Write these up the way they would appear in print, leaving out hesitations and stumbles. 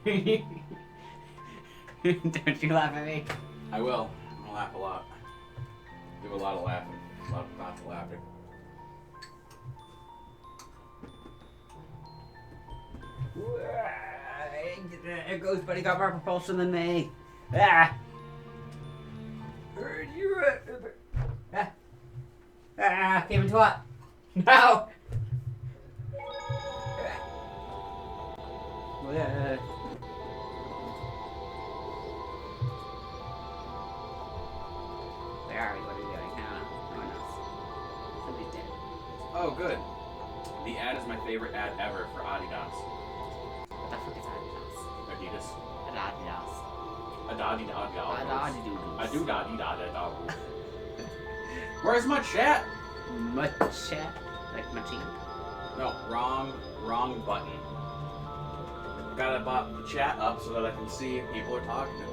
Don't you laugh at me? I will. I'm gonna laugh a lot. Do a lot of laughing. Lots of laughing. Ghost Buddy got more propulsion than me. Ah! Came into what? No! Where are we? What are we doing? No one knows. Somebody's dead. Oh, good. The ad is my favorite ad ever for Adidas. What the fuck is Adidas? Adidas. Adidas. Adadi-da-da-da. Where's my chat? Much chat? Like muchy? No, wrong button. Gotta pop the chat up so that I can see if people are talking to us.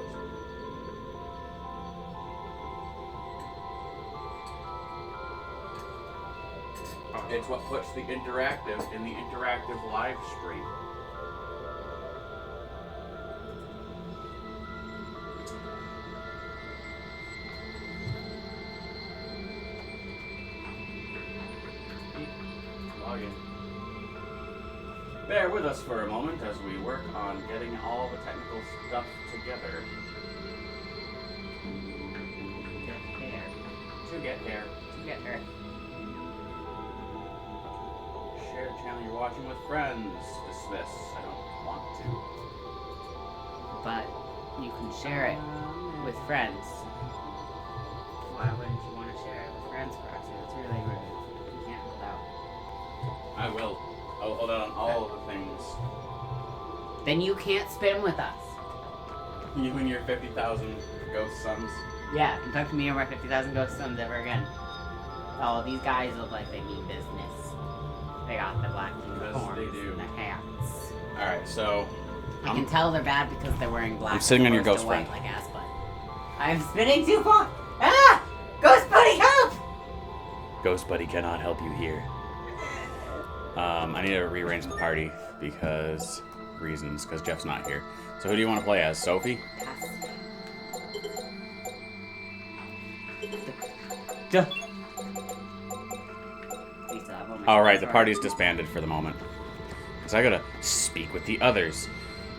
It's what puts the interactive in the interactive live stream. Log in. Bear with us for a moment as we work on getting all the technical stuff together. To get hair. Share channel you're watching with friends. Dismiss. I don't want to. But you can share it with friends. Why wouldn't you want to share it with friends, Proxy? It's really rude. You can't hold out. I will. I will hold out on all of the things. Then you can't spin with us. You and your 50,000 ghost sons. Yeah, don't talk to me or my 50,000 ghost sons ever again. Oh, these guys look like they mean business. They got the black uniforms they do. and the hats. Alright, so... I can tell they're bad because they're wearing black. I'm sitting on your opposed ghost to white friend. like ass butt. I'm spinning too far! Ah! Ghost Buddy, help! Ghost Buddy cannot help you here. I need to rearrange the party because Jeff's not here. So who do you want to play as? Sophie? Duh. Alright, the party's disbanded for the moment. Because I gotta speak with the others.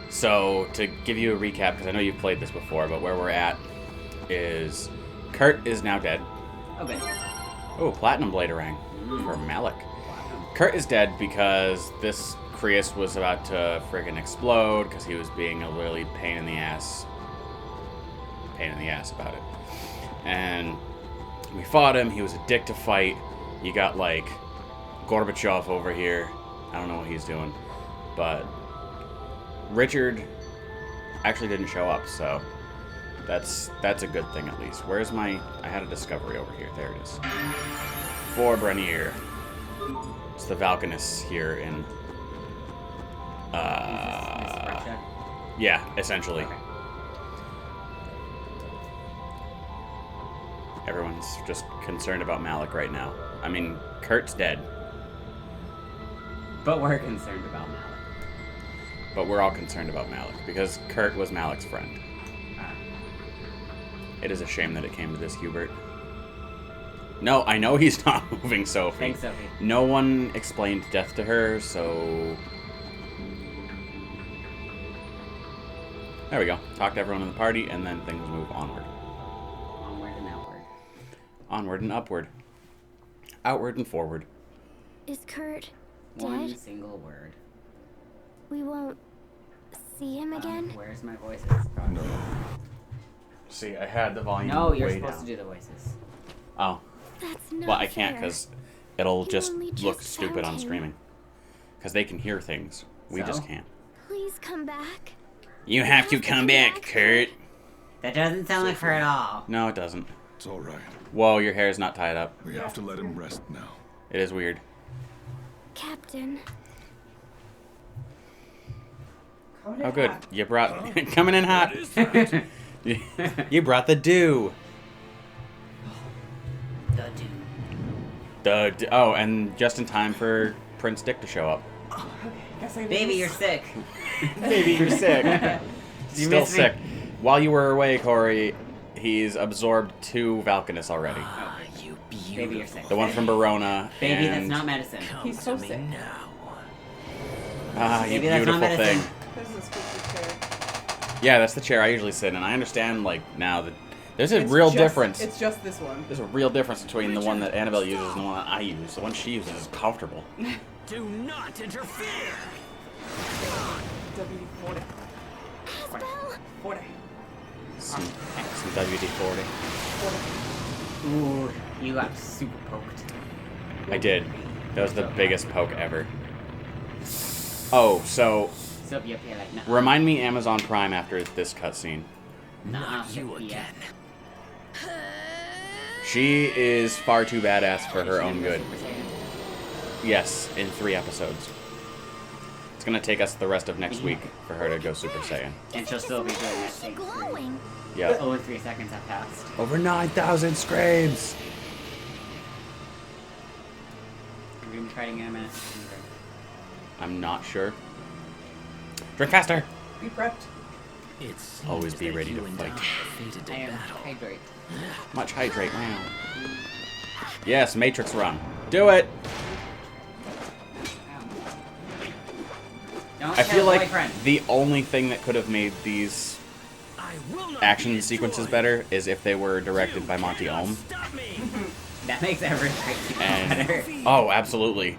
So, to give you a recap, because I know you've played this before, but where we're at is... Kurt is now dead. Okay. Oh, Platinum Bladerang for Malik. Kurt is dead because this Creus was about to friggin' explode because he was being a really pain in the ass about it. And we fought him. He was a dick to fight. You got, like, Gorbachev over here. I don't know what he's doing. But Richard actually didn't show up, so that's a good thing at least. Where's my... I had a discovery over here. There it is. For Brenier. It's the Valkanus here in... yeah, essentially. Okay. Everyone's just concerned about Malik right now. I mean, Kurt's dead. But we're concerned about Malik. But we're all concerned about Malik, because Kurt was Malik's friend. It is a shame that it came to this, Hubert. No, I know he's not moving Sophie. Thanks, Sophie. No one explained death to her, so... There we go. Talk to everyone in the party, and then things move onward. Onward and outward. Onward and upward. Outward and forward. Is Kurt dead? One single word. We won't see him again? Where's my voices? No. See, I had the volume No, you're way supposed down. to do the voices. Oh. That's not Well, I can't fair. because it'll You just only look just stupid found on him. streaming. Because they can hear things. We So? just can't. Please come back. You have to come back, Kurt. That doesn't sound like her at all. No, it doesn't. It's all right. Whoa, your hair is not tied up. We have to let him rest now. It is weird. Captain. Oh, good. You brought... coming in hot. You brought the dew. The dude. Oh, and just in time for Prince Dick to show up. Guess I Baby, lose. you're sick. Baby, you're sick. You Still miss me? sick. While you were away, Corey, he's absorbed 2 Valkanus already. You Baby, you're sick. The one from Verona. Baby, and that's not medicine. He's so sick. You Baby, that's not beautiful thing. medicine. This is a squeaky chair. Yeah, that's the chair I usually sit in. And I understand, like, now that there's a It's real just- difference. It's just this one. There's a real difference between the one that Annabelle uses and the one that I use. The one she uses is comfortable. Do not interfere. WD-40. Asbel! 40. Some WD-40. 40. Ooh, you got super poked. I did. That was the biggest poke ever. Oh, so So you have to like, nah. remind me Amazon Prime after this cutscene. Nah, You yeah. again. She is far too badass for her own good. Super Saiyan. Yes, in 3 episodes. It's gonna take us the rest of next week for her to go Super Saiyan. And she'll still be doing that She's thing. glowing. Yeah. Only 3 seconds have passed. Over 9,000 screams! We're gonna be fighting in a minute. I'm not sure. Drink faster! Be prepped. It seems Always be that ready you to and fight. I are fated to I am battle. hydrate. Much hydrate now. Yes, Matrix run. Do it! Don't I tell feel like boyfriend. the only thing that could have made these I will not action be sequences destroyed. better is if they were directed You by Monty cannot Ohm. Stop me. That makes everything And better. oh, absolutely.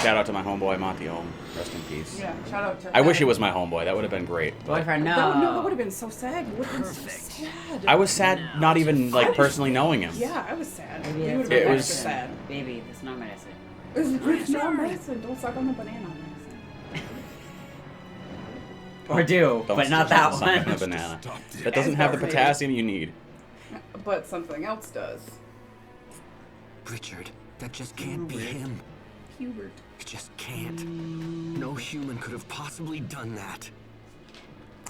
Shout out to my homeboy Monty Ohm. Rest in peace. Yeah, shout out to I wish it was my homeboy. That would have been great. Boyfriend, no. That would have been so sad. You would have been so Perfect. sad. I was sad not even like personally knowing him. Yeah, I was sad. Baby, You that's would have It been was- extra sad. Baby, that's not medicine. It's not medicine. Don't suck on the banana. Or do, Don't but not suck that on one. a banana. Stop it. That doesn't have the Maybe. potassium you need. But something else does. Richard, that just can't be him. Hubert. It just can't. No human could have possibly done that.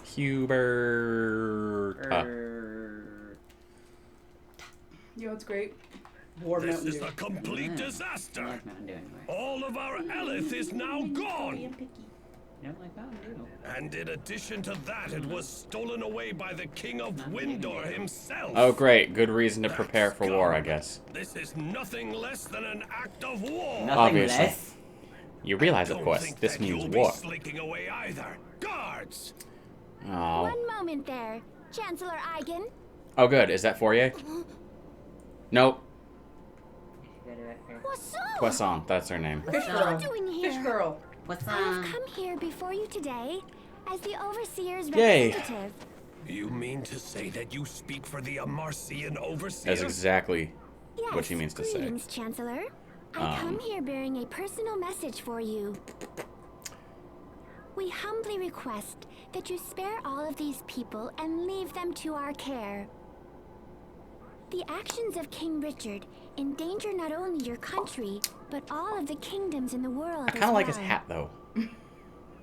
Hubert. You know what's great? War This Mountain is Dew. a complete I disaster. like Mountain Dew anyway. All of our Elith is now gone. I don't like Mountain Dew. And in addition to that, it was stolen away by the King of Windor himself. Oh, great. Good reason to prepare for war, I guess. This is nothing less than an act of war. Nothing Obviously. less. You realize, of Don't course, think this that means you'll war. Be slinking away either. Guards! Oh. One moment there, Chancellor Eigen. Oh, good. Is that Fourier? Nope. What's up? Poisson. That's her name. Fish What are girl. you doing here? Fish girl. What's I have come here before you today as the Overseer's Yay. representative. You mean to say that you speak for the Amarcian Overseer? That's exactly Yes, what she means to say. greetings, Chancellor. I come here bearing a personal message for you. We humbly request that you spare all of these people and leave them to our care. The actions of King Richard endanger not only your country, but all of the kingdoms in the world. I kind of like his hat, though.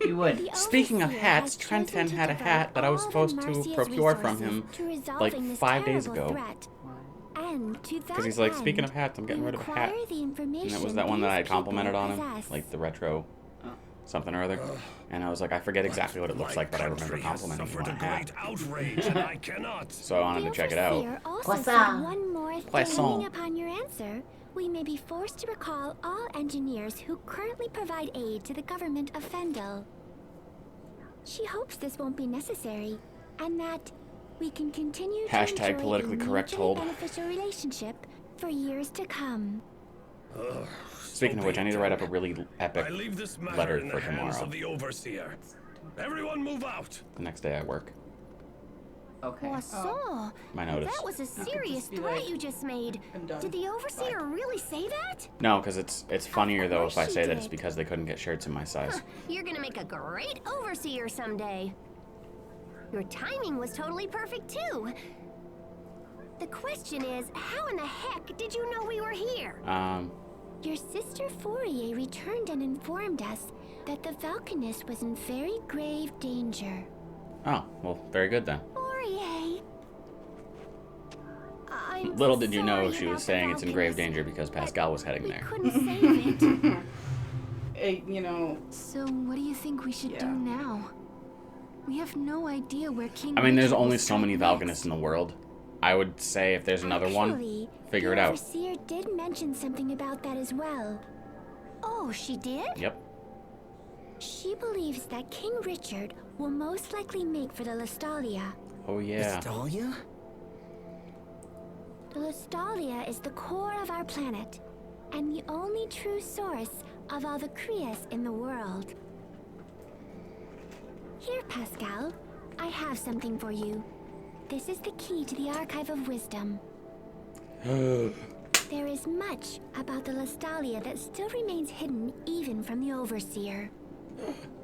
You would. The Speaking of Overseer hats, has Trenton chosen to had a devote hat that I was all of supposed to Marcia's procure from resources him to resolving like this 5 days terrible ago. threat. And to that Because he's like, speaking end, of hats, I'm getting we rid of a hat. require the And information it was that one that I had these people complimented on him, possess. like the retro Oh. something or other. And I was like, I forget exactly what it looks like, but I remember country has complimenting him suffered on a a hat. great outrage, and I cannot. So I wanted The to check it out. Overseer also What's said that? one more thing. Poisson. Upon your answer, we may be forced to recall all engineers who currently provide aid to the government of Fendel. She hopes this won't be necessary, and that we can continue Hashtag to enjoy politically a correct mutually hold. beneficial relationship for years to come. Speaking of which, I need to write up a really epic I leave this matter letter in for the hands tomorrow. of the Overseer. Everyone move out. The next day I work. Okay. Poisson, My notice. that was a serious be threat like, you just made. I'm done. Did the Overseer really say that? No, because it's funnier though if I course say she that it's did. because they couldn't get shirts in my size. You're gonna make a great overseer someday. Your timing was totally perfect too. The question is, how in the heck did you know we were here? Your sister Fourier returned and informed us that the Falconess was in very grave danger. Oh, well, very good then. Fourier. I'm Little did you know sorry she about was the saying it's in grave Falconess, danger because but Pascal was heading we there. couldn't save it. you know. So what do you think we should do now? We have no idea where King I mean, there's Richard will only so many strike Valkanists next. in the world. I would say if there's another Actually, one, figure it the out. Overseer did mention something about that as well. Oh, she did? Yep. She believes that King Richard will most likely make for the Lestalia. Oh, yeah. Estalia? The Lestalia is the core of our planet, and the only true source of all the Krias in the world. Here, Pascal, I have something for you. This is the key to the Archive of Wisdom. There is much about the Lestalia that still remains hidden even from the Overseer.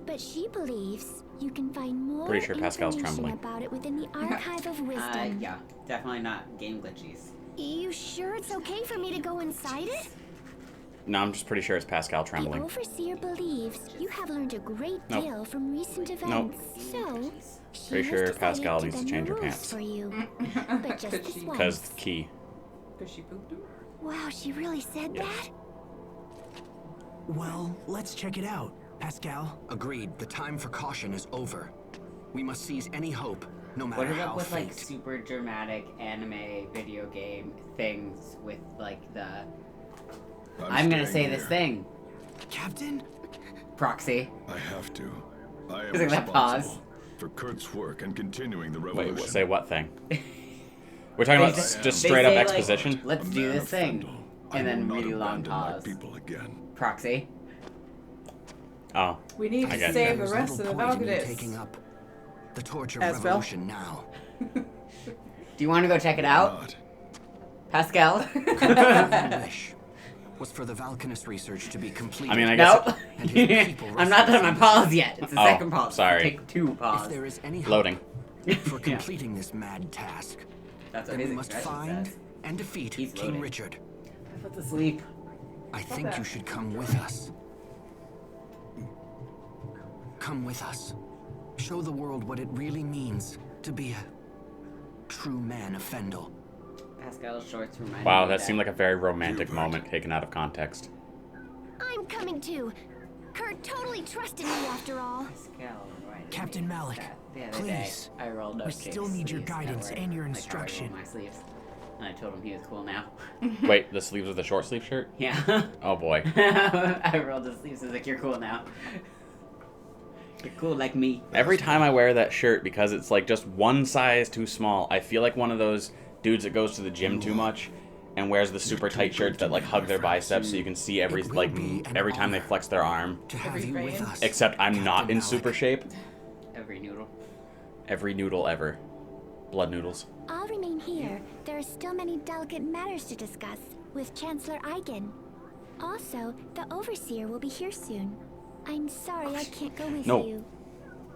But she believes you can find more Pretty sure Pascal's information trembling. about it within the Archive of Wisdom. Yeah, definitely not game glitchies. You sure it's okay for me to go inside it? No, I'm just pretty sure it's Pascal The trembling. Overseer believes you have learned a great Nope. deal from recent Nope. events. So, she Pretty has sure decided Pascal to needs to bend change the her rules pants. for you. But just Could this she? once. Because key. Because she pooped him? Wow, she really said Yes. that? Well, let's check it out, Pascal. Agreed. The time for caution is over. We must seize any hope, no What matter is how up with faint. like super dramatic anime video game things with like the I'm gonna say staying this here. thing, Captain? proxy. I have to. I am Is it that pause? responsible for Kurt's work and continuing the Wait, revolution. say what thing? We're talking about They just they straight up say, like, exposition? let's A do man this of thing, Fendel. I and then will not really long abandon my pause. people again. Proxy. Oh. We need I to get save it. the There's rest of little the point in you Valkanists. taking up the torch of As well? revolution now. Do you want to go check it out, Not. Pascal? My wish was for the Valkanist research to be completed. I mean, I guess... No. And his people I'm not done my rested pause yet. It's the Oh, second pause. sorry. Take two If pause. there is any hope Loading. for completing this mad task, That's what then his we must expression find says. and defeat He's King loading. Richard. I put to sleep. I think that. you should come with us. Come with us. Show the world what it really means to be a true man of Fendel. Pascal's shorts remind Wow, me that seemed like a very romantic Hubert. moment taken out of context. I'm coming too. Kurt totally trusted me after all. Pascal reminded Captain me of Malik, that the other day. please. I rolled up We still need your guidance and your instruction. My sleeves. And I told him he was cool now. Wait, the sleeves of the short sleeve shirt? Yeah. Oh boy. I rolled his sleeves. I was like, you're cool now. You're cool like me. Every time I wear that shirt, because it's like just one size too small, I feel like one of those dudes that goes to the gym too much and wears the super tight shirts that like hug their biceps so you can see every It will like be an every time they honor flex their arm. To have Every you with vein. us. Except I'm not Captain in super Malik. shape. Every noodle. Every noodle ever. Blood noodles. I'll remain here. There are still many delicate matters to discuss with Chancellor Eigen. Also, the Overseer will be here soon. I'm sorry I can't go with No. you.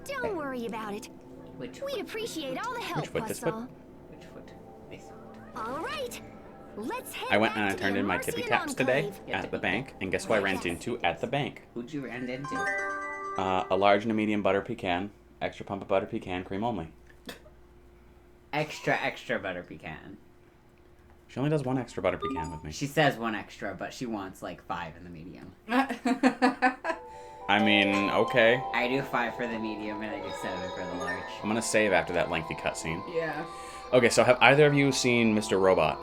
Don't worry about it. Which We'd appreciate all the help, Which foot, this Puzzle. foot? Which foot? This foot. All right. Let's head I went back and I to the turned in my Emersian tippy taps today Enclave. Yeah, at the tippy bank, and guess who I ran into at the bank? Who'd you run into? A large and a medium butter pecan, extra pump of butter pecan, cream only. Extra butter pecan. She only does one extra butter pecan with me. She says one extra, but she wants like 5 in the medium. I mean, okay. I do 5 for the medium and I do 7 for the large. I'm gonna save after that lengthy cutscene. Yeah. Okay, so have either of you seen Mr. Robot?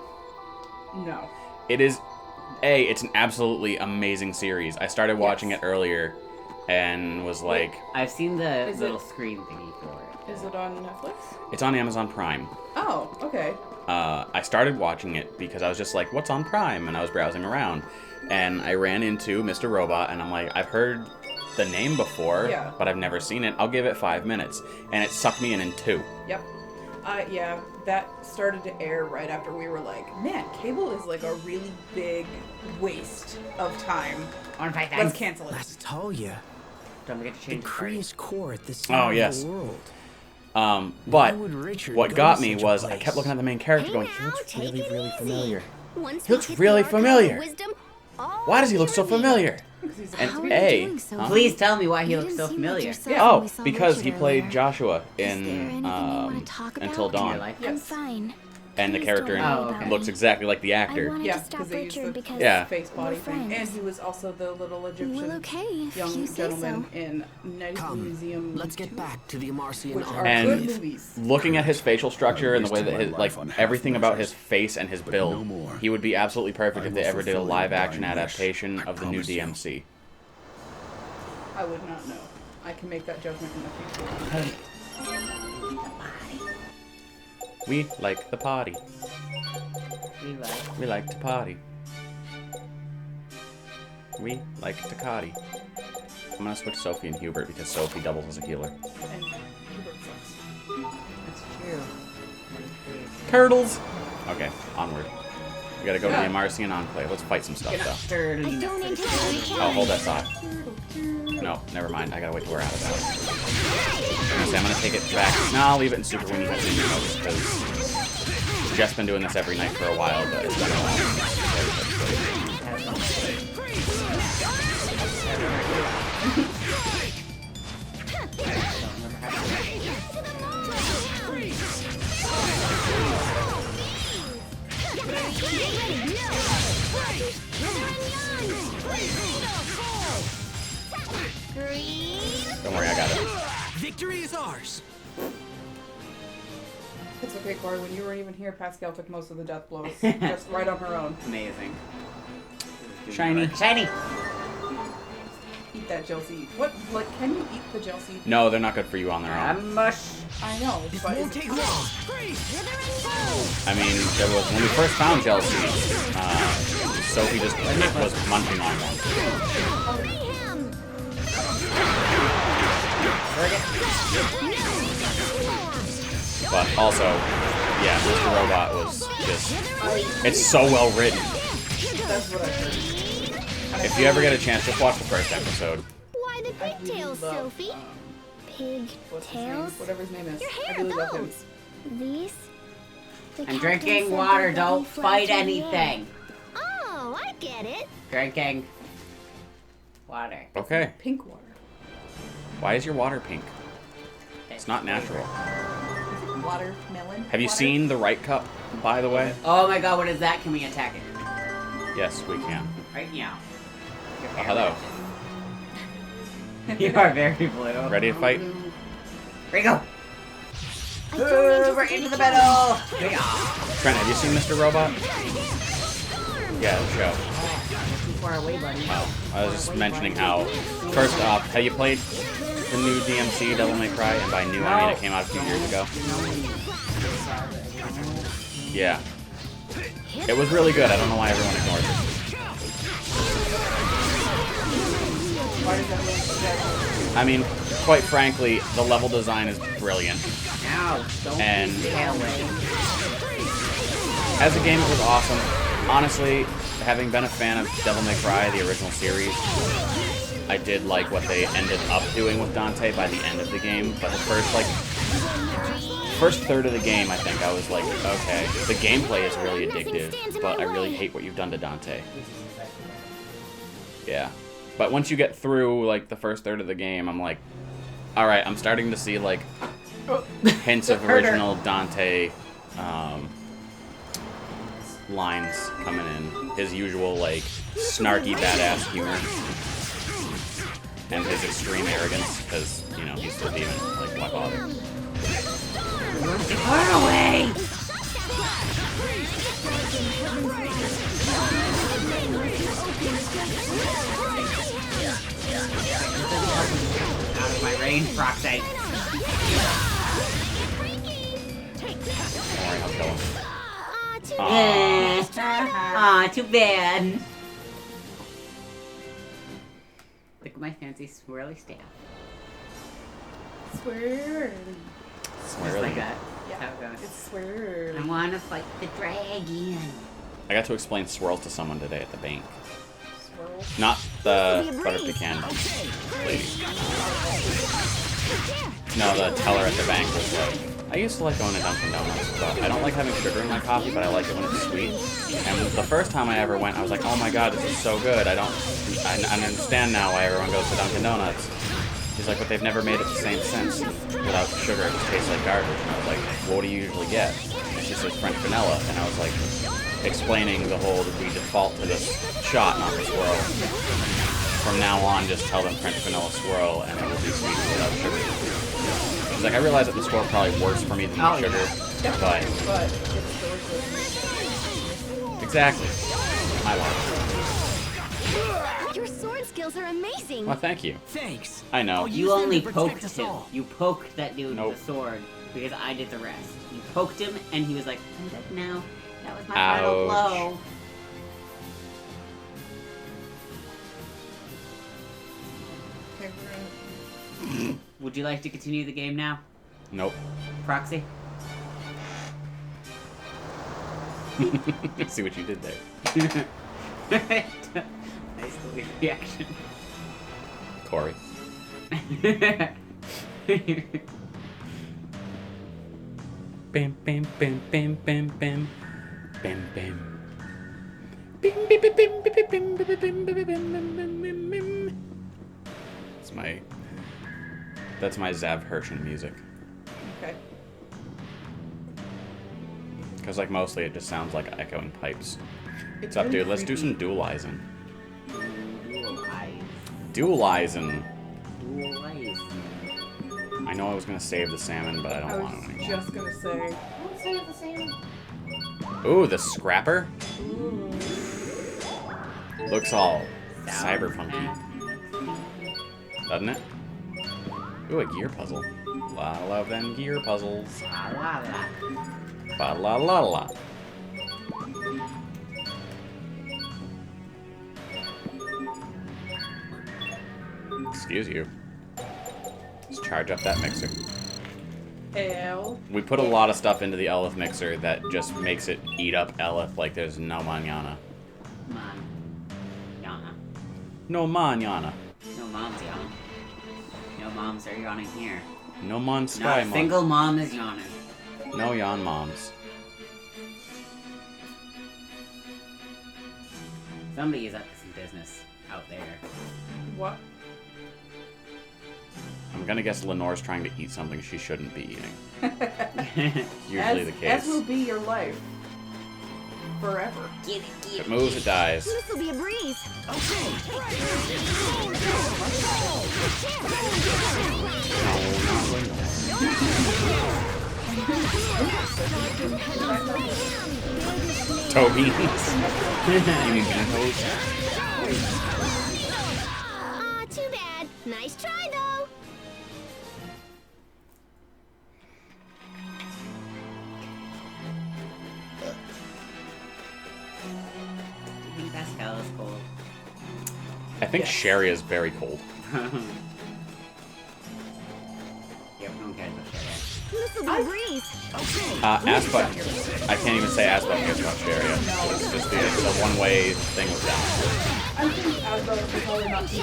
No. It is, it's an absolutely amazing series. I started watching Yes. it earlier and was like, I've seen the Is little it- screen thingy for it. Is it on Netflix? it's on Amazon Prime. Oh, okay. I started watching it because I was just like, what's on Prime? And I was browsing around. And I ran into Mr. Robot, and I'm like, I've heard the name before, Yeah. but I've never seen it. I'll give it 5 minutes. And it sucked me in 2. Yep. Yeah, that started to air right after we were like, man, cable is like a really big waste of time. I want to fight Let's that. cancel it. Lestalia, Don't forget to the change the party. Kriya's core at the center Oh, of yes. the world. But Why would Richard what go got to me such a was I place? kept looking at the main character Hey going, now, he looks take really, it really easy. familiar. Once He we looks hit really the Archive of familiar. Wisdom, all Why does he look so will be familiar? He's And How are you A, doing so huh? Please tell me why he You looks didn't so seem like familiar. yourself Yeah. when we Oh, saw because he Richard played earlier. Joshua Is there in anything you want to talk about? Until In your Dawn. life? Yes. I'm fine. and the Please character don't worry about looks me. exactly like the I actor. wanted Yeah, to stop because they used Richard the because Yeah. face body we're thing. friends. And he was also the little Egyptian Well, okay, if young you say gentleman so. in Night at the Come, Museum, let's get back to the Amarcian which are And- good Enclave. movies. Looking at his facial structure and the way wasted that my his, like life on half everything about his measures. face and his But build, no more. he would be absolutely perfect I if they will ever did a fulfill your live action dying wish. adaptation I of the new promise you. DMC. I would not know. I can make that judgment in the future. We like the party. We like to party. We like to party. I'm gonna switch Sophie and Hubert because Sophie doubles as a healer. And Hubert sucks. That's true. Turtles! Okay, onward. We gotta go to Yeah. the Amarcian Enclave. Let's fight some stuff, though. Turtle. I don't anticipate Oh, hold that thought. No, never mind. I gotta wait till we're out of that. I'm gonna take it back. No, I'll leave it in Super when you have your notes, because Jeff's been doing this every night for a while, but it's been a while. Don't worry, I got it. Victory is ours. It's okay, Corey. When you weren't even here, Pascal took most of the death blows. Just right on her own. Amazing. Shiny. Shiny. Eat that gel seed. What? Like, can you eat the gel seed? No, they're not good for you on their own. Mush. I know, This but won't is it- take long. I mean, there was when we first found Chelsea, Sophie just was munching on one. But also, yeah, Mr. Robot was just, it's so well written. That's what I heard. If you ever get a chance, just watch the first episode. Why the I really pigtails, love, Sophie? what's his name? Pigtails? Whatever his name is. Your I hair, really love him. those. These? The I'm captain drinking said water. that Don't they fly fight through the air. anything. Oh, I get it. Drinking water. Okay. Pink water. Why is your water pink? It's not natural. Watermelon. Have you water? seen the right cup, by the way? Oh my god, what is that? Can we attack it? Yes, we can. Right now. Oh, hello. You are very blue. Ready to fight? Here we go. I don't Right into the anticipate middle. Yeah. Trent, have you seen Mr. Robot? Yeah, the show. Too far away, buddy. Oh, I was just mentioning how, first off, have you played the new DMC Devil May Cry? And by new, I mean it came out a few years ago. Yeah. It was really good. I don't know why everyone ignores it. Why does everyone forget? I mean, quite frankly, the level design is brilliant. Ow, don't And- be away. As a game, it was awesome. Honestly, having been a fan of Devil May Cry, the original series, I did like what they ended up doing with Dante by the end of the game. But the first third of the game, I think I was like, okay, the gameplay is really addictive, but I really hate what you've done to Dante. Yeah. But once you get through, like, the first third of the game, I'm like, alright, I'm starting to see, like, hints of original Dante, lines coming in. His usual, like, snarky, badass humor. And his extreme arrogance, because, you know, he's the demon, like, why bother? Far away. Out of my range, Proxy. Don't worry, I'll kill him. Aw, too bad. Look at my fancy swirly staff. Swirly. It's Just really like good. that. That's how it goes. It's swirly. I wanna fight the dragon. I got to explain swirls to someone today at the bank. Swirl. Not the butter pecan lady. No, the teller at the bank was like, I used to like going to Dunkin' Donuts, but I don't like having sugar in my coffee, but I like it when it's sweet. And the first time I ever went, I was like, oh my god, this is so good. I understand now why everyone goes to Dunkin' Donuts. She's like, but they've never made it the same since. Without sugar, it just tastes like garbage. And I was like, well, what do you usually get? And she says French vanilla. And I was like, explaining the whole that we default to this shot, not the swirl. From now on, just tell them French vanilla swirl, and it will be sweet without sugar. She's like, I realize that the swirl is probably worse for me than the sugar, but it's delicious. Exactly. I love Your sword skills are amazing. it. Well, thank you. Thanks. I know. You Use them only to protect poked us him. all. You poked that dude Nope. with the sword because I did the rest. You poked him, and he was like, no, that was my final Ouch. blow. Okay, we're gonna... Would you like to continue the game now, Nope. Proxy? See what you did there. Nice little reaction. Corey. Bam, bam, bam, bam, bam, bam. Bam, bam. Bim, bim, bim, bim, bim, bim, bim, bim, bim, bim, bim, bim, bim. That's my Zav Hershen music. Okay. Because, like, mostly it just sounds like echoing pipes. It's What's up, really dude? Let's do creepy. some dualizing. Dualizing. I know I was gonna save the salmon, but I I don't was want it anymore. just gonna say. Ooh, the scrapper. Looks all cyberpunky, doesn't it? Ooh, a gear puzzle. I love them gear puzzles. Ba la la la. Excuse you. Let's charge up that mixer. L. We put a lot of stuff into the Elif mixer that just makes it eat up Elif like there's no mañana. Yana. No mañana. No mom's yawning. No moms are yawning here. No mon Not sky a mon. single mom is yawning. No yawn moms. Somebody is up to some business out there. What? I'm gonna guess Lenore's trying to eat something she shouldn't be eating. Usually the case. As will be your life. Forever. Get If it moves, it dies. This'll be a breeze. Toe beans. You mean bean toes? Ah, too bad. Nice try, though. Do you think Pascal is cold? I think Sherry is very cold. Yeah, we don't care about Sherry. This'll be a breeze. Aspa. I can't even say Aspa cares about Sherry. It's just the one-way thing with down. I think Asbel is probably not being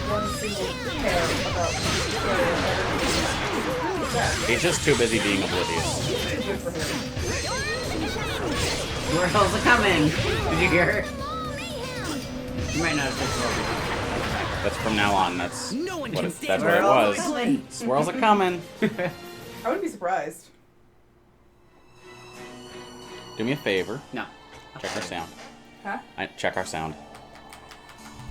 one single care about He's just too busy being oblivious. good for him. Squirrels are coming! Did you hear her? You might notice the squirrels are coming. That's from now on. That's No one what can it, stand that's what it Squirrels was. are coming. Squirrels are coming. I wouldn't be surprised. Do me a favor. No. Check our sound. Huh? Check our sound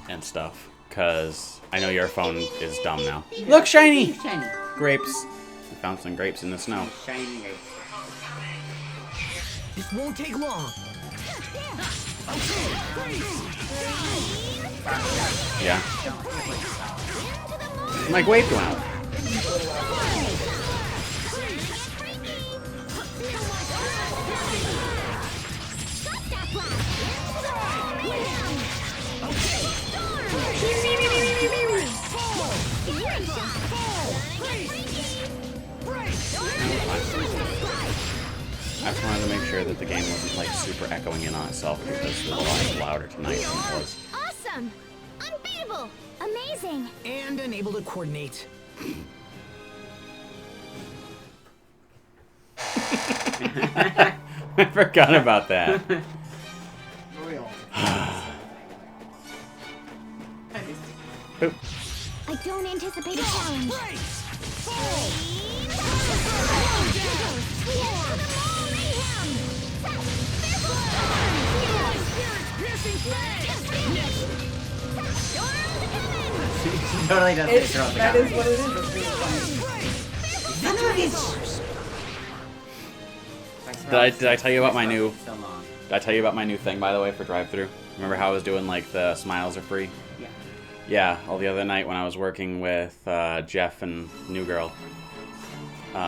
and stuff, cause I know your phone is dumb now. Look, shiny Shiny. grapes. We found some grapes in the snow. Shiny grapes. This won't take long. Yeah. My grape went out. I just wanted to make sure that the game wasn't like super echoing in on itself because the volume was louder tonight than it was. Awesome. Unbeatable. Amazing. And unable to coordinate. I forgot about that. Royal. Oop. I I don't anticipate a challenge. She totally does say throw the That gun. is what it is. It's really funny. Did I tell you about my new? So long. Did I tell you about my new thing, by the way, for drive-thru? Remember how I was doing like the smiles are free? Yeah. Yeah. Well, the other night when I was working with Jeff and New Girl,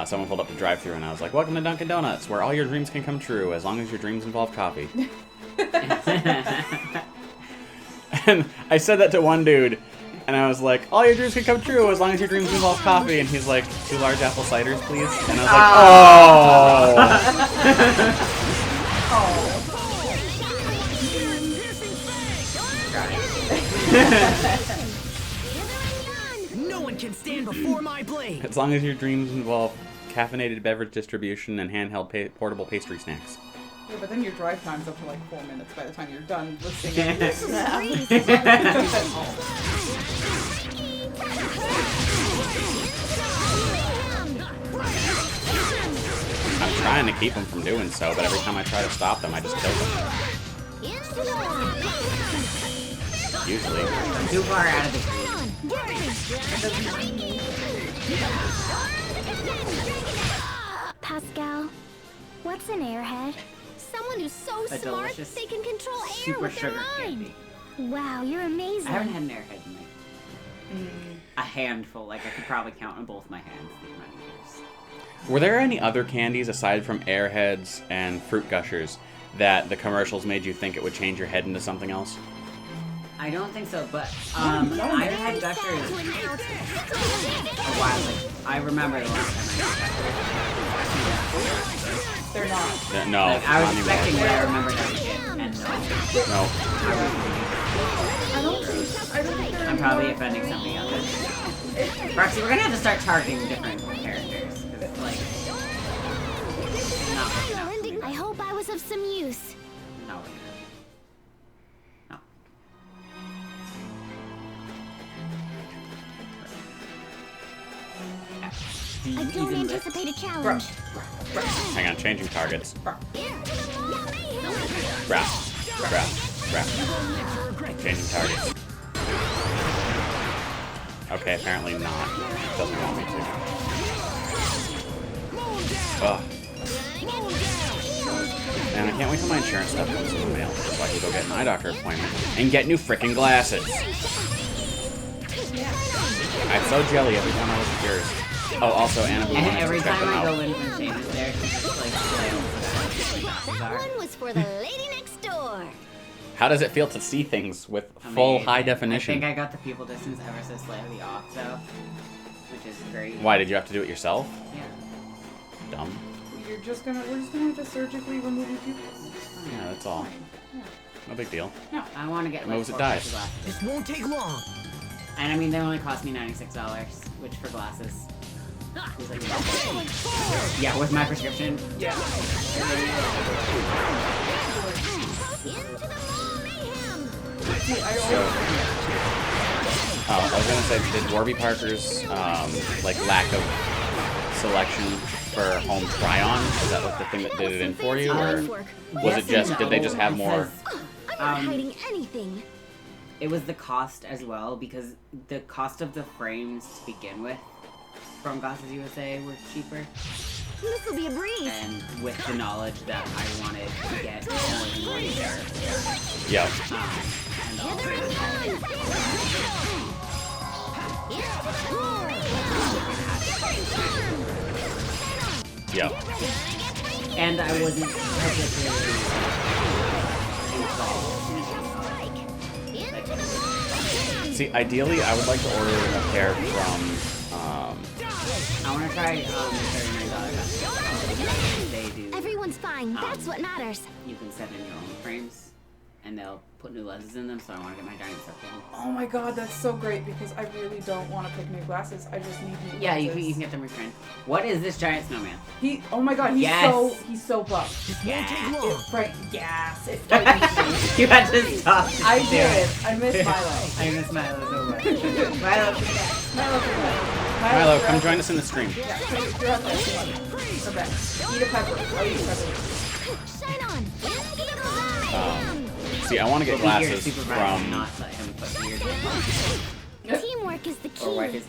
someone pulled up to drive-thru and I was like, "Welcome to Dunkin' Donuts, where all your dreams can come true as long as your dreams involve coffee." And I said that to one dude, and I was like, "All your dreams can come true as long as your dreams involve coffee." And he's like, "2 large apple ciders, please." And I was like, "Oh." No one can stand before my blade. As long as your dreams involve caffeinated beverage distribution and handheld portable pastry snacks. Yeah, but then your drive time's up to like 4 minutes by the time you're done listening. I'm trying to keep them from doing so, but every time I try to stop them, I just kill them. Usually. Too far out of the Pascal, what's an airhead? Someone who's so A smart delicious, they can control air super with their sugar mind. candy. Wow, you're amazing. I haven't had an airhead in like a handful. Like I could probably count on both my hands the amount of years. Were there any other candies aside from Airheads and Fruit Gushers that the commercials made you think it would change your head into something else? I don't think so, but I had Gushers a while ago. I remember the last time I had Gushers. They're not. No, Like, I was not expecting anymore. what I remembered as a kid, and no. No. I don't think they're I'm probably offending somebody else. Roxy, we're gonna have to start targeting different characters, because it's like... not working out. I hope I was of some use. No. No. Do you I don't even lift? anticipate a challenge. Hang on, changing targets. Brah, brah, brah. Changing targets. Okay, apparently not. Doesn't want me to. Ugh. Man, I can't wait till my insurance stuff comes in the mail so I can go get an eye doctor appointment and get new freaking glasses. I'm so jelly every time I look at yours. Oh, also, Anna Blue And wanted every to check time them I go out. in and change it there, she's just like That one was for the lady next door. How does it feel to see things with full high I definition? think I got the pupil distance ever so slightly off, though, which is great. Why, did you have to do it yourself? Yeah. Dumb. We're just gonna have to surgically remove your pupils. Yeah, that's all. No big deal. No, I want to get like Moves it 4 dies. pairs of glasses. This won't take long. And I mean, they only cost me $96, which for glasses is like yeah, with my prescription. Yeah. I was gonna say, did Warby Parker's like lack of selection for home try-on, is that like the thing that did it in for you, or was it just did they just have more? I'm not hiding anything. It was the cost as well, because the cost of the frames to begin with from Glasses USA were cheaper. This will be a breeze. And with the knowledge that I wanted to get more than one pair. Yeah. And also, Yeah. and I wasn't particularly involved. See, ideally, I would like to order a pair from. I want to try the $39. They do. Everyone's fine. That's what matters. You can set in your own frames, and they'll put new lenses in them, so I want to get my giant stuff in. Oh my god, that's so great because I really don't want to pick new glasses. I just need new Yeah, you lenses. can get them retrained. What is this giant snowman? Oh my god, he's Yes. so buff. Yes. Yes, it frightens me. You had to stop. I did. I miss Milo. I miss Milo so much. Milo, come join us in the stream. Yeah, you're on this one. Come back. Eat a pepper. I'll eat a pepper. Shine on. See, I want to get glasses from... Not let him put weird Teamwork is the key. or wipe his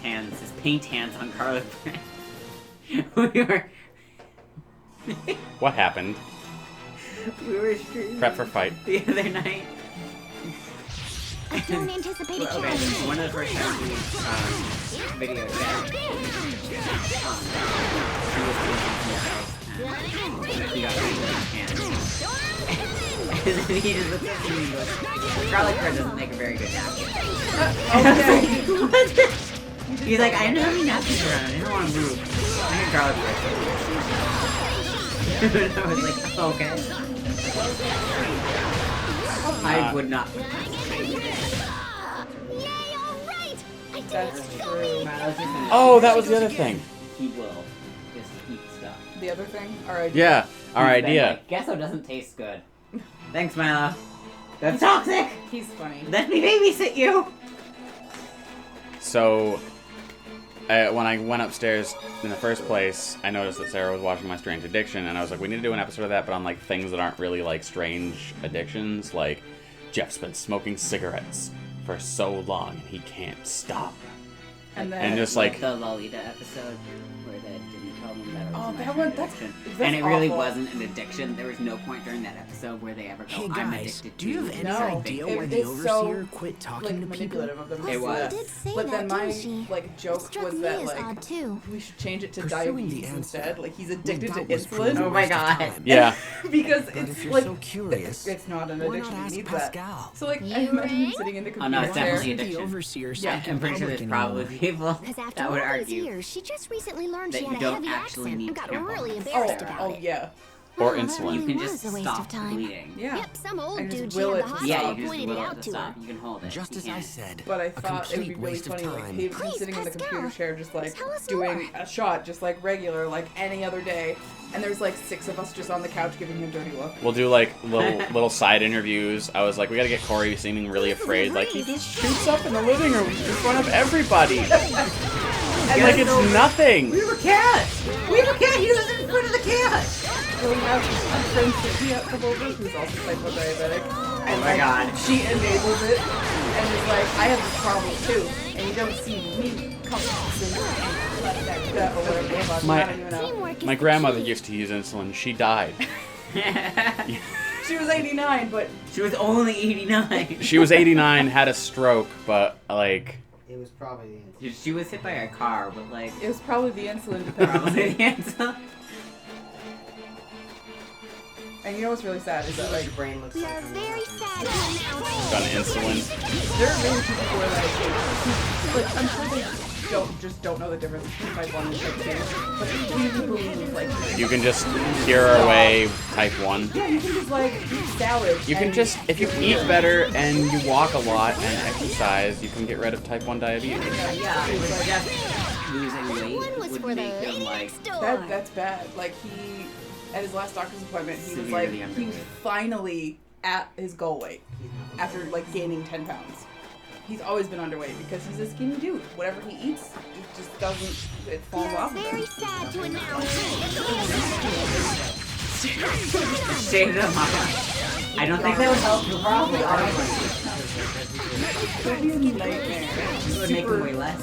paint hands on Carly. we were What happened? streaming Prep for fight. the other night. I don't anticipate a Okay, challenge. one of the first times we video chat. He was doing something else, and he got really in his hand. And then he just looked at me and goes, Charlie Bird doesn't make a very good napkin. He's like, I don't have any napkins around. I don't want to move. I need garlic bread. And I was like, okay. I would not. That's true. Oh, that was the other thing. He will just eat stuff. The other thing? Our idea. Yeah, our He's been idea. like, Gesso doesn't taste good. Thanks, Milo. That's toxic! He's funny. Let me babysit you! So, when I went upstairs in the first place, I noticed that Sarah was watching My Strange Addiction, and I was like, we need to do an episode of that, but on like things that aren't really like strange addictions. Like, Jeff's been smoking cigarettes for so long, and he can't stop. And then And just like, the Lolita episode where they didn't tell them that it was Oh, an that actual one- that's addiction. that's And it really awful. wasn't an addiction. There was no point during that episode where they ever go, Hey I'm guys, addicted do you have to any No. idea It why the is so, overseer quit talking like to people? manipulative of them. It was. She did say But then that, my didn't she? like joke Struck was me that as like odd too. we should change it to Pursuing the diabetes answer. instead. Like he's addicted to That was insulin. proven Oh my waste of God. time. yeah. Because But it's if you're like so curious, it's not an why not addiction. ask You need Pascal? that. So like I You imagine him rang? sitting in the Oh, computer no, it's chair. definitely The addiction. overseer Yeah, said I'm pretty sure there's probably people Because after that would all these argue. years, she just recently learned that she you had a don't heavy actually accent need and got tampons. really embarrassed about Oh it. yeah. Or Well, that insulin. really You can was just a waste stop of time. bleeding. Yeah. Yep, some old And just dude she will had it the to hospital Yeah, you can just pointed will it it out to to stop. her. You can hold it. Just You as I can't. said, But I a thought it would be complete really waste of funny, like time. him Please, sitting in the Pascal, computer chair, just like tell us doing more. a shot, just like regular, like any other day. And there's like 6 of us just on the couch giving him dirty look. We'll do like little side interviews. I was like, we gotta get Corey seeming really afraid. Like, he just shoots up in the living room in front of everybody. And like, it's nothing. We were cats! We were cats! He was in front of the cat! So we have a friend Cynthia come over, who's also type 1 diabetic. And my God. She enables it and is like, I have this problem too, and you don't see me come or whatever the fuck. I don't even know. Teamwork is My the grandmother key. used to use insulin. She died. She was 89, but She was only 89. She was 89, had a stroke, but like, It was probably She was hit by a car, but like, it was probably the insulin probably dependency. the answer. And you know what's really sad is that like your brain looks We like are a very lot. sad to announce. got insulin. there are many people who are like I'm sure they don't know the difference between type 1 and type 2, but they really believe like You can just cure away type 1. yeah, you can just like eat salad. You can and- just, if you eat better and you walk a lot and exercise, you can get rid of type 1 diabetes. Yeah, it was just losing That weight one was would for the make him lady like. next door. that's bad. Like he at his last doctor's appointment, he was like Severely he was underweight. finally at his goal weight after like gaining 10 pounds. He's always been underweight because he's a skinny dude. Whatever he eats, it just doesn't. It We falls are off. of very him. sad to announce. Shave them off. I don't think that would help the problem. It'd be a nightmare. It would make him weigh less.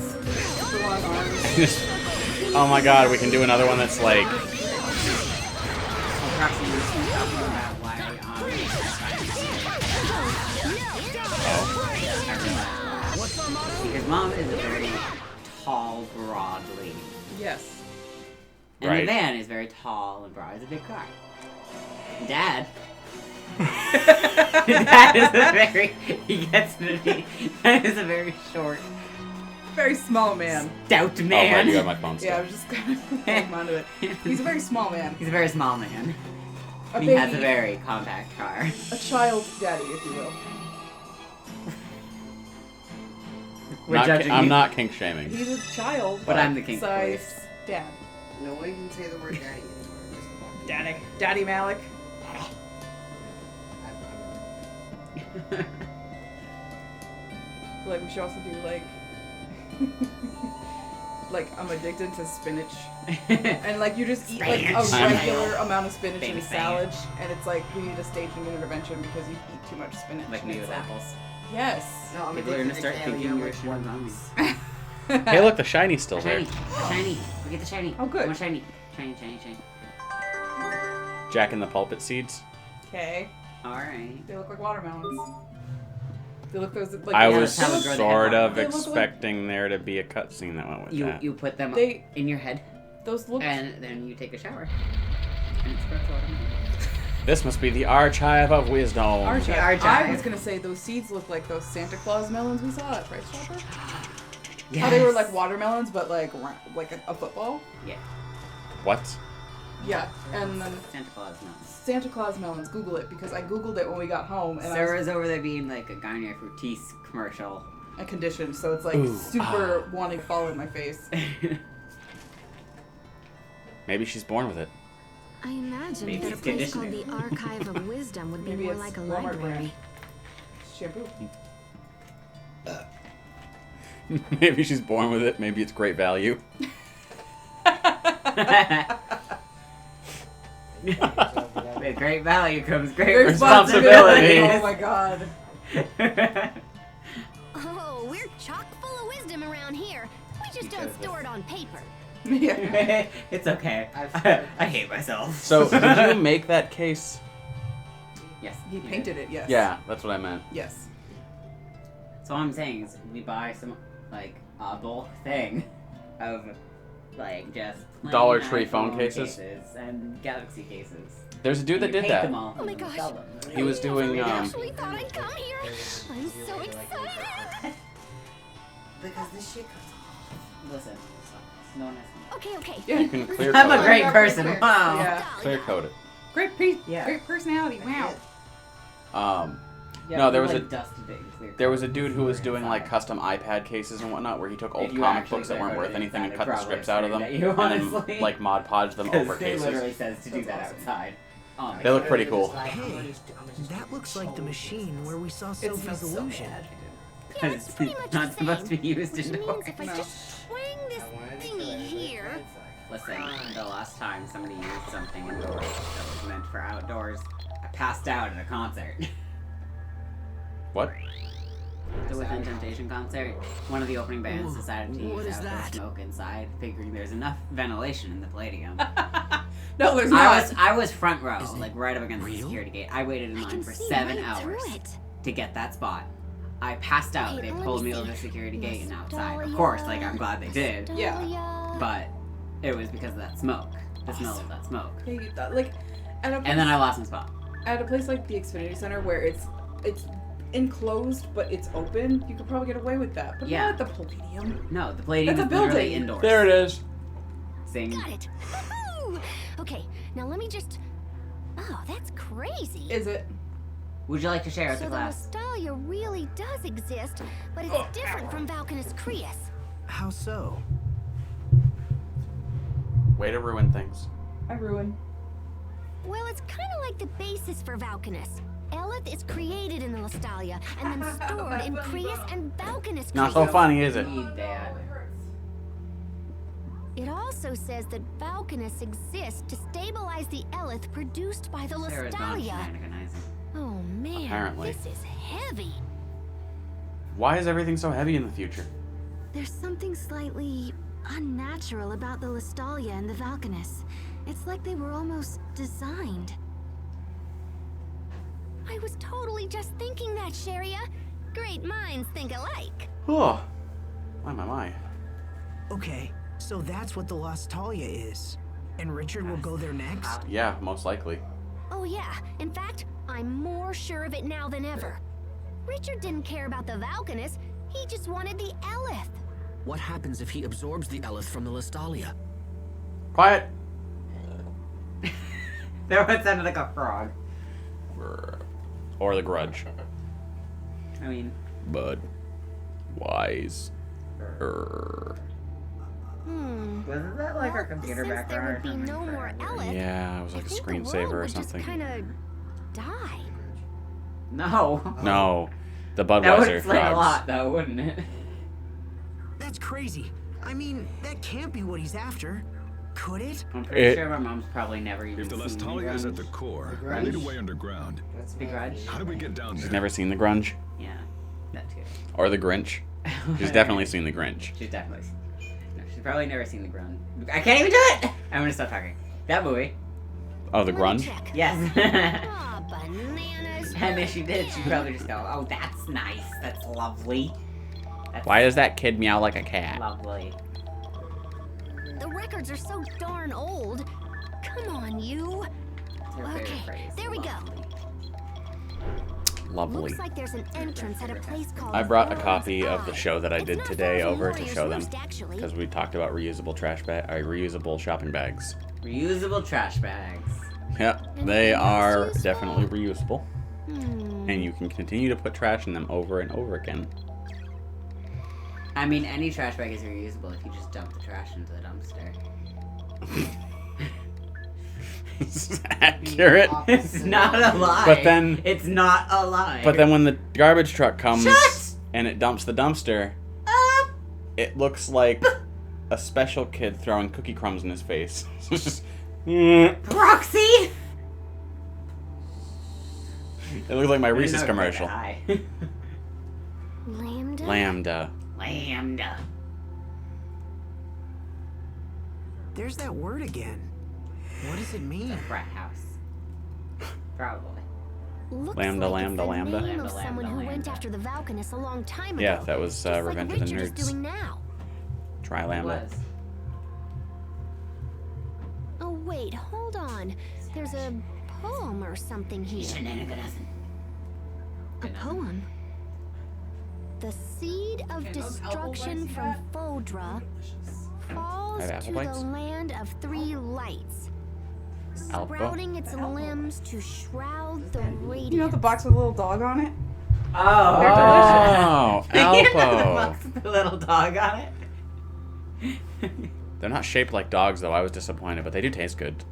Super long arms. Oh my god, we can do another one that's like, Approximately talking about why because Mom is a very tall, broad lady. Yes. And Right. the van is very tall and broad. It's a big car. Dad. Dad is a very. He gets to be. That is a very short, Very small man. stout oh man. right, you have my phone Yeah, I still. was just kind of holding onto it. He's a very small man. He's a very small man. He has a very compact car. A child daddy, if you will. I'm not kink shaming. He's a child, but I'm the kink size police. dad. No one can say the word daddy anymore. Daddy. Daddy Malik. Like, we should also do, like... like, I'm addicted to spinach. And, like, you just eat, like, a regular amount of spinach in a salad. And it's like, we need a staging intervention because you eat too much spinach. Like me with apples. Yes. No, I'm People are gonna start thinking you're which one zombies. Hey, look, the shiny's still there. Shiny. We get the shiny. Oh, good. I want shiny. Shiny. Jack in the pulpit seeds. Okay. Alright. They look like watermelons. They look those like. I Yeah, was that's how we grow the sort head of They look like- expecting there to be a cutscene that went with that. You put them They- in your head, Those look. and then you take a shower. And it's gross watermelon. This must be the archive of wisdom. Archive. Archive. I was gonna say those seeds look like those Santa Claus melons we saw at Price Chopper. Yes. How they were like watermelons, but like a football. Yeah. What? Yeah, and then Santa Claus melons. Santa Claus melons. Google it because I googled it when we got home and Sarah's over there being like a Garnier Fructis commercial. I conditioned, so it's like Ooh, super wanting to fall in my face. Maybe she's born with it. I imagine Maybe that a it's place called the conditioning. Archive of Wisdom would be Maybe more it's like a Walmart library. brand. Shampoo. Maybe she's born with it. Maybe it's great value. With great value comes great Great responsibility. Oh my god. Oh, we're chock full of wisdom around here. We just don't store it on paper. Yeah. It's okay. I hate myself. So, did you make that case? Yes. He you did. painted it. Yes. Yeah, that's what I meant. Yes. So all I'm saying is we buy some like a bulk thing of like just plain Dollar Tree iPhone phone cases? and Galaxy cases. There's a dude And that you did paint that. them all Oh my and you gosh. sell them. He was doing I actually thought I'd come here. I'm so excited. Because this shit comes Listen, no one has Okay, okay. Yeah. You can clear I'm code a it. great person. Wow. Yeah. Clear code it. Great Yeah. Great personality. Wow. Yeah, No, there you, was like, a- dusted it and clear There was a coated dude who was it doing like inside. custom iPad cases and whatnot, where he took old If you comic actually books that weren't clear worth coated anything and inside, cut the it strips probably out of them, screamed at you, and honestly. then like Mod Podged them over It literally cases. says to do that awesome. outside. Oh my They look God. pretty cool. Hey, that looks like the machine where we saw Sophie's not so illusion. bad. Yeah, it's pretty much not the supposed same. to be used Which indoors. means if I just swing this thingy here. Listen, the last time somebody used something indoors that was meant for outdoors, I passed out at a concert. What? The Within Temptation concert. One of the opening bands Whoa, decided to what use is outdoor that? smoke inside, figuring there's enough ventilation in the Palladium. No, there's not. I was front row, Is it like right up against the real? security gate. I waited in I line can for see 7 right hours through it. to get that spot. I passed out. Okay, They let pulled me me see. over the security gate and outside. Of Nostalgia, course, like I'm glad they did, Yeah. but it was because of that smoke. The smell of that smoke. Hey, like, at a place, And then I lost my spot. at a place like the Xfinity Center where it's enclosed but it's open, you could probably get away with that. But Yeah. not at the Palladium. No, the Palladium That's is a literally building. indoors. There it is. Sing. Got it. Woohoo! Okay, now let me just. Oh, that's crazy. Is it? Would you like to share with So the the class? Nostalgia really does exist, but it's different from Valkanus Creus. How so? Way to ruin things. I ruined. Well, it's kind of like the basis for Valkanus. Eleth is created in the Nostalgia and then stored in Creus and Valkanus Not Creus. so funny, is it? Need that. It also says that Valkanus exists to stabilize the Eleth produced by the Sarah's gone Nostalgia. shenaniganizing. Oh man, Apparently. this is heavy. Why is everything so heavy in the future? There's something slightly unnatural about the Nostalgia and the Valkanus. It's like they were almost designed. I was totally just thinking that, Sharia. Great minds think alike. Oh, my. Okay, so that's what the Lostalia is. And Richard will go there next? Yeah, most likely. Oh yeah, in fact, I'm more sure of it now than ever. Richard didn't care about the Valkanus, he just wanted the Eleth. What happens if he absorbs the Eleth from the Lostalia? Quiet. That one sounded like a frog. Or The Grudge. I mean... Bud. Wise. Wasn't that like our computer Since there would background? be no more Elith, Yeah, it was like a screensaver or something. Just kind of die. No. No. The That would Budweiser explain a frogs. lot, though, wouldn't it? That's crazy. I mean, that can't be what he's after. Could it? I'm pretty sure my mom's probably never even If the seen Lestalia is at the core, we need a way underground. The Grudge? How do we get down there? She's never seen The Grunge? Yeah, that too. Or The Grinch? She's definitely seen The Grinch. She's definitely seen. No, she's probably never seen The Grunge. I can't even do it! I'm gonna stop talking. That movie. Oh, The Grunge? Yes. Ah, bananas. And if she did, she'd probably just go, oh, that's nice. That's lovely. That's Why does that kid meow like a cat? lovely. The records are so darn old. Come on, you. It's her favorite Okay, phrase, there we go. lovely. Lovely. Looks like there's an entrance at a place called I brought a Thorn's copy of the Eye. show that I It's did not today far from over to Warrior's show them. Roost, actually. Because we talked about reusable reusable shopping bags. Reusable trash bags. Yep, Anything they else are useful? definitely reusable. Hmm. And you can continue to put trash in them over and over again. I mean, any trash bag is reusable if you just dump the trash into the dumpster. It's accurate. It's not a lie. But then- It's not a lie. But then when the garbage truck comes Shut! and it dumps the dumpster, it looks like a special kid throwing cookie crumbs in his face. It's just, Roxy! it looks like my I didn't Reese's know it was commercial. that high. Lambda? Lambda. Lambda. There's that word again. What does it mean? Frat house. Probably. Looks Lambda, like lambda, it's the lambda. name of Lambda, someone who lambda, went lambda. after the Valkanus a long time ago. Yeah, that was Just like Revenge of the Richard is Nerds. doing now. Try It Lambda. was. Oh wait, hold on. There's a poem or something here. A poem? The seed of destruction from Fodra falls Have apple to bites? the land of three lights, Alpo? sprouting its limbs to shroud the radiance. You know the box with a little dog on it? Oh. Oh, The Alpo. box with the little dog on it. They're not shaped like dogs, though. I was disappointed, but they do taste good.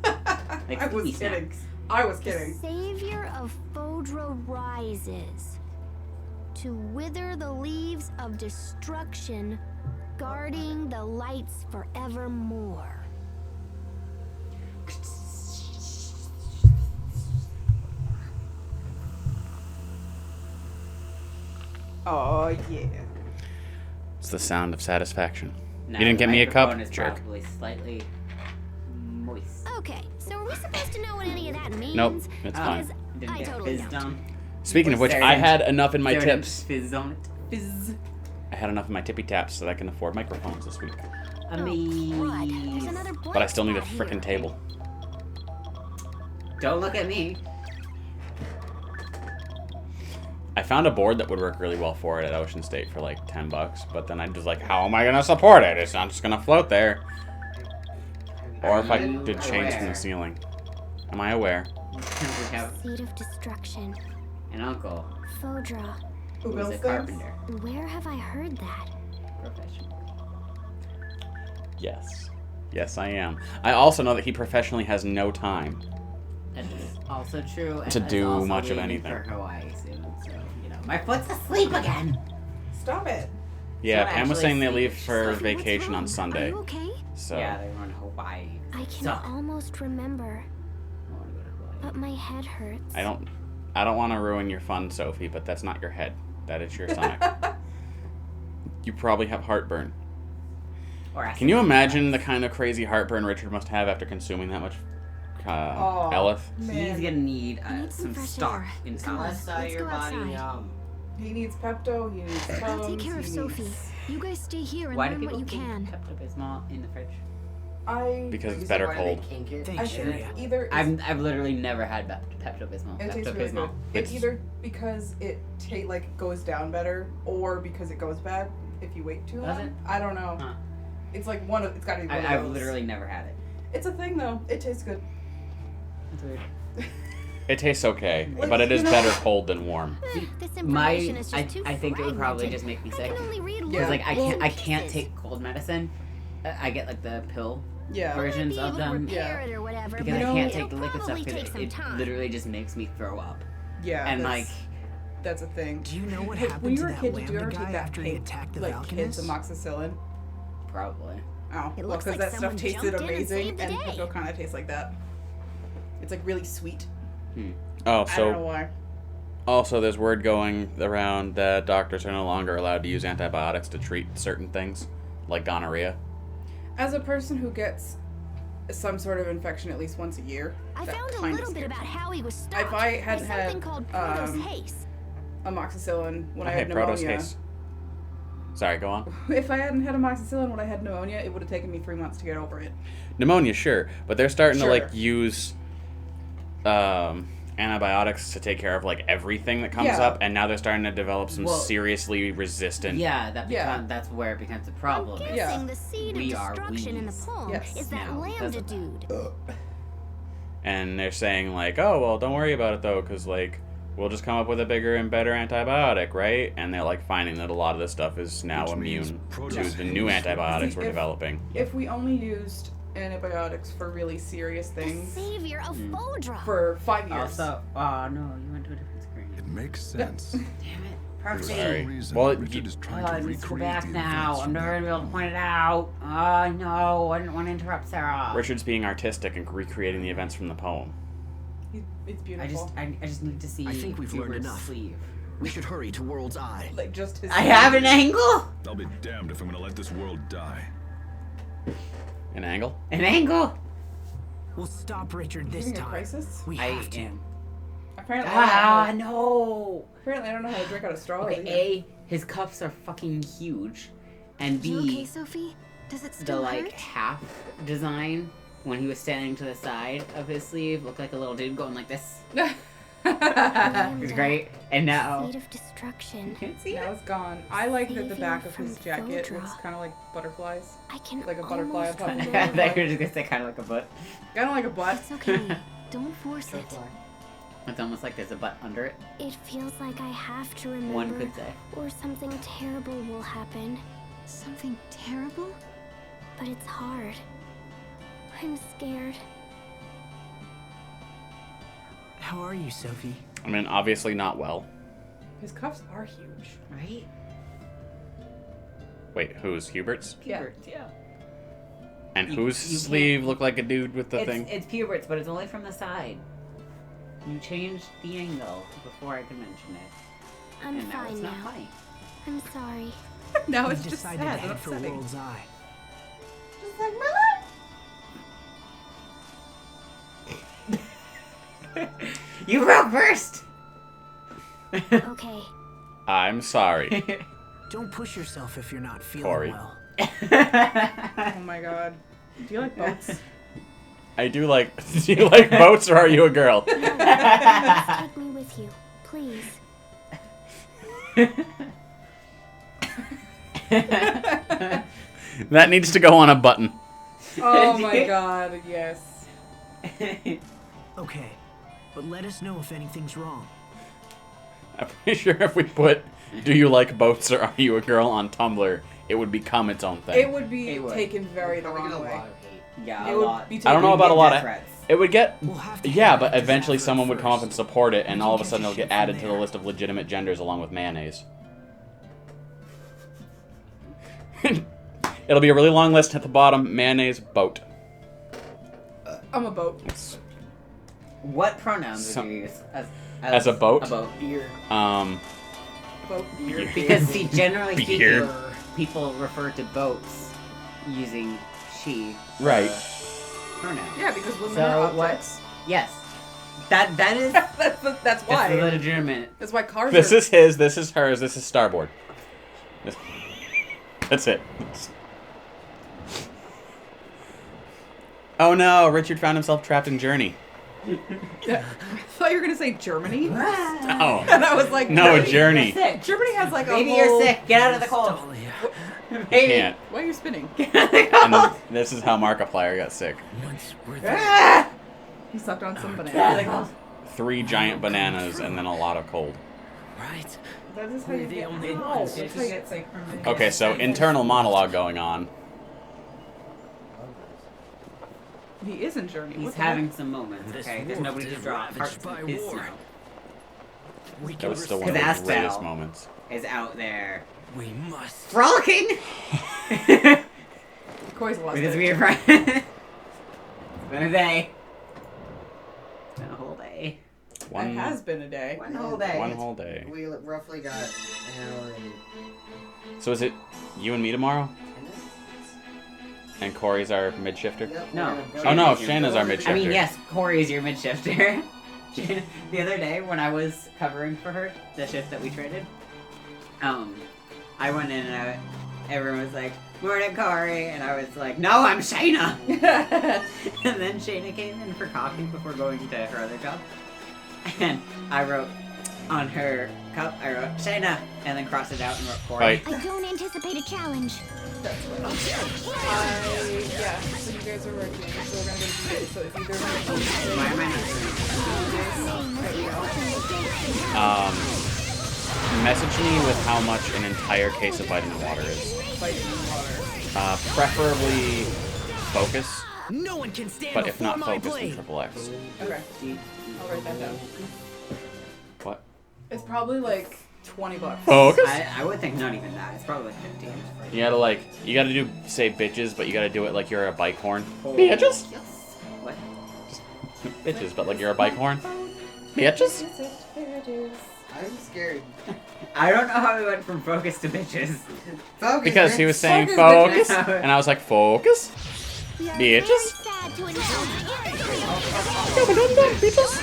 Like I was cookie kidding. snacks. I was kidding. Savior of Fodra rises to wither the leaves of destruction, guarding the lights forevermore. Oh, yeah. It's the sound of satisfaction. Now You didn't the get me a cup? microphone is Jerk. Probably slightly moist. Okay, so are we supposed to know what any of that means? Nope, it's fine. Because Didn't I get totally fizzed don't. on. Speaking of which, Sarah I didn't- had enough in my Sarah didn't tips. Fizz on it. Fizz. I had enough in my tippy taps so that I can afford microphones this week. Oh, crud. There's another But I blank still need a spot frickin' here. table. Don't look at me. I found a board that would work really well for it at Ocean State for like $10, but then I was like, how am I gonna support it? It's not just gonna float there. Or if I You did change from aware? the ceiling. Am I aware? We have Seed of destruction. an uncle Fodra. Who who's builds a things? carpenter. Where have I heard that? Professional. Yes. Yes, I am. I also know that he professionally has no time. That is also true. And To is do also much of leaving anything. For Hawaii soon, so you know, my foot's asleep again. Stop it. Yeah, So Pam was actually saying they sleep. leave for What's vacation wrong? on Sunday. Are you okay? So Yeah, they were in Hawaii. I can Suck. almost remember, I want to go to Hawaii. but my head hurts. I don't want to ruin your fun, Sophie, but that's not your head. That is your stomach. You probably have heartburn. Or Can you imagine the kind of crazy heartburn Richard must have after consuming that much Oh, Elith? He's man. gonna need I need some some fresh stock air. in Come on. Thomas. Let's go outside. He needs Pepto, he needs Tums, I'll take care of he Sophie. needs- You guys stay here and Why do learn people what you keep can. Pepto-Bismol in the fridge? Because Like, it's is better that why they cold. kink it? I Thanks, think Sharia. either it's, I've literally never had Pepto-Bismol. it tastes really good. It's It's- either because it goes down better, or because it goes bad if you wait too Does long. it? I don't know. Huh. It's like one of. It's got to be one of I've those. literally never had it. It's a thing though. It tastes good. It's weird. It tastes okay, Like, but it is you know- better cold than warm. This My, information is just too I think it would probably fragmented. just make me I sick. can only read Yeah. Because like I little can't pieces. take cold medicine. I get like the pill Yeah. versions Be of able to them repair it or whatever, because but I can't it'll take the liquid stuff probably because take some it time. literally just makes me throw up. Yeah. And like that's a thing. Do you know what Hey, happened when you to were a that kid, did you lambda ever take guy that after he pink, attacked the like kids Valkanus? amoxicillin? probably. Oh, It well, looks because like that stuff someone tasted jumped in and amazing, saved the and day. Pico kind of tastes like that. It's like really sweet. Oh, I don't know so why. also there's word going around that doctors are no longer allowed to use antibiotics to treat certain things, like gonorrhea. As a person who gets some sort of infection at least once a year, I that found a kinda little bit scares about me. how he was stopped If I by hadn't something had called haste. amoxicillin when I Hey, had Protos pneumonia, case. Sorry, go on. if I hadn't had amoxicillin when I had pneumonia, it would have taken me 3 months to get over it. Pneumonia, sure, but they're starting to Sure. like use antibiotics to take care of like everything that comes Yeah. up, and now they're starting to develop some Well, seriously resistant. Yeah, Yeah. that's where it becomes a I'm problem. guessing Yeah. the seed We of are destruction in the weeds. poem Yes. is that Now, because lambda of that. dude. And they're saying like, oh well, don't worry about it though, because like we'll just come up with a bigger and better antibiotic, right? And they're like finding that a lot of this stuff is now Which means immune to Protos the new hates antibiotics we're If- developing. If we only used antibiotics for really serious The things savior of Fodra. for 5 years. Also, oh no, you went to a different screen. It makes sense. Damn it, There's Percy. Sorry. no reason Well, Richard is trying Oh, to it needs to go recreate back the now. events I'm from never the gonna be able to beginning. point it out. Oh no, I didn't want to interrupt Sarah. Richard's being artistic and recreating the events from the poem. It's beautiful. I just need to see. I think we've learned Hubert's enough. Sleeve. We should hurry to World's Eye. Like just his. I have an angle. I'll be damned if I'm gonna let this world die. An angle? An angle. We'll stop Richard this Having a time. crisis? We I have to. am. Apparently, Ah no. apparently I don't know how to drink out of straws. Okay, either. A, his cuffs are fucking huge, and You okay, B, Sophie? Does it the still like hurt? half design when he was standing to the side of his sleeve looked like a little dude going like this. It was great, and now Seed of destruction. can't see Now it. it's gone. I like that the Saving back of from his jacket Fodra. looks kind of like butterflies. I can Like a butterfly almost on top of feel a I it. thought you were just gonna say kind of like a butt. Kind of like a butt. It's okay. Don't force it. It's almost like there's a butt under it. It feels like I have to remember. One could say. Or something terrible will happen. Something terrible? But it's hard. I'm scared. How are you, Sophie? I mean, obviously not well. His cuffs are huge. Right? Wait, who's Hubert's? Puberts, yeah. And You- whose you sleeve can't- looked like a dude with the It's, thing? it's Puberts, but it's only from the side. You changed the angle before I could mention it, I'm and now it's fine not now. funny. I'm sorry. Now We've it's just sad decided to and head for upsetting. World's Eye. Just like, You broke first! Okay. I'm sorry. Don't push yourself if you're not feeling Corey. well. oh my god. Do you like boats? I do like. Do you like boats or are you a girl? Please take me with you. Please. That needs to go on a button. Oh my god, yes. Okay, but let us know if anything's wrong. I'm pretty sure if we put "Do you like boats or are you a girl" on Tumblr, it would become its own thing. It would be It would. taken very the Probably wrong get a way. lot of hate. Yeah, It a would lot. be I don't know taken- about a lot of. threats. It would get. We'll have to Yeah, head but back to eventually Zafra someone would come up and first. support it, and We all can of a sudden catch it'll a get ship added from to the there. list of legitimate genders along with mayonnaise. It'll be a really long list at the bottom: mayonnaise, boat. I'm a boat. What pronouns Some- would you use As a boat? A boat. Boat. Because see, generally Beer. speaking, people refer to boats using she. Right. Pronoun. Yeah, because women So are what? objects. Yes. That is. That's why. That's legitimate. That's why cars This are... is his. This is hers. This is starboard. That's it. Oh no! Richard found himself trapped in Journey. I thought you were going to say Germany. Oh. And I was like... No, a Germany? journey. Sick. Germany has like a Maybe whole... you're sick. Get out of the cold. Maybe. Can't. Why are you spinning? And then, this is how Markiplier got sick. Once we're Ah! He sucked on some bananas. 3 giant bananas and then a lot of cold. Right. That is how you get sick. That's how you get sick from it. Okay, so internal monologue going on. He is in Journey. He's What the having heck? some moments, This okay? There's world nobody is to draw ravaged parts by of his war. snow. We That can was still one of Because the greatest Aspel moments. is out there We must. frolicking! Corey's lost Because it. we are friends. It's been a day. It's been a whole day. It has been a day. One whole day. One whole day. We roughly got an hour and So is it you and me tomorrow? 10 minutes? And Corey's our mid-shifter? Yep, No. we're gonna Oh no, go- Shayna's our mid-shifter. I mean, yes, Corey is your mid-shifter. The other day, when I was covering for her, the shift that we traded, I went in and everyone was like, "Morning, Corey," and I was like, "No, I'm Shayna." And then Shayna came in for coffee before going to her other job, and I wrote on her cup, I wrote Shayna, and then crossed it out and wrote Corey. Right. I don't anticipate a challenge. Yeah, so you guys are working, so we're gonna go to the so if either one of Why am I not doing Message me with how much an entire case of vitamin water is. vitamin water. Preferably focus, No one can stand but if before not my focus, then blade. triple X. Okay, I'll write that down. What? It's probably like $20. Focus? I would think not even that. It's probably like 15. You gotta do, say bitches, but you gotta do it like you're a bike horn. Oh. Bitches? What? Bitches, but like you're a bike horn. Bitches? I'm scared. I don't know how we went from focus to bitches. Focus, Because he bitch. was saying Focus, focus, bitches. and I was like, focus? We are Bitches? very sad to announce Bitches?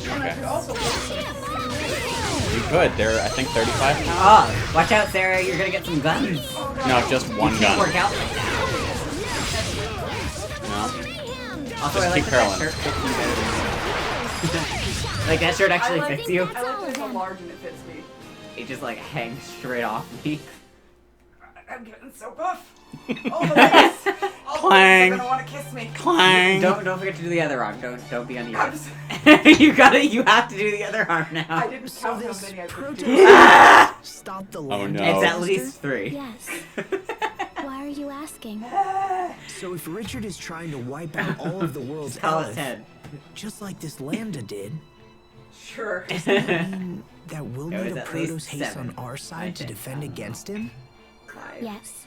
Okay. You could. They're, I think, 35 pounds. Oh, watch out, Sarah. You're gonna get some guns. No, just one Can't work gun. out like that. No. Also, Just I like keep that curling. shirt fits you better than like that shirt actually fits you. I like that it's a large and it fits me. It just like hangs straight off me. I'm getting so buff. All the legs. All the legs Clang. are gonna want to kiss me. Clang. Don't forget to do the other arm. Don't be I'm uneven. just- You have to do the other arm now. I didn't So count how this many I could protest Ah! stop the Oh, land. no. It's at No. least 3. Yes. Why are you asking? So if Richard is trying to wipe out all of the world's Tell us elf, 10. just like this Lambda did, Sure. does that mean that we'll It was need a at least Protoss haste 7, on our I side to think. defend against him? 5. Yes.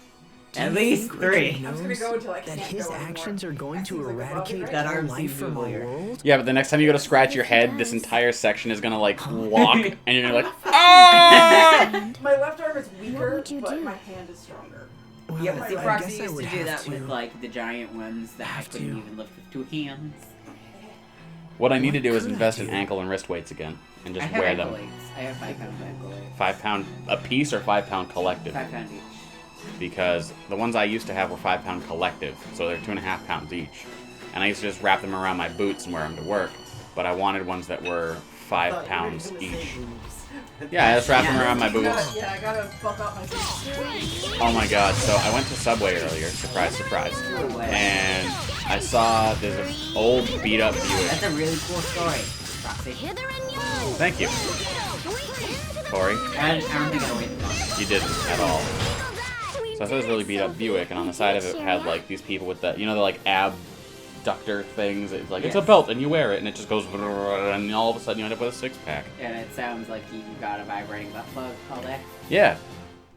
Do At you least think Richard 3. I'm just gonna knows go until I that can't his go anymore. actions are going That to seems like a eradicate bug. That all arm life seems from our familiar. world? Yeah, but the next time you go to scratch your head, this entire section is gonna like lock, and you're gonna be like, And My left arm is weaker, would you but do? my hand is stronger. Well, Yeah, but see, I Proxy guess I used would to do have that to. with like the giant ones that I Have couldn't to. even lift with 2 hands. What I need to do is could I invest in do? ankle and wrist weights again, and I just have wear ankle them. weights. I have 5 pound ankle weights. 5 pound a piece or 5 pound collective? 5 pound each. Because the ones I used to have were 5 pound collective, so they're 2.5 pounds each. And I used to just wrap them around my boots and wear them to work. But I wanted ones that were 5 pounds each. Yeah, I just wrapped them around my boots. Yeah, I gotta buff out my boots. Oh my god, so I went to Subway earlier, surprise, surprise. And I saw there's an old beat up Buick. That's a really cool story, Proxy. hither and yon. Thank you, Corey. I don't think it'll wait long. You didn't at all. So I saw this really beat up Buick, and on the side of it had like these people with the, you know, the like abductor things. It's like, it's a Yes. belt, and you wear it, and it just goes, and all of a sudden you end up with a 6-pack. And it sounds like you got a vibrating butt plug all day. Yeah.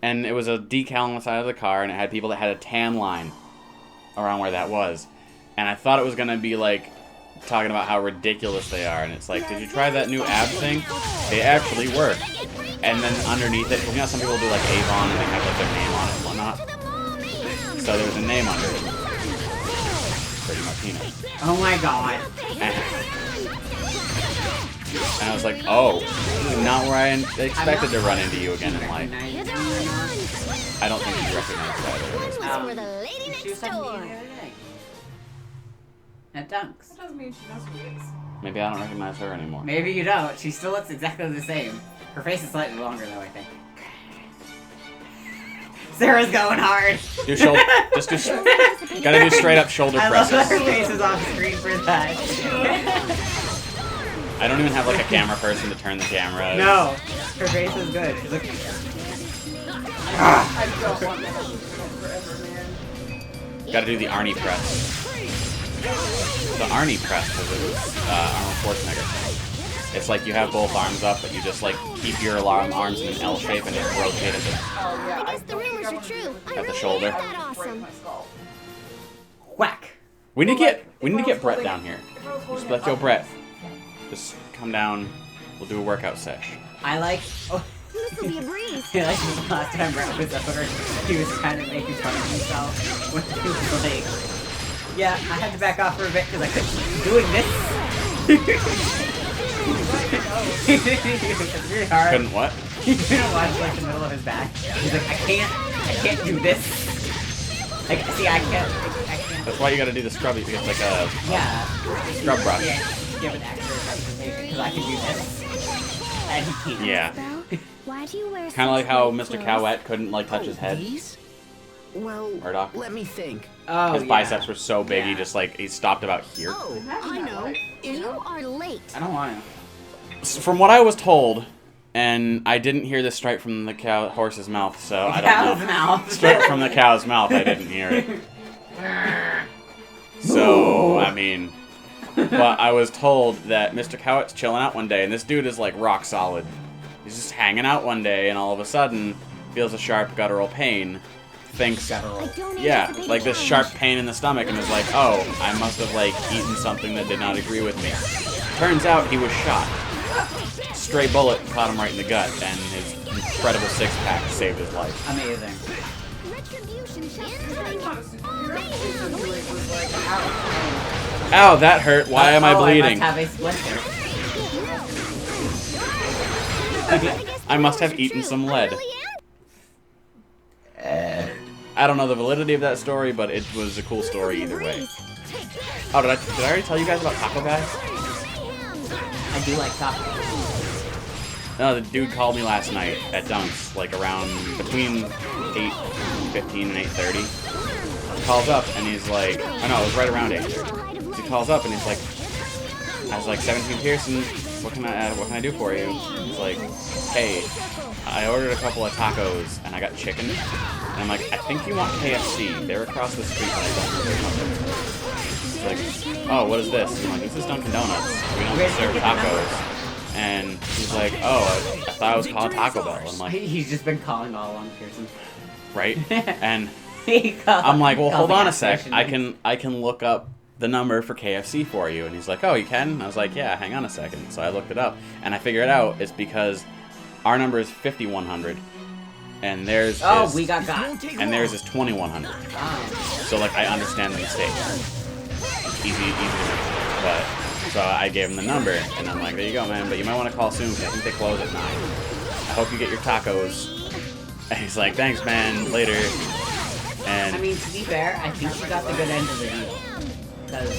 And it was a decal on the side of the car, and it had people that had a tan line around where that was. And I thought it was gonna be like talking about how ridiculous they are, and it's like, did you try that new ab thing? They actually work. And then underneath it, you know, some people do like Avon and they have like their name on it and whatnot. So there was a name under it. Pretty Martina. Oh my god. And I was like, oh, this is not where I expected to run into you again in life. I don't think you recognize that. For the lady next door. At Dunks. That doesn't mean she knows who he is. Maybe I don't recognize her anymore. Maybe you don't. She still looks exactly the same. Her face is slightly longer though, I think. Sarah's going hard. Do shoulder. Gotta do straight up shoulder I love presses. that her face is off screen for that. I don't even have like a camera person to turn the camera. No, her face is good. She's like, I don't want that to go forever, man. Gotta do the Arnie press. The Arnie press because it was Arnold Schwarzenegger. It's like you have both arms up, but you just like keep your arms in an L shape and just rotate it Oh, yeah. I guess the rumors are true. I at the really shoulder. ain't that awesome. My skull. whack. We need to get Brett down here. Just be like, yo, Brett, just come down. We'll do a workout sesh. I like. Oh, This will be a breeze. I like the last time Brett was over, he was kind of making fun of himself when he was like, yeah, I had to back off for a bit because I couldn't keep doing this. It's really hard. Couldn't what? He couldn't watch like the middle of his back. He's like, I can't do this. Like, see, I can't. That's why you gotta do the scrub. You get like a Yeah. scrub brush. Yeah, give an extra representation because I can do this. And he can't. Yeah. Belle, why do you wear Kind of like such how little Mr. clothes? Cowette couldn't like touch his head. These? Well, Murdoch. let me think. Oh, His yeah. biceps were so big, he Yeah. just like he stopped about here. Oh, I know. You are late. I don't want to. From what I was told, and I didn't hear this straight from the horse's mouth, so I don't Cow's know. mouth. Straight from the cow's mouth, I didn't hear it. So, I mean, but I was told that Mr. Cowette's chilling out one day, and this dude is like rock solid. He's just hanging out one day, and all of a sudden feels a sharp guttural pain. Thinks, I don't yeah, anticipate like this challenge. sharp pain in the stomach, and is like, oh, I must have like eaten something that did not agree with me. Turns out he was shot. Stray bullet caught him right in the gut, and his incredible six-pack saved his life. Amazing. Retribution shall Ow, that hurt. Why am I Oh, bleeding? I must have a splinter. I must have eaten some lead. I don't know the validity of that story, but it was a cool story either way. Oh, did I already tell you guys about Taco Guy? I do like tacos. No, the dude called me last night at Dunks, like around between 8:15 and 8:30. He calls up and he's like, oh no, it was right around 8:30. He calls up and he's like, I was like, 17 Pearson, what can I do for you? He's like, hey, I ordered a couple of tacos and I got chicken. And I'm like, I think you want KFC. They're across the street, but I don't know their number. He's like, oh, what is this? I'm like, this is Dunkin' Donuts. We don't serve tacos. And he's like, oh, I thought I was calling Taco Bell. I'm like, He's just been calling all along, Pearson. right? And He I'm like, well, hold on a gas sec. station. I can look up the number for KFC for you. And he's like, oh, you can? And I was like, yeah, hang on a second. So I looked it up, and I figured out it's because our number is 5100, and theirs is we got. and theirs is 2100. Oh. So like I understand the mistake. Easy, but so I gave him the number, and I'm like, there you go, man. But you might want to call soon because I think they close at 9. I hope you get your tacos. And he's like, thanks, man. Later. And I mean, to be fair, I think she got the good end of the deal. Because,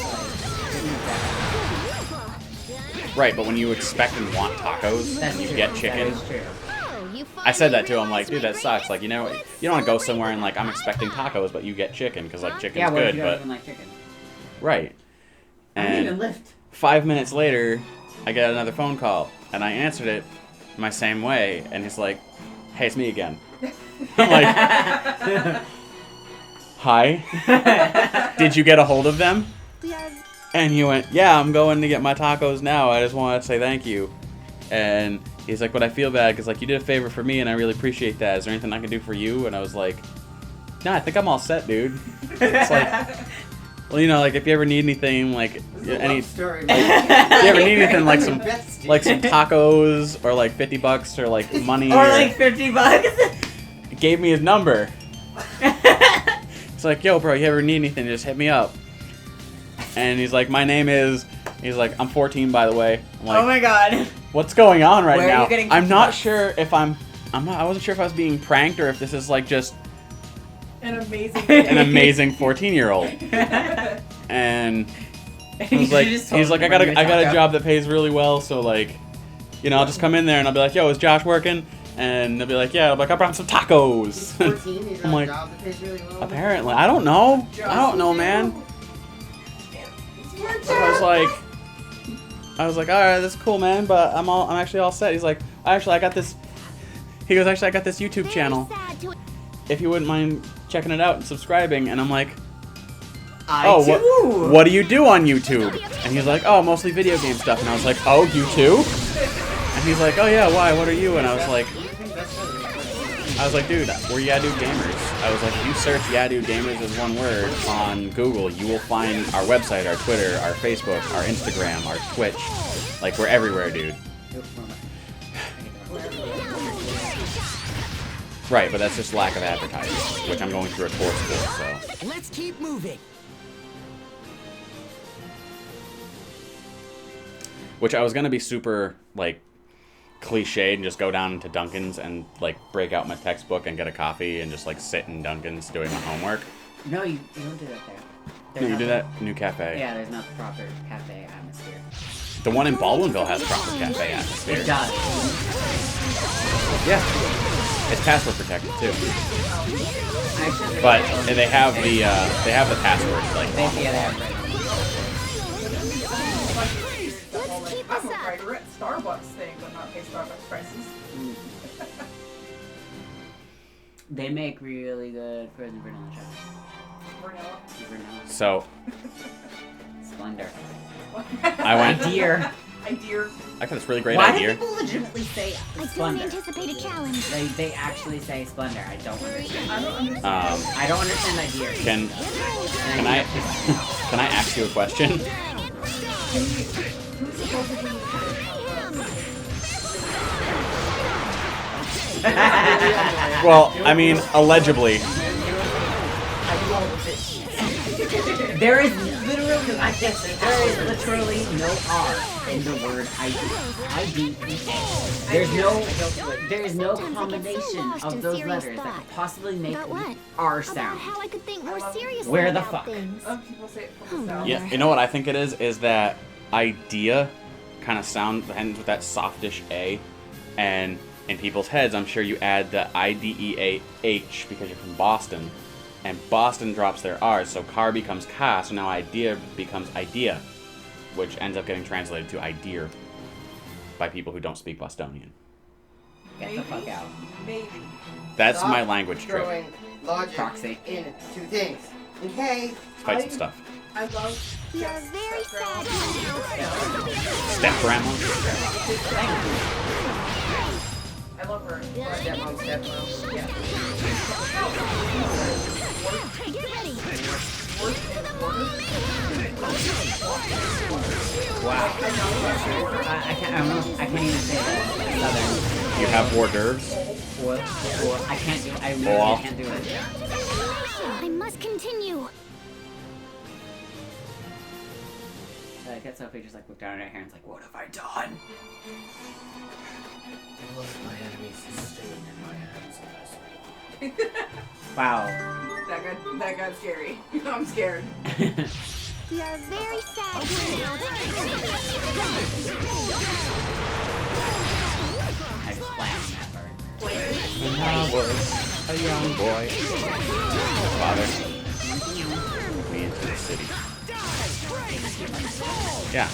right, but when you expect and want tacos that's and you true. get chicken, That is true. I said that too. I'm like, dude, that sucks. Like, you know, you don't want to go somewhere and like I'm expecting tacos, but you get chicken because like chicken's Yeah, what if good, you don't but even like chicken? right. I don't even And lift. 5 minutes later, I get another phone call, and I answered it my same way, and he's like, hey, it's me again. I'm like, hi? Did you get a hold of them? And he went, yeah, I'm going to get my tacos now. I just wanted to say thank you. And he's like, but I feel bad because like you did a favor for me, and I really appreciate that. Is there anything I can do for you? And I was like, no, I think I'm all set, dude. It's like, well, you know, like if you ever need anything, like any, Story, if you ever need anything, like some tacos or like $50 or like money or like $50. he gave me his number. It's like, yo, bro, you ever need anything, just hit me up. And he's like, my name is. He's like, I'm 14, by the way. I'm like, Oh my god. what's going on right Where are now? you getting I'm not $50? sure if I wasn't sure if I was being pranked or if this is like just An amazing. an amazing 14-year-old. And he's like, I got a job that pays really well, so like, you know, I'll just come in there and I'll be like, yo, is Josh working? And they'll be like, yeah, I'm like, I brought some tacos. 14, he's I'm got like, a job that pays really well. apparently, I don't know. I don't know, man. So I was like, all right, that's cool, man, but I'm actually all set. He's like, actually, I got this. He goes, actually, I got this YouTube channel. If you wouldn't mind checking it out and subscribing. And I'm like, what do you do on YouTube? And he's like, oh, mostly video game stuff. And I was like, oh, you too? And he's like, oh yeah, why? What are you? And I was like, dude, we're Yeah Dude Gamers. I was like, if you search Yeah Dude Gamers as one word on Google, you will find our website, our Twitter, our Facebook, our Instagram, our Twitch. Like, we're everywhere, dude. Right, but that's just lack of advertising, which I'm going through a course for, so. Let's keep moving. Which I was gonna be super, like, cliched and just go down to Dunkin's and, like, break out my textbook and get a coffee and just, like, sit in Dunkin's doing my homework. No, you don't do that there. No, you do that? New cafe. Yeah, there's not the proper cafe atmosphere. The one in Baldwinville has proper cafe atmosphere. It does. Yeah. It's password protected too. But they have the passwords like. Yeah, they have I'm afraid we're at Starbucks thing, but not pay Starbucks prices. They make really good frozen vanilla chocolate. Vanilla. So. Splendor. I went. Dear. Idea. I think that's a really great Why idea. do people legitimately say I don't Splendor? anticipate a challenge. They actually say Splendor. I don't understand. I don't understand. I don't understand idea. Can I ask you a question? Well, I mean, allegedly. There is literally no R in the word ID. There is no combination of those letters that could possibly make the R sound. How I could think more seriously Where the about fuck? things. People say it from the south. Yeah, you know what I think it is? Is that idea kind of ends with that softish A, and in people's heads, I'm sure you add the IDEAH because you're from Boston, and Boston drops their R's, so car becomes ka, so now idea becomes idea, which ends up getting translated to idea by people who don't speak Bostonian. Get the fuck out. Maybe. That's Stop my language trick. throwing logic Proxy. into things. Okay. Fight some stuff. I love. You're very sad. Step grandma. I love her. Stepmom. Yeah. Get ready. Wow. I can't even say that. Southern. You have hors d'oeuvres. I can't do it. I literally can't do it. I must continue. I get Sophie just like looked down at her hair and it's like, what have I done? My enemies staying in my hands. Wow. That got scary. I'm scared. You're very sad. I splashed that bird. And I was a young boy. Father. Me into the city. Yeah.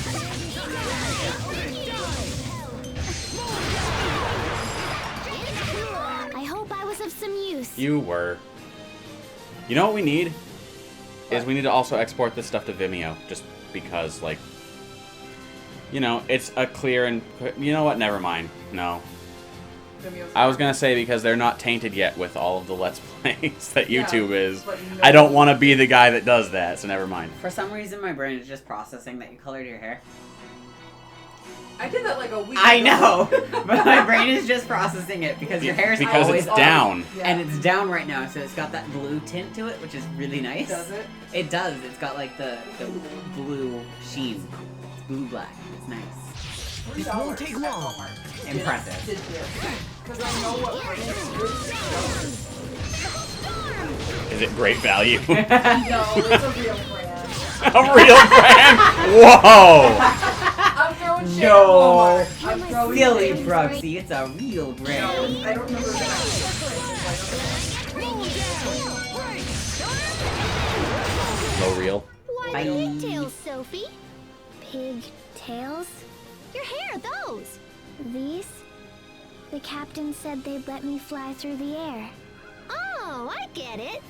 I hope I was of some use. You were. You know what we need? Is we need to also export this stuff to Vimeo. Just because, like... You know, it's a clear and... You know what? Never mind. No. I was gonna say because they're not tainted yet with all of the Let's Plays that YouTube is. I don't want to be the guy that does that, so never mind. For some reason, my brain is just processing that you colored your hair. I did that like a week I ago. know, but my brain is just processing it because your hair is Because always it's down. Yeah. and it's down right now, so it's got that blue tint to it, which is really nice. Does it? It does. It's got like the blue sheen. It's blue black. It's nice. It won't take long. Impressive. Because I know what brand it is. Is it great value? No, it's a real brand. A real brand? Whoa! I'm throwing found shit No. at Walmart. I'm throwing Silly shade. Bruxy, it's a real brand. No, I don't remember that. Low reel. Why Bye. pigtails, Sophie? Pigtails? Your hair, those. These? The captain said they'd let me fly through the air. Oh, I get it.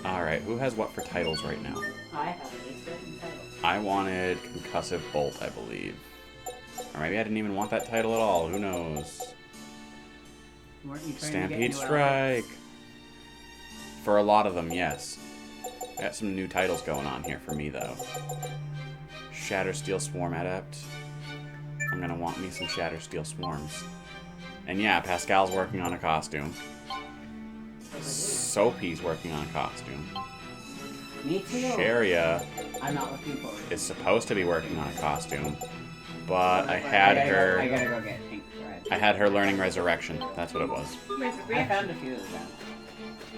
Alright, who has what for titles right now? I have a certain title. I wanted Concussive Bolt, I believe. Or maybe I didn't even want that title at all. Who knows? Weren't you trying to Stampede get new Strike. For a lot of them, yes. Got some new titles going on here for me, though. Shatter Steel Swarm Adept. I'm gonna want me some Shatter Steel Swarms. And yeah, Pascal's working on a costume. Soapy's working on a costume. Me too. Sharia I'm not looking forward to it. is supposed to be working on a costume, but I I had gotta her. go get pink thread. I had her learning Resurrection. That's what it was. I found a few of them.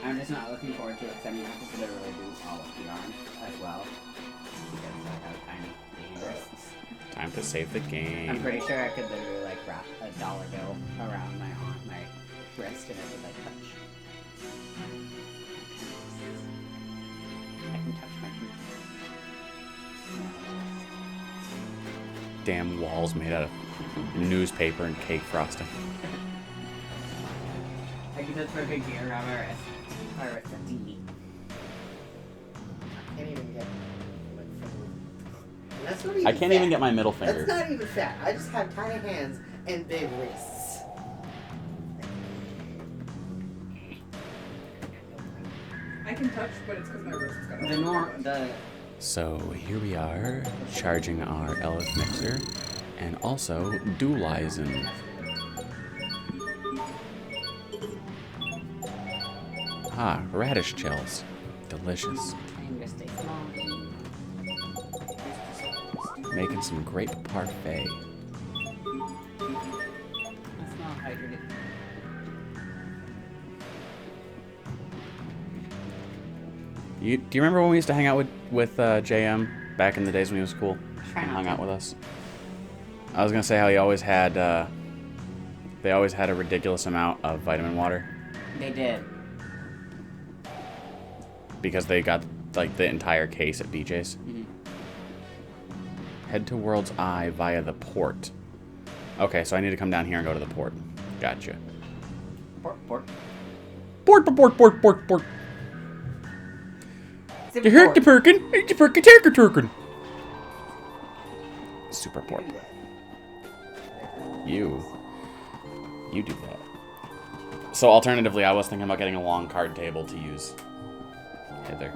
I'm just not looking forward to it because I'm gonna have to literally do all of the yarn as well. Because I have tiny baby wrists. Time to save the game. I'm pretty sure I could literally like wrap a dollar bill around my wrist and it would like touch. I can touch my feet. Damn walls made out of newspaper and cake frosting. I can touch my pinky around my wrist. My wrist is teeny. I can't even get my finger. And that's not even I can't fat. even get my middle finger. That's not even fat. I just have tiny hands and big wrists. I can touch, but it's because my wrist is kind The So here we are, charging our Elf Mixer, and also dualizing. Ah, radish shells. Delicious. Making some grape parfait. That's not hydrated. Do you remember when we used to hang out with JM back in the days when he was cool Try and not hung to. out with us? I was gonna say how he always had, they always had a ridiculous amount of vitamin water They did. because they got like the entire case at BJ's. Mhm. Head to World's Eye via the port. Okay, so I need to come down here and go to the port. Gotcha. Port. Port. You heard the Perkin. The Perkin Turkin. Super port. You do that. So alternatively, I was thinking about getting a long card table to use hither.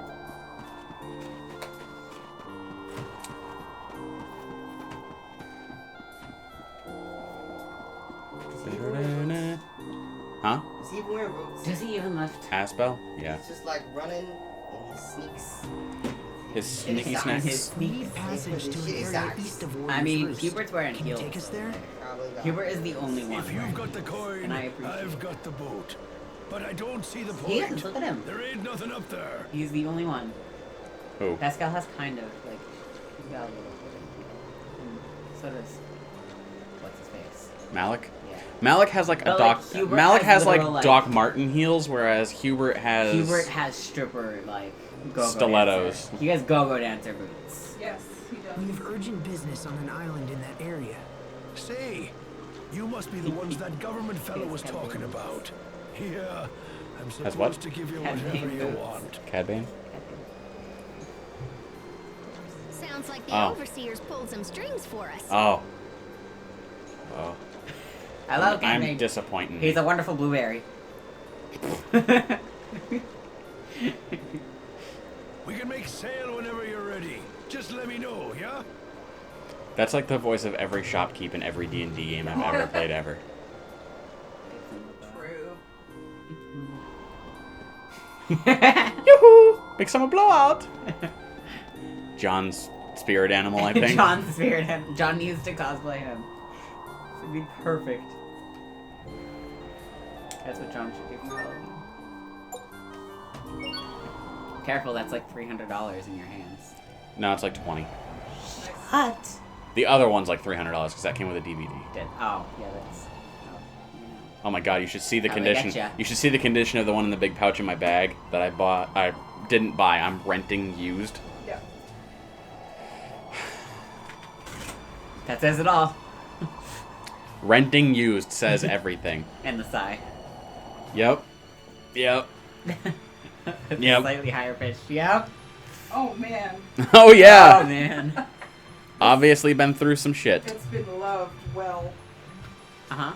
Huh? Is he wearing boots? Does he even lift? Aspel? Yeah. He's just like running and he sneaks. His sneaky His snacks. sneaky Passage to an Shitty area socks. east of Warriors I mean, Roost. Hubert's wearing Can you heels. take us there? Probably not. Hubert is the only one. If you've got the coin, And I appreciate I've it. got the boat. But I don't see the He point. is, look at him. There ain't nothing up there. He's the only one. Who? Pascal has kind of like he's got a little bit. So does what's his face? Malik? Yeah. Malik has like a But, Doc. like, Hubert Malik has has like literal, like- Doc Martin heels, whereas Hubert has. Hubert has stripper like go-go Stilettos. dancer. He has go-go dancer boots. Yes, he does. We have urgent business on an island in that area. Say, you must be the ones that government fellow was talking about. Yeah, I'm Has supposed what? to give you Had whatever pink you boots. want. Cadbane? Sounds like the Oh. overseers pulled some strings for us. Oh. Oh. Hello, I'm Cameron. disappointed. He's a wonderful blueberry. We can make sail whenever you're ready. Just let me know, yeah? That's like the voice of every shopkeep in every D&D game I've ever played ever. True. Yoo-hoo! Make some a blowout! John's spirit animal, I think. John's spirit him. John needs to cosplay him. This would be perfect. That's what John should do for Halloween. Careful, that's like $300 in your hands. No, it's like 20. What? The other one's like $300 because that came with a DVD. Oh, yeah, that's... Oh my god, you should see the How they condition. getcha. You should see the condition of the one in the big pouch in my bag that I bought. I didn't buy. I'm renting used. Yeah. That says it all. Renting used says everything. And the sigh. Yep. Yep. Yep. Slightly higher pitched. Yep. Oh man. Oh yeah. Oh man. Obviously been through some shit. It's been loved well. Uh-huh.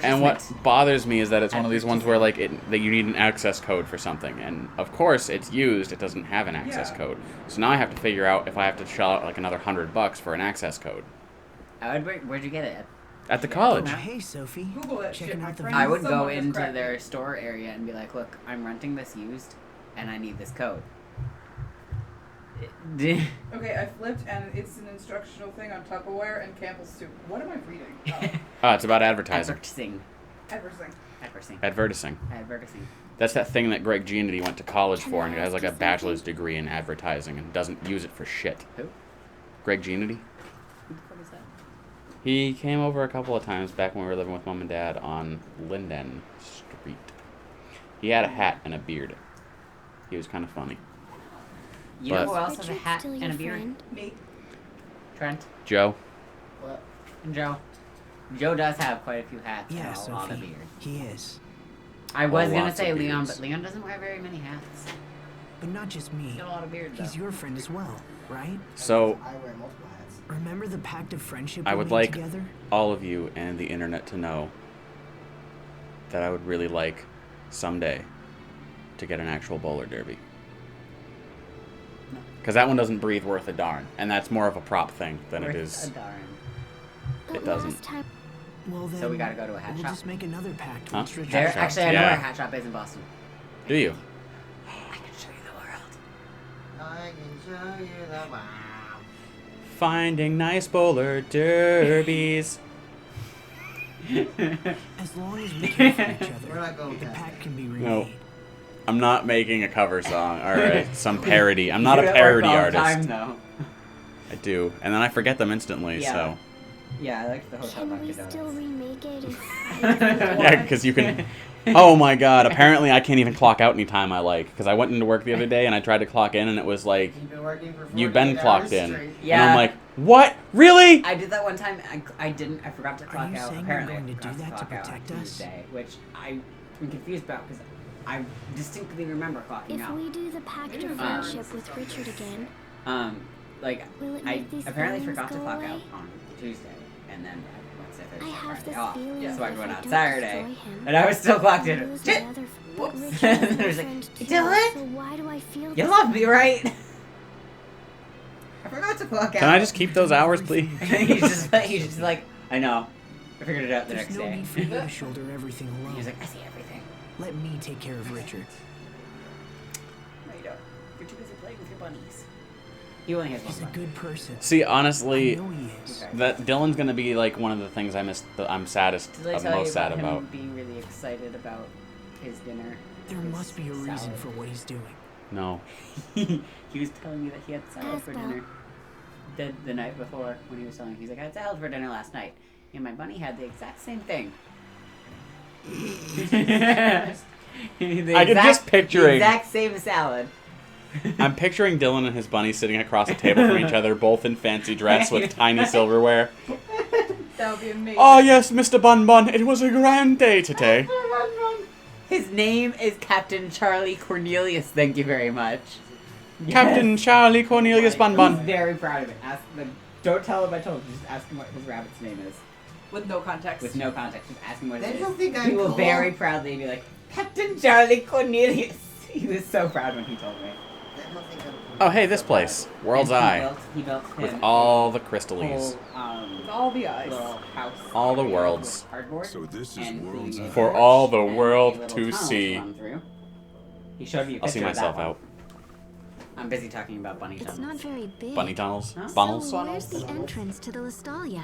And what bothers me is that it's one of these ones where like that you need an access code for something, and of course it's used. It doesn't have an access code, so now I have to figure out if I have to shell out like another $100 for an access code. Where'd you get it? At the college. Hey, Sophie. Google it. Checking out the I would go Someone is into correct. their store area and be like, "Look, I'm renting this used, and I need this code." Okay, I flipped and it's an instructional thing on Tupperware and Campbell's soup. What am I reading? Oh, It's about advertising. Advertising. Advertising. That's that thing that Greg Giannity went to college for, and he has like a bachelor's degree in advertising and doesn't use it for shit. Who? Greg Giannity. Who the fuck is that? He came over a couple of times back when we were living with Mom and Dad on Linden Street. He had a hat and a beard. He was kind of funny. You know who else has a hat and a beard? Me. Trent. Joe. What? And Joe. Joe does have quite a few hats Yeah, and a lot of Sophie. beard. He is. I was gonna lots say of Leon, beards. but Leon doesn't wear very many hats. But not just me. He's got a lot of beard, though. He's your friend as well, right? So I wear multiple hats. Remember the pact of friendship I we would made like together? all of you and the internet to know that I would really like someday to get an actual bowler derby. Because that one doesn't breathe worth a darn, and that's more of a prop thing than it is. A darn. It doesn't. Well, then, So we gotta go to a hat we'll shop. just make another pact. Huh? once Richard There, shows actually, I up. know where a Yeah. hat shop is in Boston. Do you? I can show you the world. I can show you the wow. Finding nice bowler derbies. As long as we care for each We're other, not going the past pact that. can be remade. No. I'm not making a cover song or some parody. I'm not You a do that work parody all the artist. time, though. I do, and then I forget them instantly. Yeah. So Yeah, I like the Hotel Can we Dunkin' still Donuts. remake it? yeah, because you can. Oh my God! Apparently, I can't even clock out anytime I like. Because I went into work the other day and I tried to clock in, and it was like, You've been working for "You've been 48 clocked hours in," straight. Yeah. and I'm like, "What? Really?" I did that one time. I didn't. I forgot to clock you out. saying Apparently, you're going I to do forgot that to clock out protect on us? Tuesday, which I'm confused about because I distinctly remember clocking If out. we do the pact of friendship with Richard again, Like will it I make these apparently feelings forgot to go clock away? out on Tuesday, and then Wednesday, I Thursday, have Friday this off. feeling So I that went if I on don't Saturday, destroy him, and I was still clocked I'll in. lose Shit! my other Whoops! Richard And is then my I was like, friend too, Dylan, so why do I feel you this love way? me, right? I forgot to clock out. Can I just keep those hours, please? he's just like, I know. I figured it out the There's next no day. need for you to shoulder everything alone. He's like, I see everything. Let me take care of Richard. No, you don't. You're too busy playing with your bunnies. He only has one He's a bunny. good person. See, I honestly, know he is. Okay. that Dylan's gonna be like one of the things I'm saddest, Did I I'm tell you most sad about him about. being really excited about his dinner? There His must be a reason salad? for what he's doing. No. He was telling me that he had salad for Asbel. dinner the night before when he was telling me. He's like, I had salad for dinner last night. And my bunny had the exact same thing. I can just picturing. The exact same salad. I'm picturing Dylan and his bunny sitting across the table from each other, both in fancy dress with tiny silverware. That would be amazing. Oh yes, Mr. Bun Bun, it was a grand day today. His name is Captain Charlie Cornelius. Thank you very much. Captain Charlie Cornelius Bun He's Bun. very proud of it. Don't tell him I told him. Just ask him what his rabbit's name is. With no context. With no context. Just ask him what They it is. don't think He I'm will cool. very proudly be like, Captain Charlie Cornelius. He was so proud when he told me. They don't think I'm cool. Oh hey, this place, World's And Eye, He built him with all the a crystallese. whole, All the eyes. little house. All the with worlds. cardboard So this is and World's including a Eye. For porch all the and a world little to tunnel see. run through. He showed me a picture I'll see myself of that one. out. I'm busy talking about bunny It's tunnels. not very big. Bunny tunnels, Huh? funnels. So where's the entrance to the Listalia?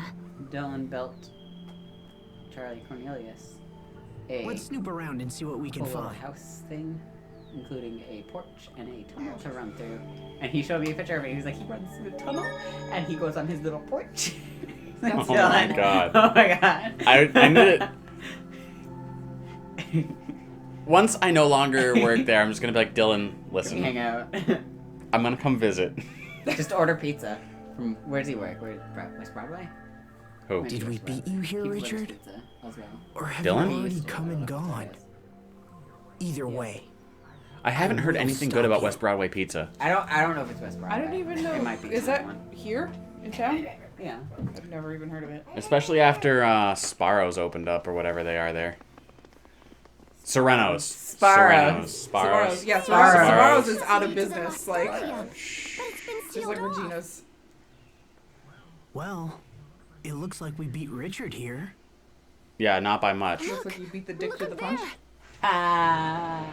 Dylan built Charlie Cornelius a Let's snoop around and see what we can little find. house thing including a porch and a tunnel to run through. And he showed me a picture of it. He was like, he runs through the tunnel and he goes on his little porch. Like, Oh my god. Oh my god. I need it. Once I no longer work there, I'm just gonna be like, Dylan, listen. Hang out. I'm gonna come visit. Just order pizza. From where does he work? West Broadway? Who? Did we beat you here, He delivers Richard? pizza as well. Or have Dylan? you already come and gone? Either way. I haven't heard anything good about West Broadway pizza. I don't know if it's West Broadway. I don't even know. It might be. Is that one. here in town? Yeah. I've never even heard of it. Especially after Sparrow's opened up or whatever they are there. Serrano's. Sparrow's. Sparrow's. Yeah, Sparrow's. Sparrow's is out of business. Like, But it's been just sealed like off. Regina's. Well, it looks like we beat Richard here. Yeah, not by much. Looks like you beat the dick to the punch. Ah.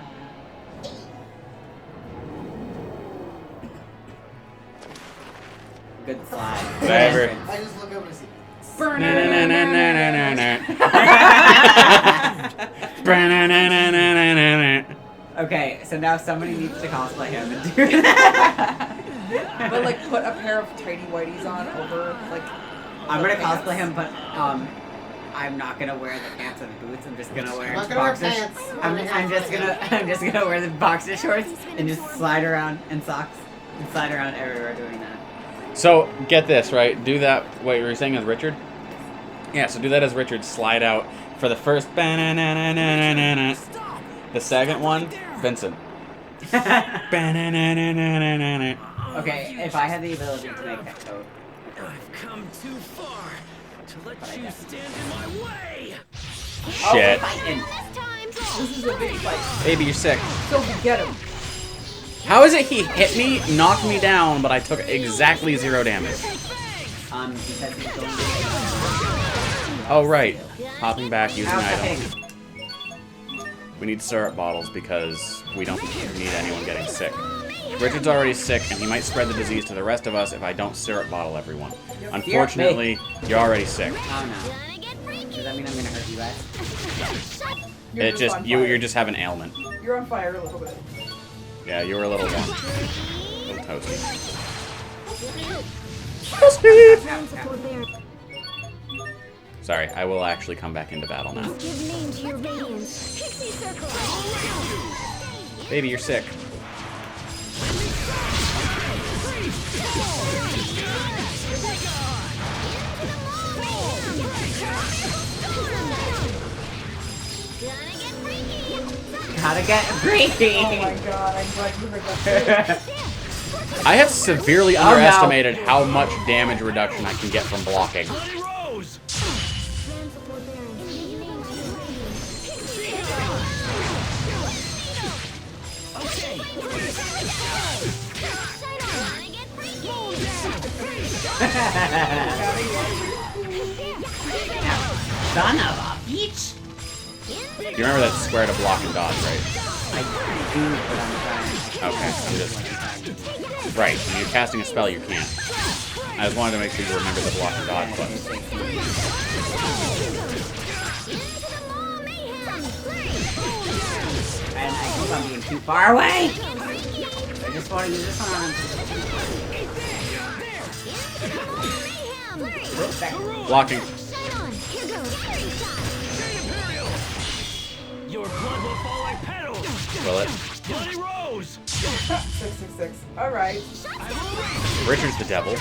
Good slide. Whatever. I just look over and see. Okay, so now somebody needs to cosplay him and do that. But like, put a pair of tidy whities on over like. I'm the gonna pants. cosplay him, but I'm not gonna wear the pants and the boots. I'm just gonna wear I'm not gonna wear boxers. pants. I'm just gonna wear the boxer shorts and just slide around and socks and slide around everywhere doing that. So, get this, right? Do that. Wait, were you saying as Richard? Yeah, so do that as Richard. Slide out for the first. The second one, Vincent. Okay, if I had the ability to make that coat. I've come too far to let you stand in my way. Shit. This is a big fight. Baby, you're sick. Sophie, get him. How is it he hit me, knocked me down, but I took exactly 0 damage? Because he's going to Oh, right. Hopping back, using How's the items. pig? We need syrup bottles because we don't need anyone getting sick. Richard's already sick, and he might spread the disease to the rest of us if I don't syrup bottle everyone. Unfortunately, you're already sick. Oh no. Does that mean I'm gonna hurt you guys? You're just have an ailment. You're on fire a little bit. Yeah, you were a little toasty. Sorry, I will actually come back into battle now. Give name to your radiance. Pixie circle. Baby, you're sick. Gotta get freaky. Oh my god, I'm glad you heard that. I have severely underestimated how much damage reduction I can get from blocking. Son of a bitch. You remember that square to block and dodge, right? I do, but I'm trying. Okay, you just... Right, when you're casting a spell, you can't. I just wanted to make sure you remember the block and dodge button. And I keep on being too far away. I just want to use this one. Blocking. Your blood will fall like petals. Will it? Bloody rose. 666. Alright. Richard's the devil.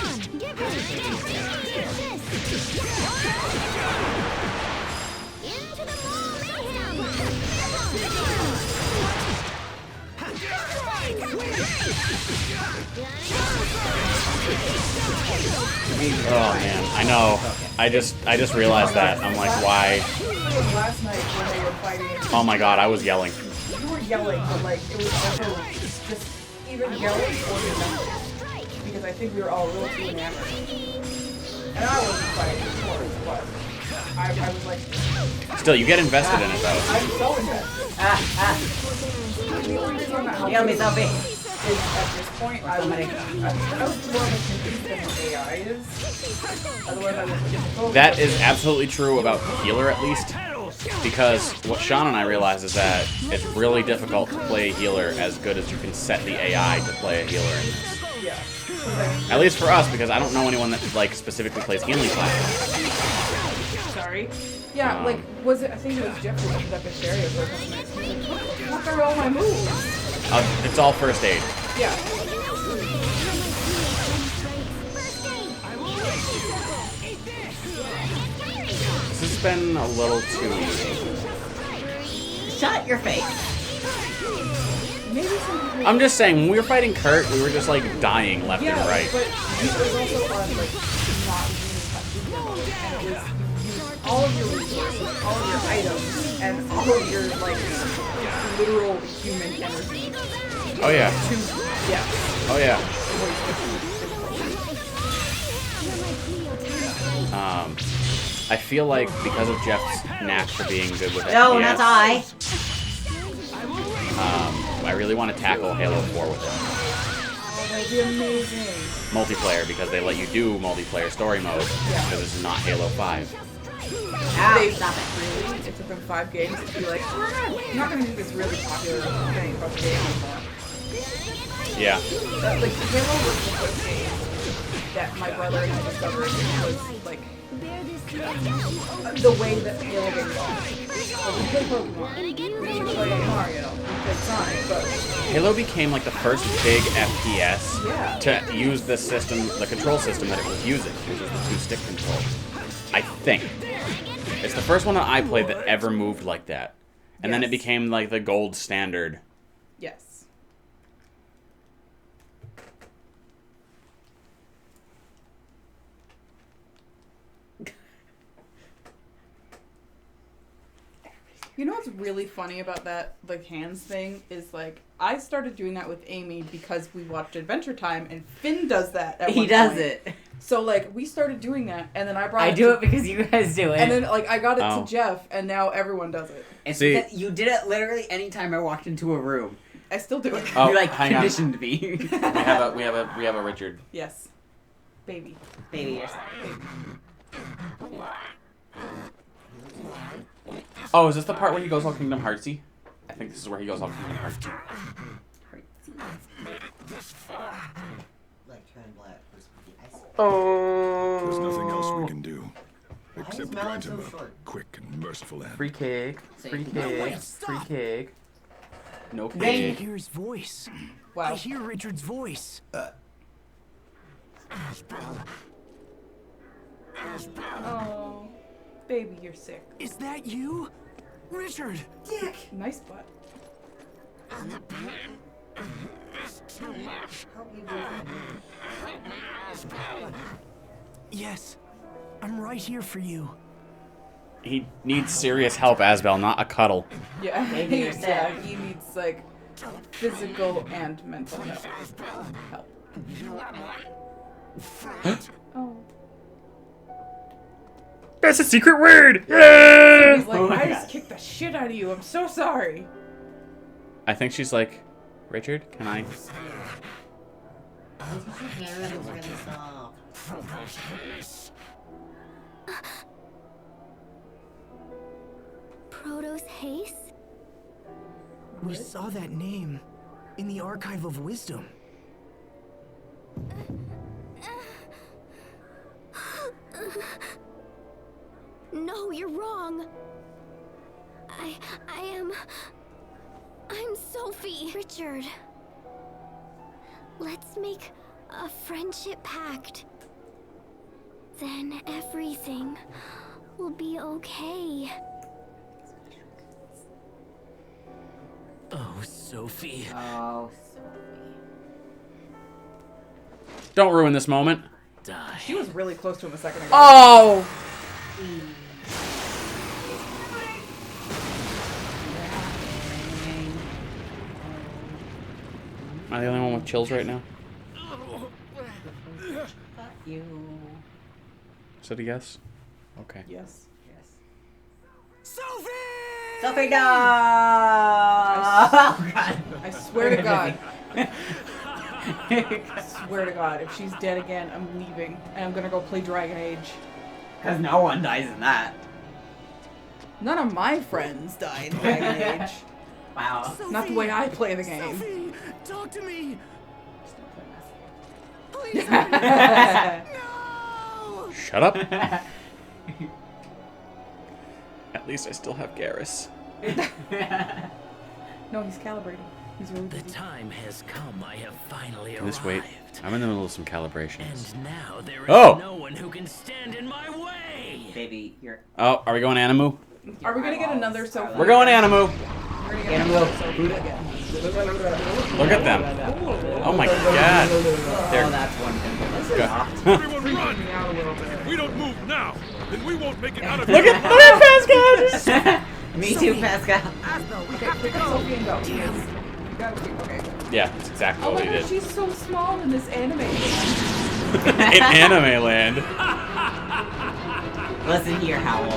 Oh man, I know. I just realized that. I'm like, why? Last night when they were fighting. Oh my god, I was yelling. You were yelling, but like it was also just either yelling or remembering. Because I think we were all real too enamored. And I wasn't fighting, of course, but I was like. Still, you get invested in it though. I'm so invested. The only reason I'm not helping Heal me, Sophie. is at this point I was more of a confused than an AI is. Otherwise I would get the That is absolutely true about healer at least. Because what Sean and I realized is that it's really difficult to play a healer as good as you can set the AI to play a healer in this. Yeah. At least for us, because I don't know anyone that like specifically plays healing classes. Sorry. Yeah, like, was it, I think it was Jeff who ended up in Stereo for a couple minutes. He was like, what are all my moves? It's all first aid. Yeah. This has been a little too easy. Shut your face. Maybe some people... I'm just saying, when we were fighting Kurt, we were just like dying left and right. But it was also on, like, not really and it was all of your resources, all of your items, and all of your, like, literal human energy. Oh yeah. Yeah. Oh yeah. I feel like because of Jeff's knack for being good with FPS, No, not I. I really want to tackle Halo 4 with him. Oh, that'd be amazing. Multiplayer, because they let you do multiplayer story mode, because this is not Halo 5. Ow, stop it. Really? It took them 5 games to be like, we're not going to do this really popular thing across the game anymore. Yeah. Like, Halo was the first game that my brother and I discovered was, like, the way that Halo games are. Like, we play Pokemon, we play Mario, we play Sonic, but... Halo became like the first big FPS Yeah. to use the system, the control system that it was using, which was the 2-stick control. I think. It's the first one that I played that ever moved like that. And then it became like the gold standard. Yes. You know what's really funny about that, like, hands thing, is, like, I started doing that with Amy because we watched Adventure Time, and Finn does that at one point. He does it. So, like, we started doing that, and then I brought I it do to, it because you guys do it. and then, like, I got it to Jeff, and now everyone does it. It's See- because you did it literally anytime I walked into a room. I still do it. Oh, you like hang on. conditioned me. We have a Richard. Yes. Baby. Baby, you're sorry. Oh, is this the part where he goes all Kingdom Heartsy? I think this is where he goes all Kingdom Heartsy. Oh. There's nothing else we can do except grant him a quick and merciful end. Free cake. Free cake. Free cake. No I cake. hear his voice. Wow. I hear Richard's voice. Oh. Baby, you're sick. Is that you? Richard! Dick! Nice butt. Yes. I'm right here for you. He needs serious help, Asbel, not a cuddle. Yeah, Baby, you're yeah, sick. he needs, like, physical and mental help. Oh. That's a secret word! He's Yay! like, Oh my I just gosh. kicked the shit out of you. I'm so sorry. I think she's like, Richard, can I? Protos Haste? We saw that name in the Archive of Wisdom. No, you're wrong. I'm Sophie. Richard. Let's make a friendship pact. Then everything will be okay. Oh, Sophie. Oh, Don't ruin this moment. Die. She was really close to him a second ago. Oh! Am I the only one with chills right now? you. Is that a yes? Okay. Yes. Sophie! Sophie, no! Oh, God. I swear to God. I swear to God, if she's dead again, I'm leaving. And I'm gonna go play Dragon Age. Because no one dies in that. None of my friends die in Dragon Age. Wow. Not the way I play the game. Sophie, talk to me. Please. No. Shut up. At least I still have Garrus. No, he's calibrating. He's really The busy. time has come. I have finally Can arrived. this wait? I'm in the middle of some calibrations. And now there is Oh! no one who can stand in my way. Baby, you're. Oh, are we going Animu? Are we gonna get another Sophie? We're going Animu. We're gonna get another Sophie again. Look at them. Oh my god. They're Oh, that's one thing. Go. Everyone Me run! out a little bit. If we don't move now, then we won't make it out of Look here. at Pascal. Me too, Pascal. Okay, pick up Sophie and go. You gotta be okay. Yeah, that's exactly Oh what my we god, did. she's so small in this anime. In Anime Land. Listen here, Howl.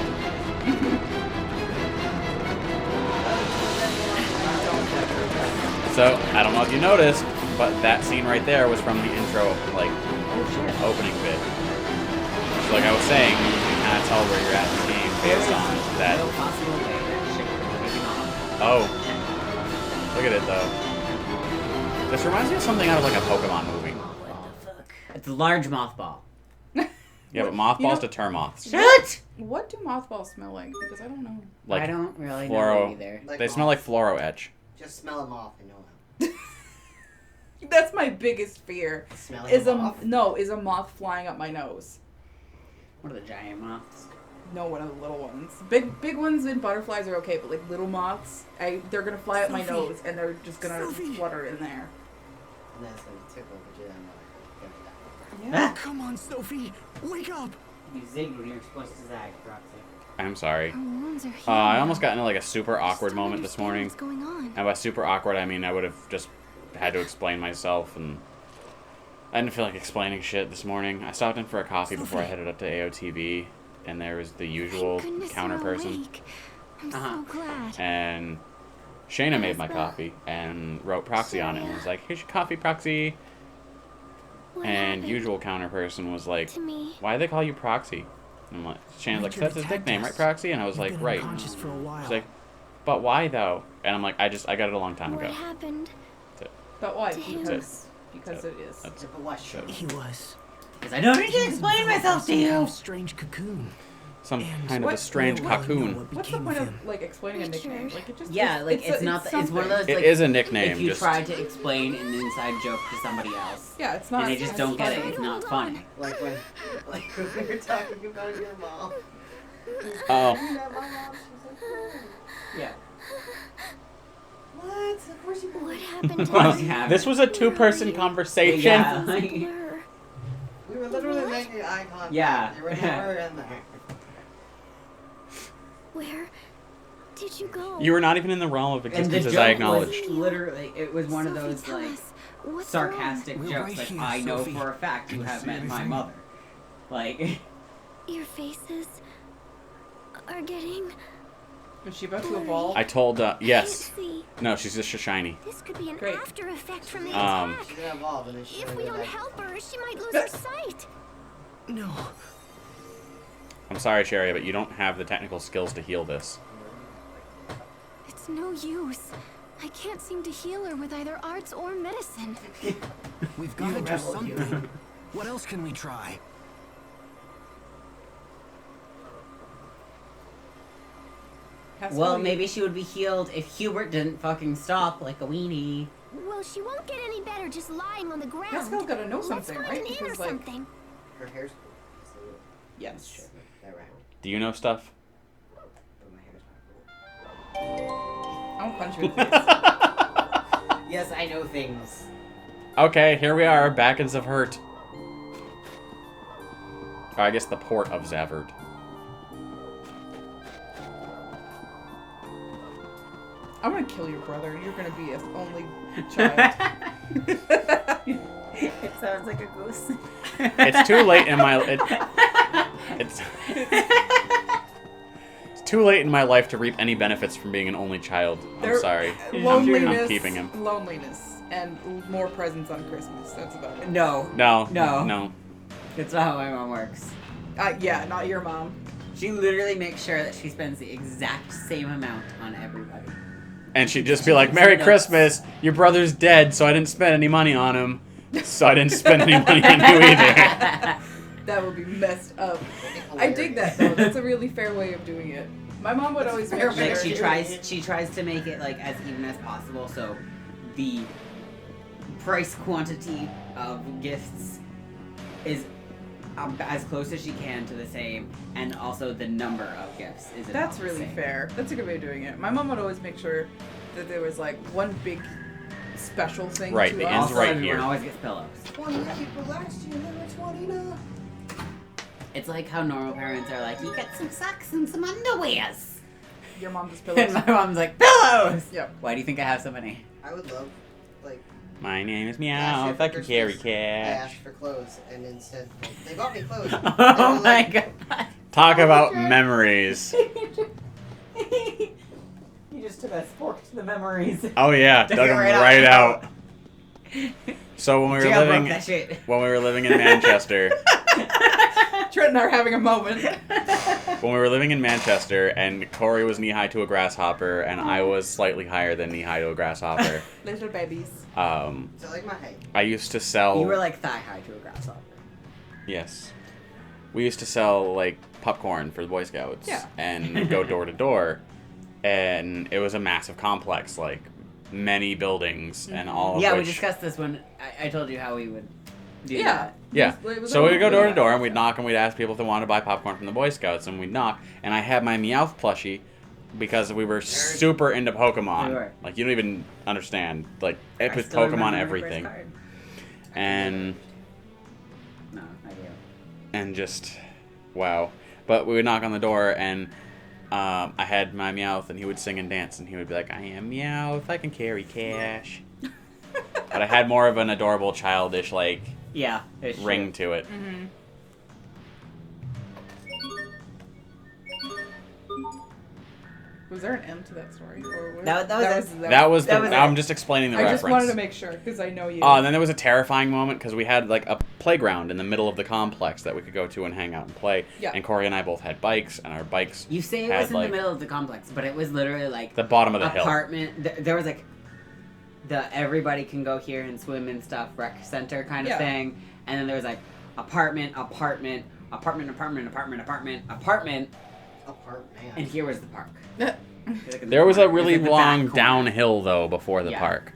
So, I don't know if you noticed, but that scene right there was from the intro, like, opening bit. So, like I was saying, you can kind of tell where you're at in the game based on that. No possible way that shit could be gone. Oh. Look at it, though. This reminds me of something out of, like, a Pokemon movie. It's a large mothball. Yeah, but mothballs deter moths. Shut! What do mothballs smell like? Because I don't know. Like, I don't really know fluoro. either. Like They smell like fluoro etch. Just smell them off and know That's my biggest fear. Smelling Is them a off? is a moth flying up my nose? What are the giant moths? No, one of the little ones. Big ones and butterflies are okay, but like little moths, they're gonna fly up my Sophie. nose and they're just gonna Sophie. flutter in there. And that's gonna tickle, but you're not gonna Yeah. Come on, Sophie. Wake up. You zigged when you're supposed to zag, Roxy. I'm sorry. Our wounds are healing I now. almost got into, like, a super I just awkward don't moment this understand morning. What's going on? And by super awkward, I mean I would have just had to explain myself, and I didn't feel like explaining shit this morning. I stopped in for a coffee before I headed up to AOTV, and there was the usual Thank goodness counter you're person, awake. I'm so glad. and Shayna made my coffee and wrote Proxy on it and was like, "Here's your coffee, Proxy." What And happened usual counter person was like, to me? "Why do they call you Proxy?" And I'm like, Shayna's like, Richard "That's his attacked nickname, us. right, Proxy?" And I was We've like, been "Right." unconscious for a while. She's like, "But why though?" And I'm like, I got it a long time What ago. happened But why? to him? Because it is. That's But what should He was. Because I don't need to explain myself to you. Strange cocoon. some And kind of a what- strange no one knew cocoon. what What's the became point of of him. like explaining a nickname? Richard. Like it just Yeah, like it's not. It's one of something. those. It Like, is a nickname. if you just try to explain an inside joke to somebody else, Yeah, it's not. and they just don't get it, funny. it's not funny. like when we were talking about your mom. oh, You met my mom, she's like, "Oh." Yeah. What? Of course you What could. happened to What me? happened? this was a two-person conversation. Yeah. It's a like- blur. We were literally making eye contact. Yeah. You were never in there. Where did you go? You were not even in the realm of And the existence, as joke I acknowledged. was literally, it was one of Sophie, those tell like us, what's sarcastic We're jokes. right Like here, I know Sophie. for a fact you Can I have see met my anything? mother. Like wrong? Your faces are getting. Is she about to evolve? I told, yes. Can't see. No, she's just shiny. This could be an Great. after effect from the Um, attack. She's gonna evolve and then she's If gonna we go don't back. help her, she might lose her sight. No. I'm sorry, Sherry, but you don't have the technical skills to heal this. It's no use. I can't seem to heal her with either arts or medicine. We've got to do something. What else can we try? Has to well, be- maybe she would be healed if Hubert didn't fucking stop like a weenie. Well, she won't get any better just lying on the ground. Pascal's gotta know Let's something, find right? an inn or Because, like- something. Her hair's cool. It's a little Yes. shit. That round. Do you know stuff? But my hair's not cool. I'll punch you in the face. Yes, I know things. Okay, here we are, back in Zavert. Or I guess the port of Zavert. I'm gonna kill your brother. You're gonna be his only child. It sounds like a goose. It's too late in my it's too late in my life to reap any benefits from being an only child. I'm There- sorry. Loneliness. I'm keeping him. Loneliness and more presents on Christmas. That's about it. No. No. No. No. That's not how my mom works. Yeah, not your mom. She literally makes sure that she spends the exact same amount on everybody. And she'd just be like, Merry Christmas, your brother's dead, so I didn't spend any money on him. So I didn't spend any money on you either. That would be messed up. I dig that though. That's a really fair way of doing it. My mom would always make sure. Like she tries to make it like as even as possible, so the price quantity of gifts is as close as she can to the same, and also the number of gifts is. That's about really the same. fair. That's a good way of doing it. My mom would always make sure that there was like one big special thing. Right, to the us. end's right Everyone here. always gets pillows. 28 last year, there were 20 now. It's like how normal parents are like, you get some socks and some underwears. Your mom just And pillows. my mom's like, pillows! Yep. Why do you think I have so many? I would love, like, My name is last year Meowth, for I can carry Christmas, I cash. asked for clothes, and instead, they bought me clothes. Oh my god. Talk about memories. You just took a fork to the memories. Oh yeah, Took dug it them right right out. out. So when we were Jailbroke living that shit. when we were living in Manchester, Trent and I are having a moment. when we were living in Manchester, and Corey was knee high to a grasshopper, and I was slightly higher than knee high to a grasshopper. Little babies. So like my height. I used to sell. You were like thigh high to a grasshopper. Yes. We used to sell like popcorn for the Boy Scouts. Yeah. And go door to door, and it was a massive complex, like many buildings, and all of Yeah, which. we discussed this when I told you how we would do Yeah. that. Yeah. It was So all- we'd go door to door and we'd knock and we'd ask people if they wanted to buy popcorn from the Boy Scouts, and we'd knock, and I had my Meowth plushie because we were super into Pokemon. We were. Like, you don't even understand. Like, it I was still remember Pokemon my everything. first card. And No, I do. and just wow. But we would knock on the door, and I had my Meowth, and he would sing and dance, and he would be like, I am Meowth, I can carry cash. But I had more of an adorable, childish, like, Yeah, it's ring true. to it. Mm-hmm. Was there an M to that story? Or was That was I'm it. just explaining the I reference. just wanted to make sure because I know you. Oh, and then there was a terrifying moment because we had like a playground in the middle of the complex that we could go to and hang out and play. Yeah. And Corey and I both had bikes, and our bikes. You say it had, was in like, the middle of the complex, but it was literally like the bottom of the hill. apartment. There was like the everybody can go here and swim and stuff rec center kind of Yeah. thing, and then there was like apartment, and here was the park. There was a really It was in the long back corner. downhill though before the Yeah. park.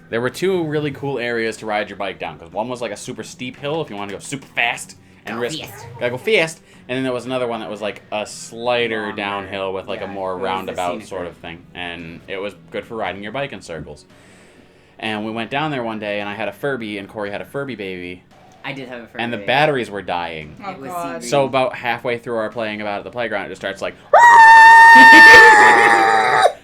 There were two really cool areas to ride your bike down because one was like a super steep hill if you wanted to go super fast and Go risk. fast. Gotta go fast. And then there was another one that was like a slighter Longer. downhill with like Yeah, a more it was the roundabout scenic sort route. of thing, and it was good for riding your bike in circles. And we went down there one day, and I had a Furby, and Corey had a Furby baby, I did have a Furby and the baby. batteries were dying. Oh, It was God. sea So green. about halfway through our playing about at the playground, it just starts like.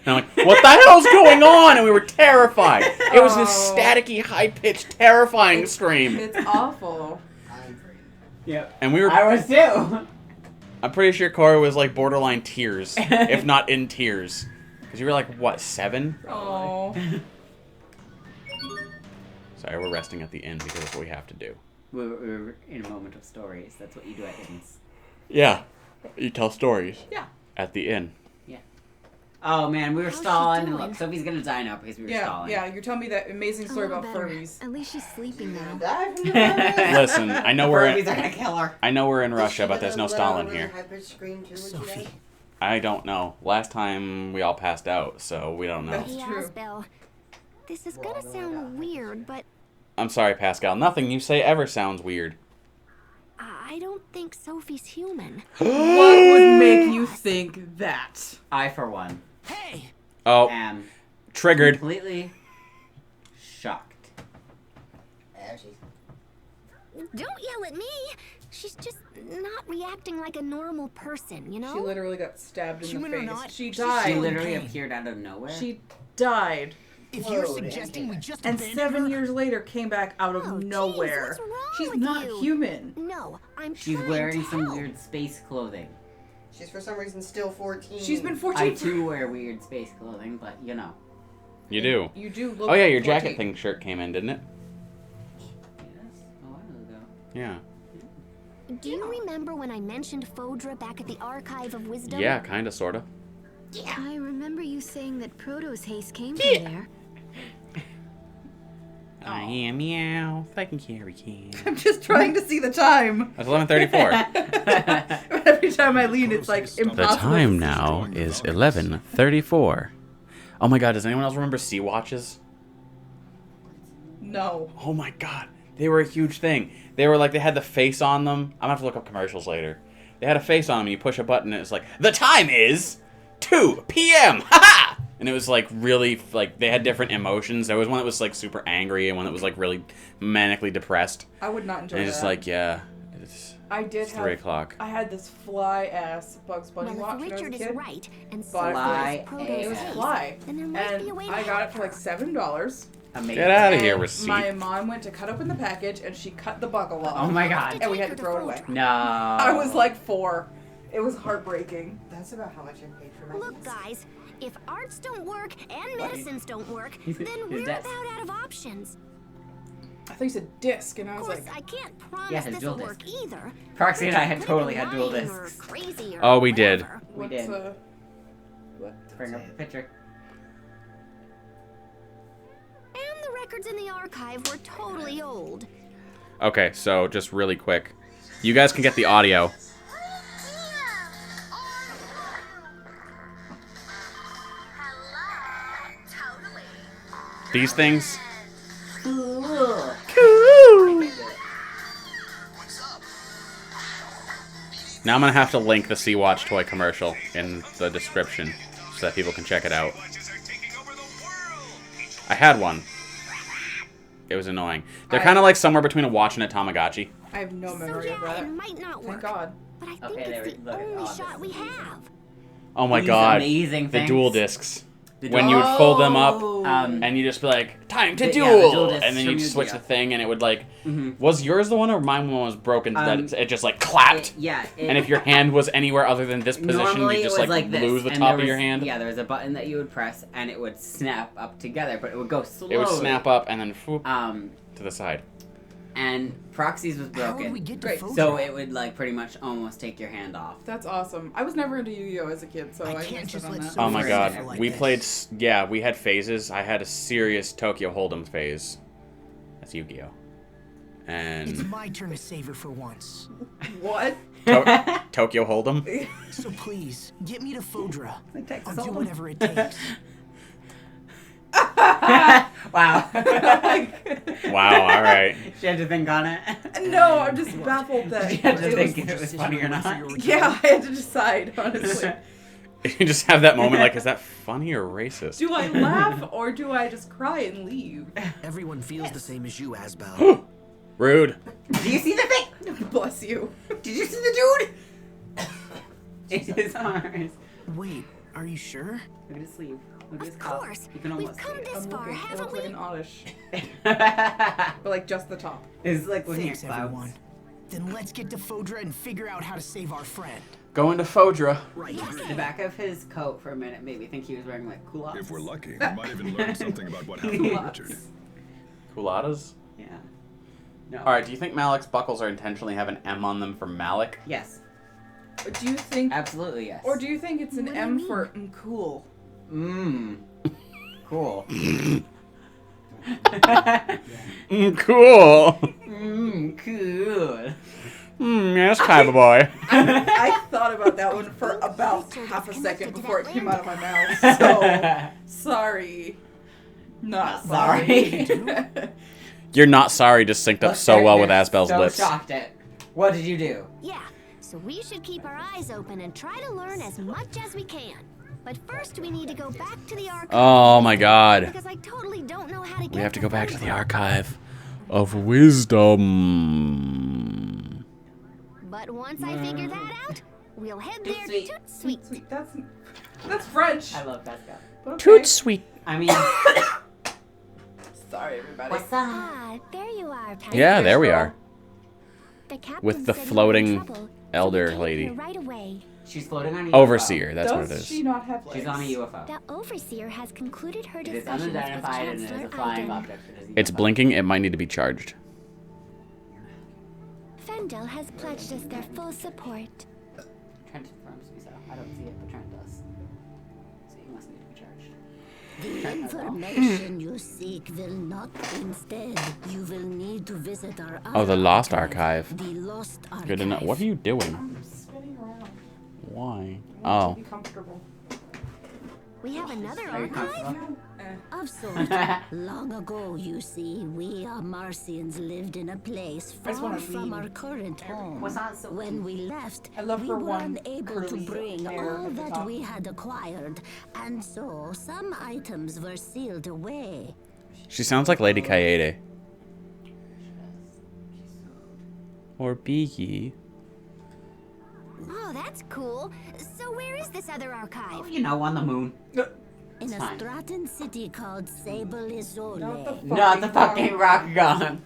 And I'm like, what the hell's going on? And we were terrified. It was this Oh. staticky, high-pitched, terrifying scream. It's awful. I'm free. Yep. And we were. I was too. I'm pretty sure Corey was like borderline tears, if not in tears. Because you were like, what, 7? Oh. Sorry, we're resting at the inn because that's what we have to do. We were in a moment of stories. That's what you do at inns. Yeah. You tell stories. Yeah. At the inn. Oh man, we were How's she stalling, and doing? look, Sophie's gonna die now because we were Yeah, stalling. yeah. You're telling me that amazing story A little about better. furries. At least she's sleeping now. Die from the virus. Listen, I know we're Furbies in, are gonna kill her. I know we're in Is she Russia, but there's no gonna let out a Stalin really here. high-pitched scream too when she Sophie. dies? I don't know. Last time we all passed out, so we don't know. That's Hey, true. Asbel. This is Well, gonna no, sound no. weird, but I'm sorry, Pascal. Nothing you say ever sounds weird. I don't think Sophie's human. What would make you think that? I, for one, Hey! Oh, am triggered. completely shocked. Actually, Don't yell at me. She's just not reacting like a normal person, you know? She literally got stabbed in Human the or face. not, She she's died. She still literally pain. appeared out of nowhere. She died. If you're Whoa, suggesting we damn. just And abandon 7 her, years later came back out of Oh, jeez, nowhere. what's wrong She's with not you? human. No, I'm She's trying wearing to some help. weird space clothing. she's for some reason still 14. She's been I 14 too wear weird space clothing, but you know. You do. You do look Oh yeah, your 14. jacket thing shirt came in, didn't it? Yes, a while ago. Yeah. Do you remember when I mentioned Fodra back at the Archive of Wisdom? Yeah, kind of, sort of. Yeah. I remember you saying that Proto's haste came from there. I am meow. I can carry can. I'm just trying to see the time. It's 11:34. Every time I lean, it's like impossible. The time now is 11:34. Oh my god, does anyone else remember Sea Watches? No. Oh my god, they were a huge thing. They were like, they had the face on them. I'm gonna have to look up commercials later. They had a face on them, and you push a button, and it's like, the time is 2 p.m. Ha-ha! And it was like really, like, they had different emotions. There was one that was like super angry, and one that was like really manically depressed. I would not enjoy and that. it's just like, yeah, it's 3 o'clock. I had this fly-ass Bugs Bunny watch when I was a Richard kid. is right, and Fly. Proto's It was haste, Fly. then there must be a And way to I got help it for like $7. Amazing. Get out of here, And receipt. my mom went to cut open the package, and she cut the buckle off. Oh my god. And we had to throw it away. No. I was like 4. It was heartbreaking. That's about how much I paid for my Look, guys, if arts don't work and medicines don't work, He's then we're dead. about out of options. I thought you said disc, and I Of was course, like, I can't promise Yeah, his this dual will work disc. either. Proxy and I had Richard totally could had be dual lying or discs. crazy or Oh, we did. whatever. We did. what? Bring up a picture. And the records in the archive were totally old. Okay, so just really quick. You guys can get the audio. These things. Cool. Now I'm gonna have to link the Sea-Watch toy commercial in the description so that people can check it out. I had one. It was annoying. They're kind of like somewhere between a watch and a Tamagotchi. I have no memory So of yeah, that. it might not work. Thank God. But I think Okay, there it's we- the look at only all this shot we amazing. have. Oh my These god. amazing The things. dual discs. The When dual- you would fold them up and you just be like, time to The- duel! yeah, the dual discs And then from you just switch Yu-Gi-Oh. the thing and it would like, Mhm. was yours the one or mine one was broken that it just like clapped? Yeah. And if your hand was anywhere other than this position, Normally you just it was like this, lose the and top there of your was- hand. Yeah, there was a button that you would press, and it would snap up together, but it would go slowly. It would snap up and then whoop, Um, to the side. and Proxy's was How broken. would we get to Great. Fodra? So it would like pretty much almost take your hand off. That's awesome. I was never into Yu-Gi-Oh as a kid, so I I can't missed just out on let that. Oh my Super god, Nintendo like we this. played, yeah, we had phases. I had a serious Tokyo Hold'em phase. That's Yu-Gi-Oh. It's And my turn to save her for once. What? Tokyo Hold'em? So please, get me to Fodra. Texas I'll do Hold'em. whatever it takes. Wow. Wow, alright. She had to think on it. No, I'm just baffled that She had to it think was, if it was funny or not. yeah, I had to decide, honestly. You just have that moment like, is that funny or racist? Do I laugh or do I just cry and leave? Everyone feels the same as you, Asbel. Rude. Do you see the thing? Bless you. Did you see the dude? It's his arms. Wait, are you sure? Look at his sleeve. Look at his Of cuff. course. You can We've almost come see this I'm far, looking. It haven't looks like we? an oddish. it. But like just the top. It's like looking Thanks, at clouds. everyone. Then let's get to Fodra and figure out how to save our friend. Going to Fodra. Right. The back of his coat for a minute made me think he was wearing like culottes. If we're lucky, we might even learn something about what happened to Richard. Culottes? Yeah. No. Alright, do you think Malik's buckles are intentionally have an M on them for Malik? Yes. Do you think, Absolutely yes. or do you think it's an What do you M mean? for cool? Cool. Cool. Cool. Yes, Kaiba boy. I thought about that one for about half a second before it came out of my mouth. So sorry. Not sorry. You're not sorry, just synced up Look, so they're- well with they're Asbel's so lips. shocked at. What did you do? Yeah, so we should keep our eyes open and try to learn as much as we can. But first, we need to go back to the archive. Oh my god. Because I totally don't know how to get We have to go back to the Fodra. archive of wisdom. But once I figure that out, we'll head there Sweet. toot sweet. Sweet. That's French. I love Pascal. But okay. Toot sweet. I mean, Sorry, everybody. what's up? Ah, there you are, Patty. Yeah, there we are. The captain With the said you were in floating trouble, so we elder came lady. here right away. She's floating on a UFO. Overseer, that's Does what it is. she not have legs? She's on a UFO. The overseer has concluded her It is discussions with unidentified and it is a Chancellor flying Aiden. object. It is a It's UFO. blinking, it might need to be charged. Fendel has pledged us their full support. Trent informs me so. I don't see it, but Trent does. So you must need to be charged. The information you seek will not. Instead, you will need to visit our Oh, the Lost Archive. The Lost Archive. Good to know. What are you doing? I'm spinning around. Why? I want Oh. to be comfortable. We have another Are you archive? comfortable? Of sorts. Long ago, you see, we Marcians lived in a place I just far wanna from read our current home. What's not so When we left, I love we her were one unable to curly bring hair all at the that top. we had acquired, and so some items were sealed away. She sounds like Lady Kaede. Or Beaky. Oh, that's cool. So where is this other archive? You know, on the moon. In a fine. Straton city called Sable Isole. Not the fucking Rockgon.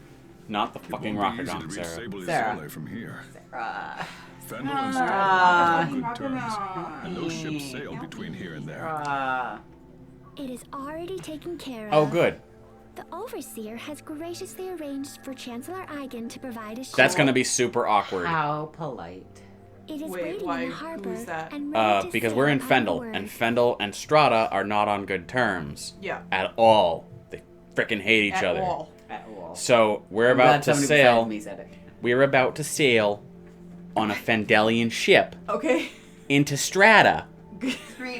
Not the fucking Won't be easy to Rockadon, reach Sarah. Sable Sarah. Isole from here. Sarah. Fendel and Straton Ah. are on good terms, and those ships sail between here and there. It is already taken care of. Oh, good. The Overseer has graciously arranged for Chancellor Eigen to provide a ship. That's gonna be super awkward. How polite. It is Wait, waiting why? in the harbor Who's that? and ready to Because sail we're in at Fendel, word. and Fendel and Strata are not on good terms. Yeah. At all. They frickin' hate each At other. all. At all. So we're I'm about glad to somebody sail. besides me said it. We're about to sail on a Fendelian ship Okay. into Strata.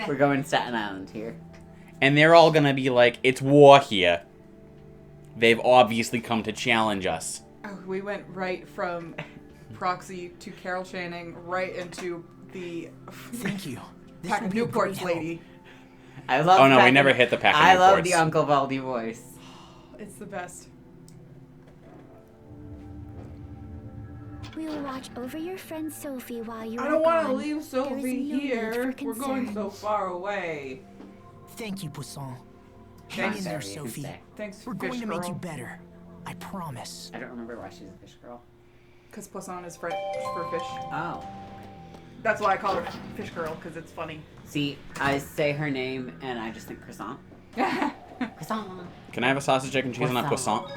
We're going Staten Island here. And they're all gonna be like, it's war here. They've obviously come to challenge us. Oh, we went right from Proxy to Carol Channing right into the Thank you. This Pack will of be a great Newports help. lady. I love. Oh no, we Pack- never hit the pack of I love Newports. the Uncle Baldy voice. It's the best. We will watch over your friend Sophie while you are I don't want to gone. leave There is Sophie no need here. for We're going concern. so far away. Thank you, Poisson. Hang Thanks, in there, Sarah, you can Sophie. stay. Thanks, We're Fish going to Girl. make you better. I promise. I don't remember why she's a fish girl. Because Poisson is French for fish. Oh. That's why I call her Fish Girl, because it's funny. See, I say her name and I just think croissant. Croissant. Can I have a sausage, egg, and cheese on a croissant?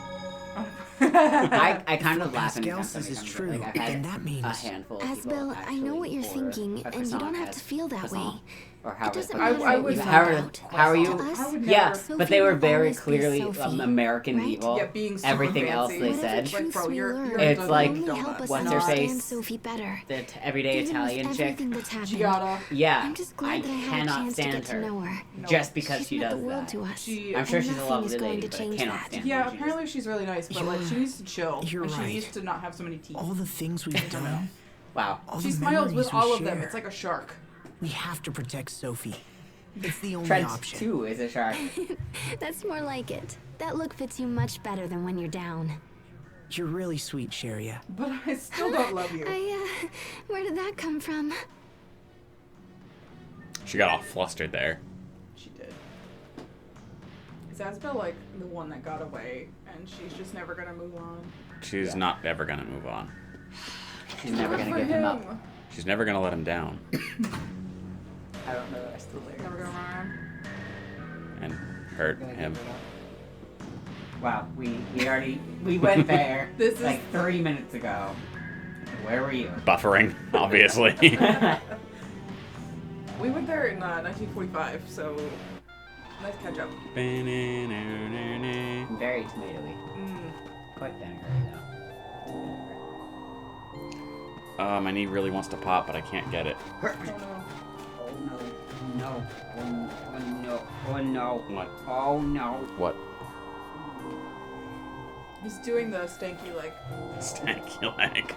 I kind of laugh in Pascal front of says it. it's true, Like, I've had then that means- a handful of people Asbel, I know what you're actually thinking, order a and you croissant don't have as to feel that croissant, way. Or It how doesn't I matter what would you how find are, out. how are you? To us, I would Yeah, never- Sophie but they were will very always be clearly Sophie, American right? people. Yeah, being super Everything else fancy. they Whatever said. truths bro, we you're learn It's will like, only help us what's her understand face? Sophie better. The everyday Even Italian with chick. everything that's happened, Giada. Yeah, I'm just glad I that I had a cannot chance to stand get to her. know her. Just because She's she meant does the world that. to us. She- I'm sure and she's a nothing lovely is going lady, to but I change cannot that. stand Yeah, her. She apparently she's really nice, but like she needs to chill. You're and she right. needs to not have so many teeth. All the things we've done, Wow. all She the smiles with memories we all of them. share. It's like a shark. We have to protect Sophie. It's the only Trent option. too is a shark. That's more like it. That look fits you much better than when you're down. You're really sweet, Sharia. But I still don't love you. Where did that come from? She got all flustered there. She did. Is Asbel like the one that got away and she's just never gonna move on? She's not ever gonna move on. She's never Good gonna for give him up. She's never gonna let him down. I don't know the rest of the lyrics. Never gonna run. And hurt Gonna him. give it up. Wow, we went there This is- like 3 minutes ago. Where were you? Buffering, obviously. We went there in 1945, so nice catch up. Very tomatoey. Quite vinegary though. My knee really wants to pop, but I can't get it. Oh No. Oh no. Oh no. What? Oh no. What? no. He's doing the stanky like. Stanky leg.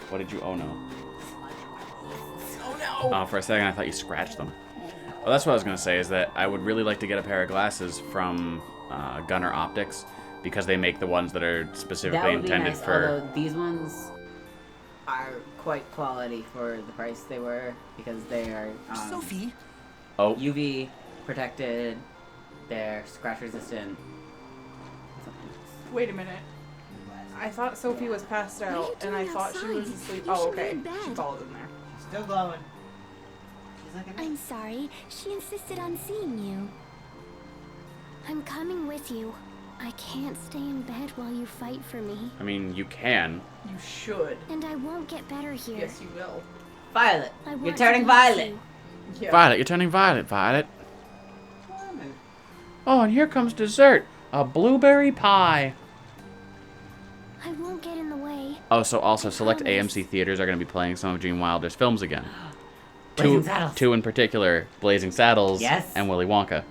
What did you? Oh no. Oh no! Oh, for a second I thought you scratched them. Well, that's what I was gonna say. Is that I would really like to get a pair of glasses from Gunner Optics because they make the ones that are That specifically would be intended nice, for. although these ones are quite quality for the price they were because they are Sophie. Oh. UV protected. They're scratch resistant. Wait a minute. I thought Sophie was passed What are you out, and I doing thought she was outside? asleep. You Oh, should be okay. in bed. She followed in there. Still glowing. She's like I'm sorry. She insisted on seeing you. I'm coming with you. I can't stay in bed while you fight for me. I mean, you can. You should. And I won't get better here. Yes, you will. Violet. I You're want turning to please violet. you. Yeah. Violet, you're turning violet, Violet. Oh, and here comes dessert. A blueberry pie. I won't get in the way. Oh, so also I select promise. AMC theaters are going to be playing some of Gene Wilder's films again. Blazing Saddles. Two in particular, Blazing Saddles Yes. and Willy Wonka.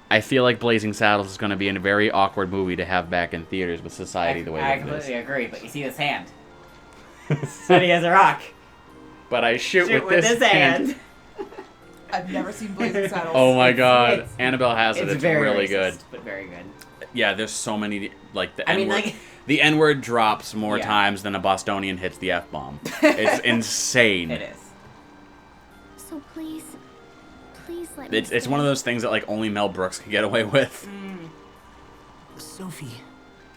I feel like Blazing Saddles is going to be a very awkward movie to have back in theaters with society the way I that it completely is. agree, but you see this hand. Steady as a rock. But I shoot with this hand. I've never seen Blazing Saddles. Oh my god. it's- Annabelle has it. It's very really racist, good. but very good. Yeah, there's so many, like, the I mean, N-word. like- The N-word drops more Yeah. times than a Bostonian hits the F-bomb. It's insane. It is. So please let me It's one of those things that, like, only Mel Brooks can get away with. Sophie.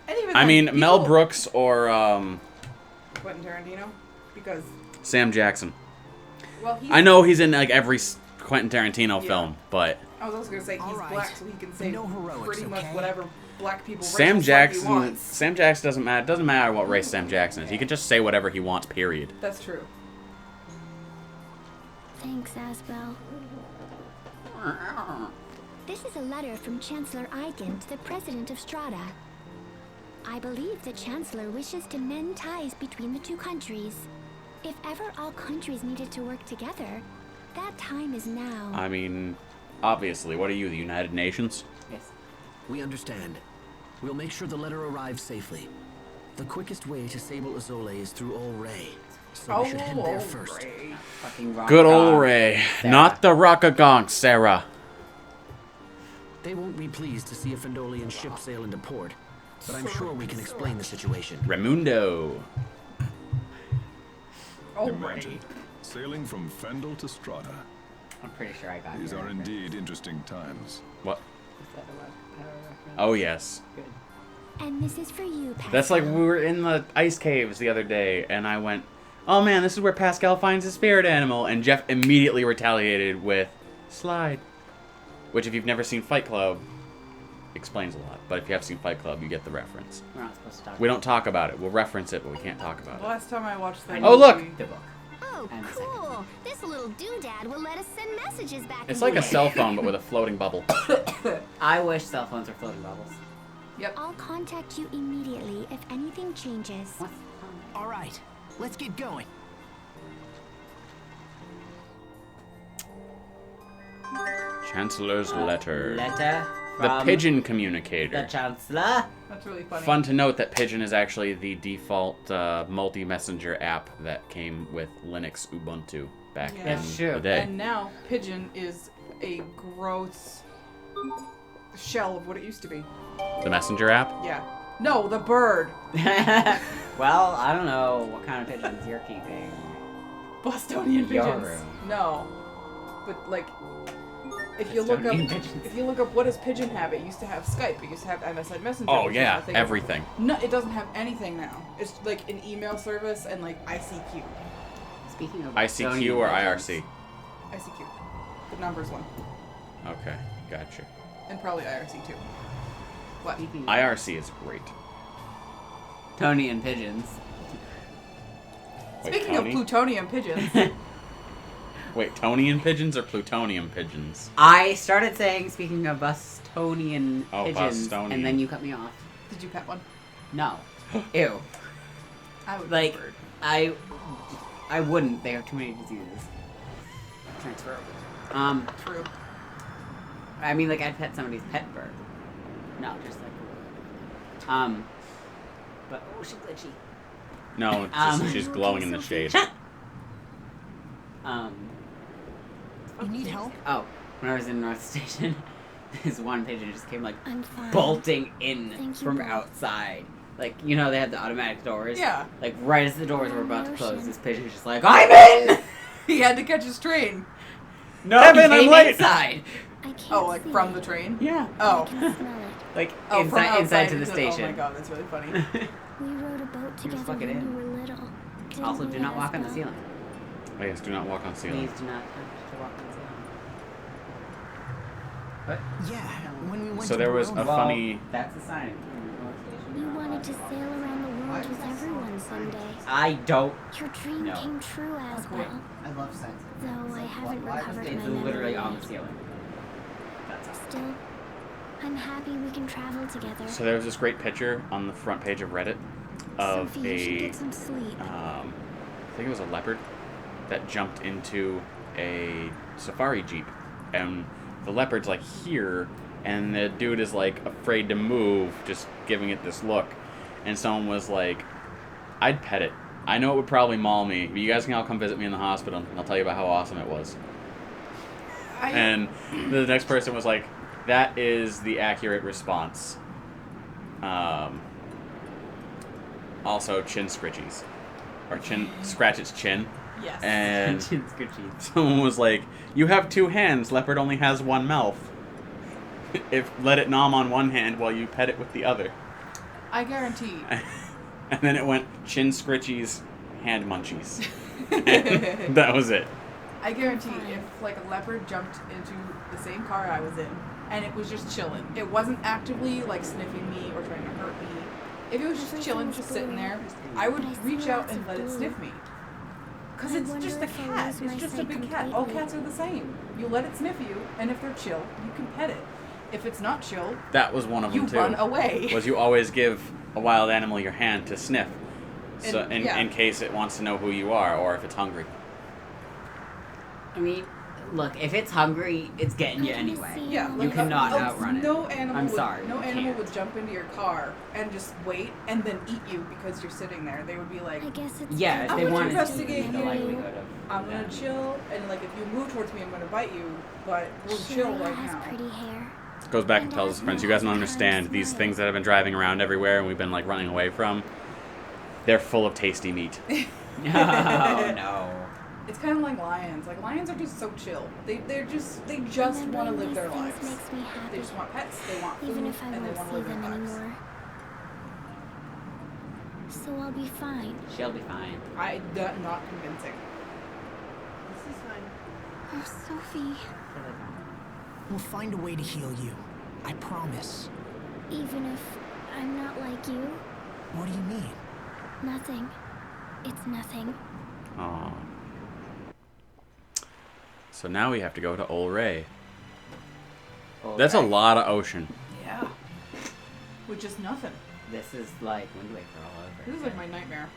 And even I then, mean, people- Mel Brooks or Quentin Tarantino, because Sam Jackson. well, he's, I know he's in, like, every Quentin Tarantino Yeah. film, but I was also gonna say he's Alright. black, so he can say No heroics, pretty much okay? whatever black people. Sam racial stuff he Jackson wants. doesn't matter. It doesn't matter what race Sam Jackson is. He can just say whatever he wants, period. That's true. Thanks, Asbel. This is a letter from Chancellor Eigen to the President of Strata. I believe the Chancellor wishes to mend ties between the two countries. If ever all countries needed to work together, that time is now. I mean, obviously, what are you, the United Nations? Yes. We understand. We'll make sure the letter arrives safely. The quickest way to Sable Azole is through Ol Ray, so we should head there first. Ray. Fucking rock. Good old Ray. Sarah. Not the Rockagonk, Sarah. They won't be pleased to see a Fendolian ship sail into port, but I'm sure we can explain the situation. Raimundo. Oh, Imagine Ray. sailing from Fendel to Strata. I'm pretty sure I got These your are reference. indeed interesting times. What? Is that a rock power reference? Oh, yes. Good. And this is for you, Pascal. That's like we were in the ice caves the other day, and I went, oh man, this is where Pascal finds his spirit animal, and Jeff immediately retaliated with, slide. Which, if you've never seen Fight Club, explains a lot. But if you have seen Fight Club, you get the reference. We're not supposed to talk. We don't talk about it. We'll reference it, but we can't talk about The it. last time I watched that. Oh, look! movie- the book. Oh, And the second cool. This little doodad will let us send messages back It's and like a forth. cell phone, but with a floating bubble. I wish cell phones were floating bubbles. I'll contact you immediately if anything changes. What? All right, let's get going. Chancellor's letter. Letter The from Pigeon the Communicator. Chancellor. That's really funny. Fun to note that Pigeon is actually the default multi-messenger app that came with Linux Ubuntu back Yeah. in That's true. the day. And now Pigeon is a gross shell of what it used to be. The messenger app? Yeah. No, the bird. Well, I don't know what kind of pigeons you're keeping. Bostonian Your pigeons. room. No. But like if you look up Bostonian pigeons. if you look up what does Pigeon have, it used to have Skype, it used to have MSN Messenger. Oh which is yeah, a thing. everything. No, it doesn't have anything now. It's like an email service and like ICQ. Speaking of ICQ or IRC? ICQ. The numbers one. Okay, gotcha. And probably IRC too. What? IRC is great. Tony and pigeons. Wait, Speaking Tony? of plutonium pigeons. Wait, Tonian pigeons or plutonium pigeons? I started saying, speaking of Bostonian Oh, pigeons, Bostonian. and then you cut me off. Did you pet one? No. Ew. I would Like, bird. I wouldn't. They have too many diseases. Transferable. True. I mean, like, I'd pet somebody's pet bird. No, just like. But oh, she's glitchy. No, it's just, she's glowing in the shade. You need help? Oh, when I was in North Station, this one pigeon just came like I'm fine. bolting in Thank you from both. outside. Like, you know, they have the automatic doors. Yeah. Like, right as the doors were about to close, Motion. this pigeon's just like, I'm in! He had to catch his train. No, Kevin, he I'm came late. inside. I can't Oh, like see from it. the train? Yeah. I Oh. can smell it. Like, Oh, from inside to the into- station. Oh my god, that's really funny. We rode a boat together fuck it when in. we were little. Didn't Also, we, do not walk on the Asbel? ceiling. Oh yes, do not walk on ceiling. Please do not touch to walk on the ceiling. What? Yeah, when we went So to there was a Verona. funny. That's a sign. You wanted to sail around the world with everyone someday. I don't. Your dream No. came true as well. I love science. Though I haven't recovered It's my literally memory on the yet. ceiling. That's all. Still, I'm happy we can travel together. So there was this great picture on the front page of Reddit of Sophie, you should a, get some sleep. I think it was a leopard that jumped into a safari jeep, and the leopard's like here, and the dude is like afraid to move, just giving it this look, and someone was like, "I'd pet it. I know it would probably maul me, but you guys can all come visit me in the hospital, and I'll tell you about how awesome it was." And the next person was like, "That is the accurate response." Also, chin scritchies. Or chin, scratch its chin. Yes. And Chin scritchies. someone was like, "You have 2 hands, leopard only has 1 mouth. If let it nom on one hand while you pet it with the other." I guarantee. And then it went chin scritchies, hand munchies. That was it. I guarantee if like a leopard jumped into the same car I was in and it was just chilling, it wasn't actively like sniffing me or trying to hurt me. If it was just chilling, just sitting there, I would reach out and let it sniff me. Because it's just a cat. It's just a big cat. All cats are the same. You let it sniff you, and if they're chill, you can pet it. If it's not chill, That was one of them you too. run away. Was you always give a wild animal your hand to sniff, so And- yeah. in case it wants to know who you are or if it's hungry. I mean, look, if it's hungry, it's getting you anyway. Yeah, You cannot outrun it. No animal. I'm would, sorry. No you animal can't. would jump into your car and just wait and then eat you because you're sitting there. They would be like, I guess it's Yeah, if I'm they gonna wanted to, investigate the you. likelihood of. I'm gonna chill, and like if you move towards me, I'm gonna bite you. But we're chill Cheryl right has now. pretty hair. Goes back and tells his friends, "You guys don't understand. These things that have been driving around everywhere and we've been like running away from, they're full of tasty meat." Oh no. It's kind of like lions. Like lions are just so chill. They just want to live their lives. Makes me happy. They just want pets. They want food, Even if I and they won't want to see live their them lives. anymore. So I'll be fine. She'll be fine. Not convincing. This is fine. Oh, Sophie. We'll find a way to heal you. I promise. Even if I'm not like you, What do you mean? nothing. It's nothing. Aww. So now we have to go to Ol Ray. That's a lot of ocean. Yeah. Which is nothing. This is like Wind Waker all over. This is like my nightmare.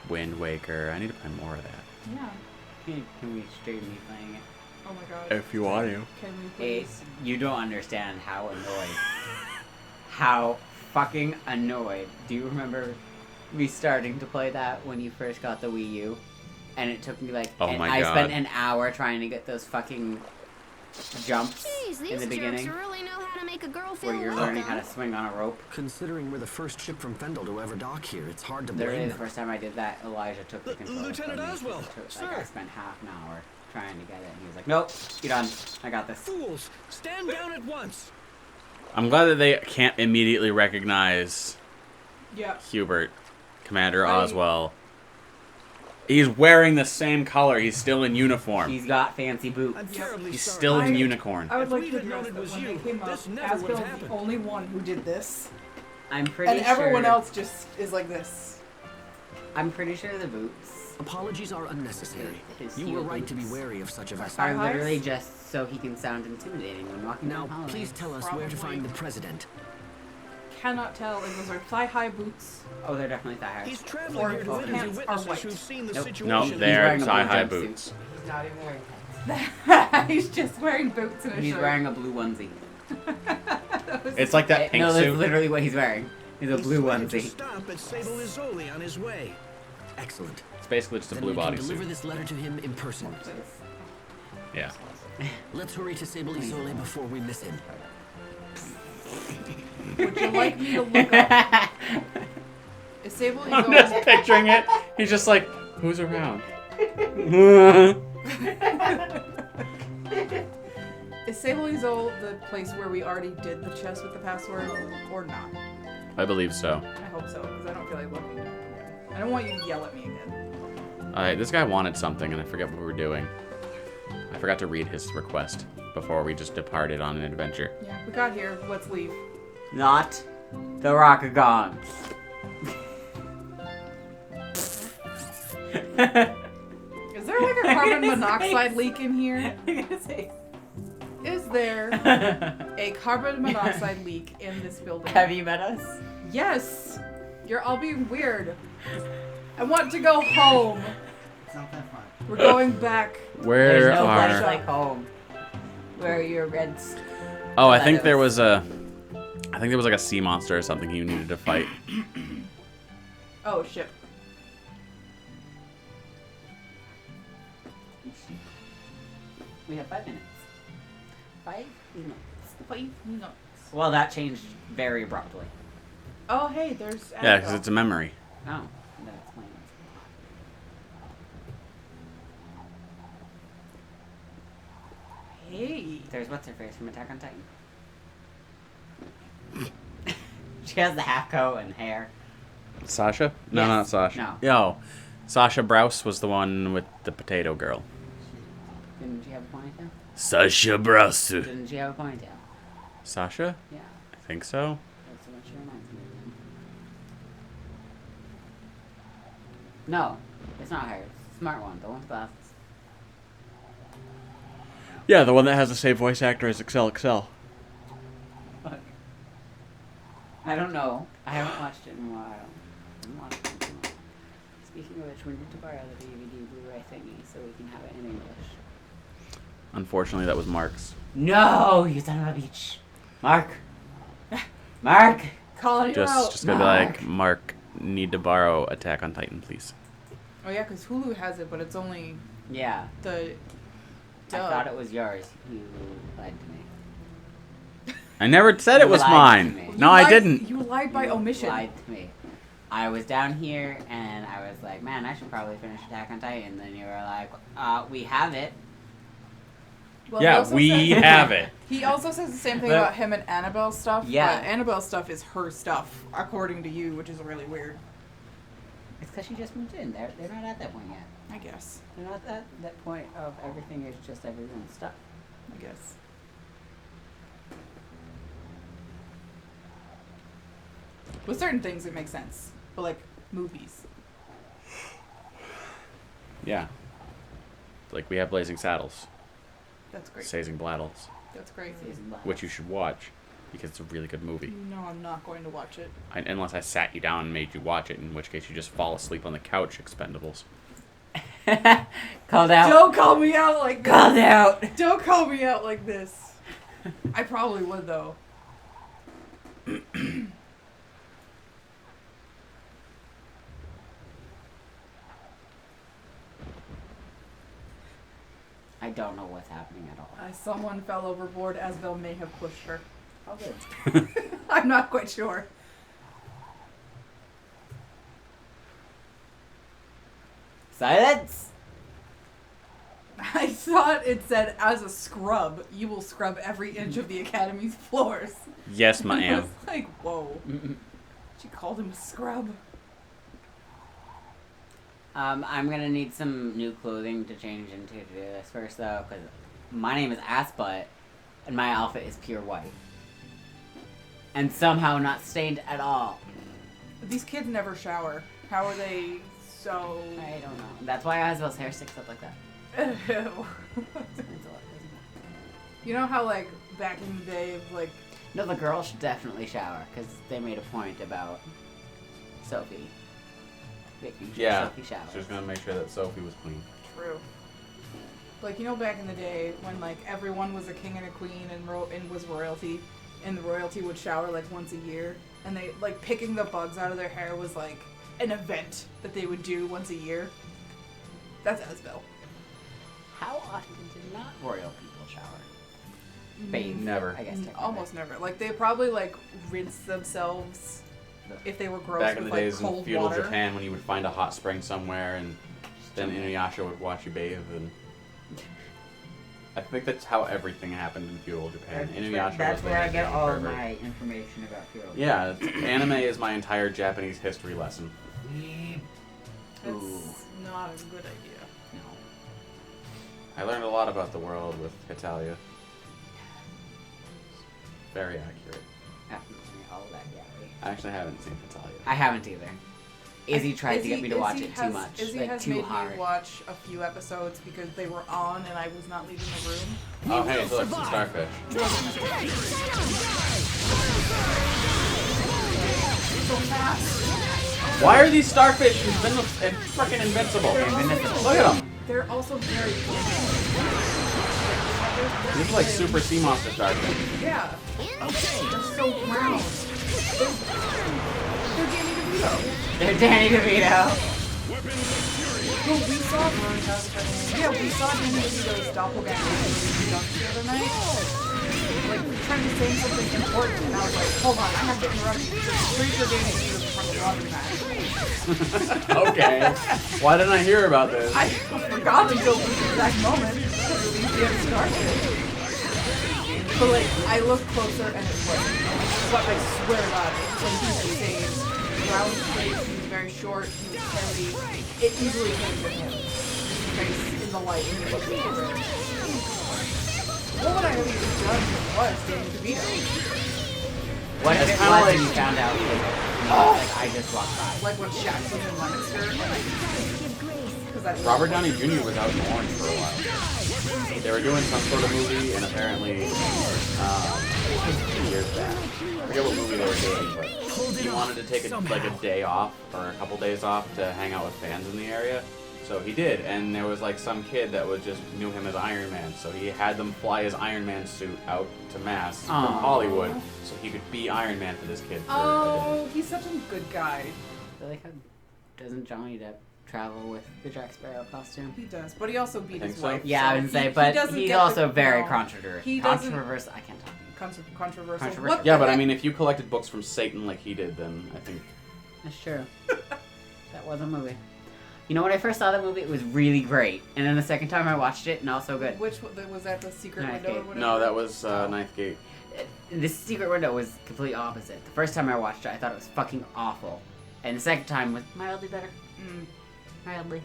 Wind Waker. I need to play more of that. Yeah. Can we stream me playing it? Oh my god. If you want to. Can we please? You don't understand how annoyed. How fucking annoyed. Do you remember me starting to play that when you first got the Wii U? And it took me like, Oh and my I God. spent an hour trying to get those fucking jumps Jeez, in these the beginning jerks really know how to make a girl feel where you're welcome. learning how to swing on a rope. Considering we're the first ship from Fendel to ever dock here, it's hard to Literally blame the them. first time I did that, Elijah took the controller Lieutenant from me. Oswald, It took, sir. like, I spent half an hour trying to get it, and he was like, "Nope, you're done. I got this." Fools, stand down at once. I'm glad that they can't immediately recognize Yeah. Hubert, Commander Oswell. He's wearing the same color. He's still in uniform. He's got fancy boots. I'm terribly He's sorry. still in unicorn. I would If like we'd to have known address it that was when you, they came up, this never would Asbel's have the happened. only one who did this. I'm pretty And sure. everyone else just is like this. I'm pretty sure the boots Apologies are unnecessary. His You were heel right to be boots wary of such a vessel. Thigh are highs? literally just so he can sound intimidating when walking Now, down the hallway. please tell us where to find the president. Cannot tell if those are thigh-high boots. Oh, they're definitely thigh highs. He's traveling here to Or interview pants are witnesses white. who've seen the Nope. situation. No, He's they're wearing a blue thigh-high jumpsuit. boots. He's not even wearing pants. He's just wearing boots and a He's shirt. wearing a blue onesie. It's like that pink No, that's suit. literally what he's wearing. He's a He's blue slated to onesie. stop at Sable Izzoli on his way. Excellent. It's basically just a Then blue we can deliver bodysuit. this letter to him in person. Yeah. Let's hurry to Sable Izzoli before we miss him. Would you like me to look up? Is Sable I'm just Izzoli? picturing it. He's just like, who's around? Is Sable Izzoli the place where we already did the chest with the password, or not? I believe so. I hope so, because I don't feel like looking at it again. I don't want you to yell at me again. Alright, this guy wanted something and I forget what we were doing. I forgot to read his request. before we just departed on an adventure. Yeah, we got here. Let's leave. Not the Rockagons. Is there like a carbon monoxide leak in here? Is there a carbon monoxide leak in this building? Have you met us? Yes. You're all being weird. I want to go home. It's not that fun. We're going back. Where There's no are... place like home. Where are your reds? Oh, I think there was a... I think there was like a sea monster or something you needed to fight. Oh, shit. We have 5 minutes. 5 minutes. 5 minutes. Well, that changed very abruptly. Oh, hey, there's... Yeah, because it's a memory. Oh, that explains. Hey. There's what's her face from Attack on Titan. She has the half coat and hair. Sasha? No, Yes. not Sasha. No. Yo, Sasha Browse was the one with the potato girl. Didn't she have a ponytail? Sasha Browse. Didn't she have a ponytail? Sasha? Yeah. I think so. That's what she reminds me of. No, it's not her. It's the smart one. The one with glasses. Yeah, the one that has the same voice actor as XXL. Fuck. I don't know. I haven't watched it in a while. I haven't watched it in a while. Speaking of which, we need to borrow the DVD Blu-ray thingy so we can have it in English. Unfortunately, that was Mark's. No, you son of a bitch. Mark. Mark. Calling you out. Just gonna be like, Mark, need to borrow Attack on Titan, please. Oh, yeah, because Hulu has it, but it's only... Yeah. The... I thought it was yours. You lied to me. I never said it was lied mine. to me. No, I didn't. You lied by omission. Lied to me. I was down here and I was like, man, I should probably finish Attack on Titan. And then you were like, we have it. Well, Yeah, we have it. He also says the same thing But- about him and Annabelle's stuff. Yeah. But Annabelle's stuff is her stuff, according to you, which is really weird. It's because she just moved in. They're not at that point yet. I guess. They're not at that point of everything is just everyone's stuff. I guess. With certain things, it makes sense. But, like, movies. Yeah. Like, we have Blazing Saddles. That's great. Blazing Bladdles. That's great. Which you should watch, because it's a really good movie. No, I'm not going to watch it. Unless I sat you down and made you watch it, in which case you just fall asleep on the couch, Expendables. Called out. Don't call me out like this. Called out. Don't call me out like this. I probably would, though. I don't know what's happening at all. Someone fell overboard, Asbel may have pushed her. Oh, good. I'm not quite sure. Silence! I thought it said, as a scrub, you will scrub every inch of the Academy's floors. Yes, I ma'am. was like, whoa. She called him a scrub. I'm gonna need some new clothing to change into to do this first, though, because my name is Assbutt, and my outfit is pure white. And somehow not stained at all. These kids never shower. How are they so... I don't know. That's why Asbel's hair sticks up like that. You know how, like, back in the day, like... No, the girls should definitely shower, because they made a point about Sophie. Making sure Yeah, Sophie showers. just gonna make sure that Sophie was clean. True. Like, you know back in the day when, like, everyone was a king and a queen and was royalty, and the royalty would shower, like, once a year, and they, like, picking the bugs out of their hair was, like, an event that they would do once a year? That's Asbel. How often did not royal people shower? Bathe. Never. I guess technically. Almost never. Like, they probably, like, rinse themselves if they were gross Back in with, the like, days in cold feudal water. Japan, when you would find a hot spring somewhere, and then Inuyasha would watch you bathe, and I think that's how everything happened in feudal Japan. Inuyasha That's was where I the get all pervert. my information about feudal. Yeah, anime is my entire Japanese history lesson. That's Ooh. not a good idea. No. I learned a lot about the world with Hitalia. very accurate. All that Gary. I actually haven't seen Natalia. I haven't either. Izzy tried to get me to watch it too much. Izzy like, has too made hard. me watch a few episodes because they were on and I was not leaving the room. Oh, hey, so it's some starfish. So fast. Why are these starfish fucking invincible? Look at them. They're also very cool. These are like super sea monster starfish. Yeah. They're so round. They're Danny DeVito. They're Danny DeVito. Well, we saw Danny DeVito's doppelganger the other night. Like, trying to say something important, and I was like, hold on, I have to interrupt you. Pretty sure Danny DeVito's from the laundromat. Okay. Why didn't I hear about this? I forgot until this exact moment because of these damn starfish. But like, I looked closer and it wasn't. But I swear to God, it was like he was insane. Round face, he was very short, he was heavy. It easily could have been him. His face in the light, and he looked different. What would I have even done if it was Danny DeVito? What if it was and you found out later? Like, I just walked by. Like when Shaq was in Lemonster, and Robert Downey Jr. was out in Orange for a while. They were doing some sort of movie, and apparently, years back, I forget what movie they were doing, but he wanted to take a day off, or a couple days off, to hang out with fans in the area. So he did, and there was like some kid that was just knew him as Iron Man, so he had them fly his Iron Man suit out to Mass from Hollywood, so he could be Iron Man for this kid. Oh, he's such a good guy. I like how doesn't Johnny Depp travel with the Jack Sparrow costume? He does, but he also beat his so. wife. Yeah, I would say, but he's also very controversial. He controversial. I can't talk. Controversial. What yeah, but I mean, if you collected books from Satan like he did, then I think that's true. That was a movie. You know, when I first saw that movie, it was really great, and then the second time I watched it, not so good. Which was that? The Secret Ninth Window? Gate. Or whatever? no, that was Ninth Gate. The Secret Window was completely opposite. The first time I watched it, I thought it was fucking awful, and the second time was mildly better. Mildly.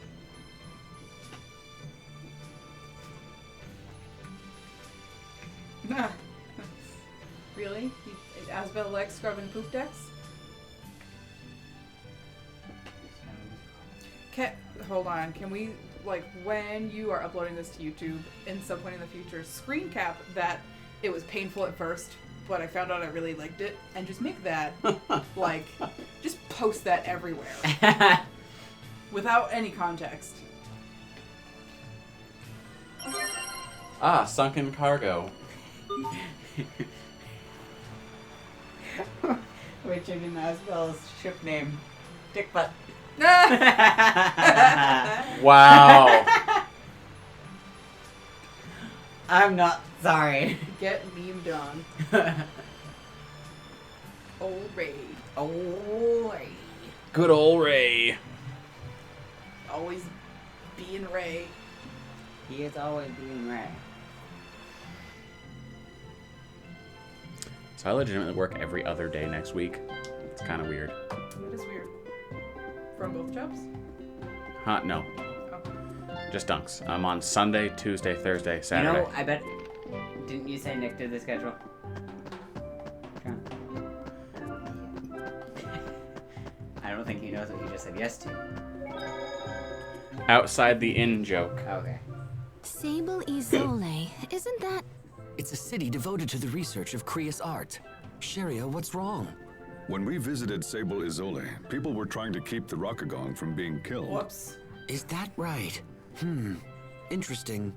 Really? Asbel likes scrubbing poop decks? Hold on. Can we, like, when you are uploading this to YouTube, in some point in the future, screen cap that it was painful at first, but I found out I really liked it, and just make that, like, just post that everywhere. Without any context. Sunken Cargo. Richard and Asbel's ship name, Dick Butt. Wow. I'm not sorry. Get memed on. Old Ray. Old Ray. Good old Ray. Always being Ray. He is always being Ray. So I legitimately work every other day next week. It's kind of weird. That is weird. From both jobs? No. Oh. Just Dunks. I'm on Sunday, Tuesday, Thursday, Saturday. You know, I bet... Didn't you say Nick did the schedule? I don't think he knows what he just said yes to. Outside the inn joke. Okay. Sable Isole, isn't that... It's a city devoted to the research of Krius art. Sharia, what's wrong? When we visited Sable Isole, people were trying to keep the Rockagong from being killed. Whoops. Is that right? Interesting.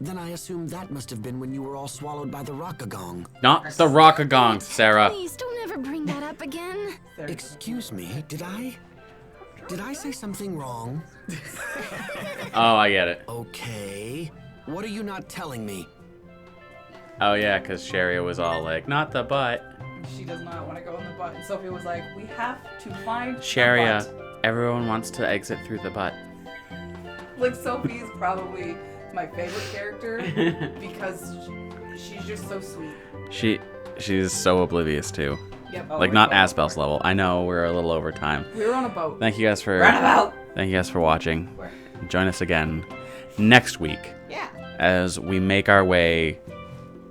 Then I assume that must have been when you were all swallowed by the Rockagong. Not the Rockagong, Sarah. Please, don't ever bring that up again. Excuse me, did I say something wrong? Oh, I get it. Okay. What are you not telling me? Oh, yeah, because Sharia was all like, not the butt. She does not want to go in the butt. And Sophie was like, we have to find Sharia, the butt. everyone wants to exit through the butt. Like, Sophie's probably my favorite character because she's just so sweet. She's so oblivious, too. Yep. Like, not Asbel's level. I know we're a little over time. We were on a boat. Thank you guys for watching. Join us again next week. Yeah. As we make our way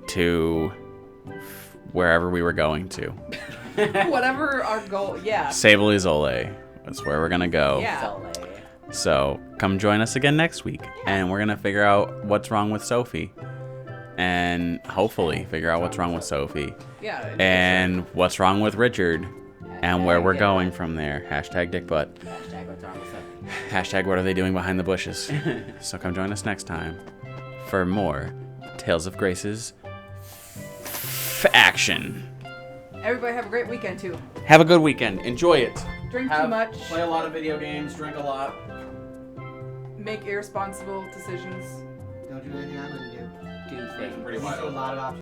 to wherever we were going to. Whatever our goal, yeah. Sable Izole. That's where we're gonna go. Yeah. So come join us again next week, and we're gonna figure out what's wrong with Sophie, and hopefully figure out what's wrong with Sophie. Yeah. And what's wrong with Richard, and where we're going from there. Hashtag dickbutt. Hashtag what's wrong with Sophie. Hashtag what are they doing behind the bushes. So come join us next time for more Tales of Grace's action. Everybody have a great weekend too. Have a good weekend. Enjoy it. Drink too much. Play a lot of video games. Drink a lot. Make irresponsible decisions. Don't do anything I wouldn't do. Do things. Pretty There's a lot of options.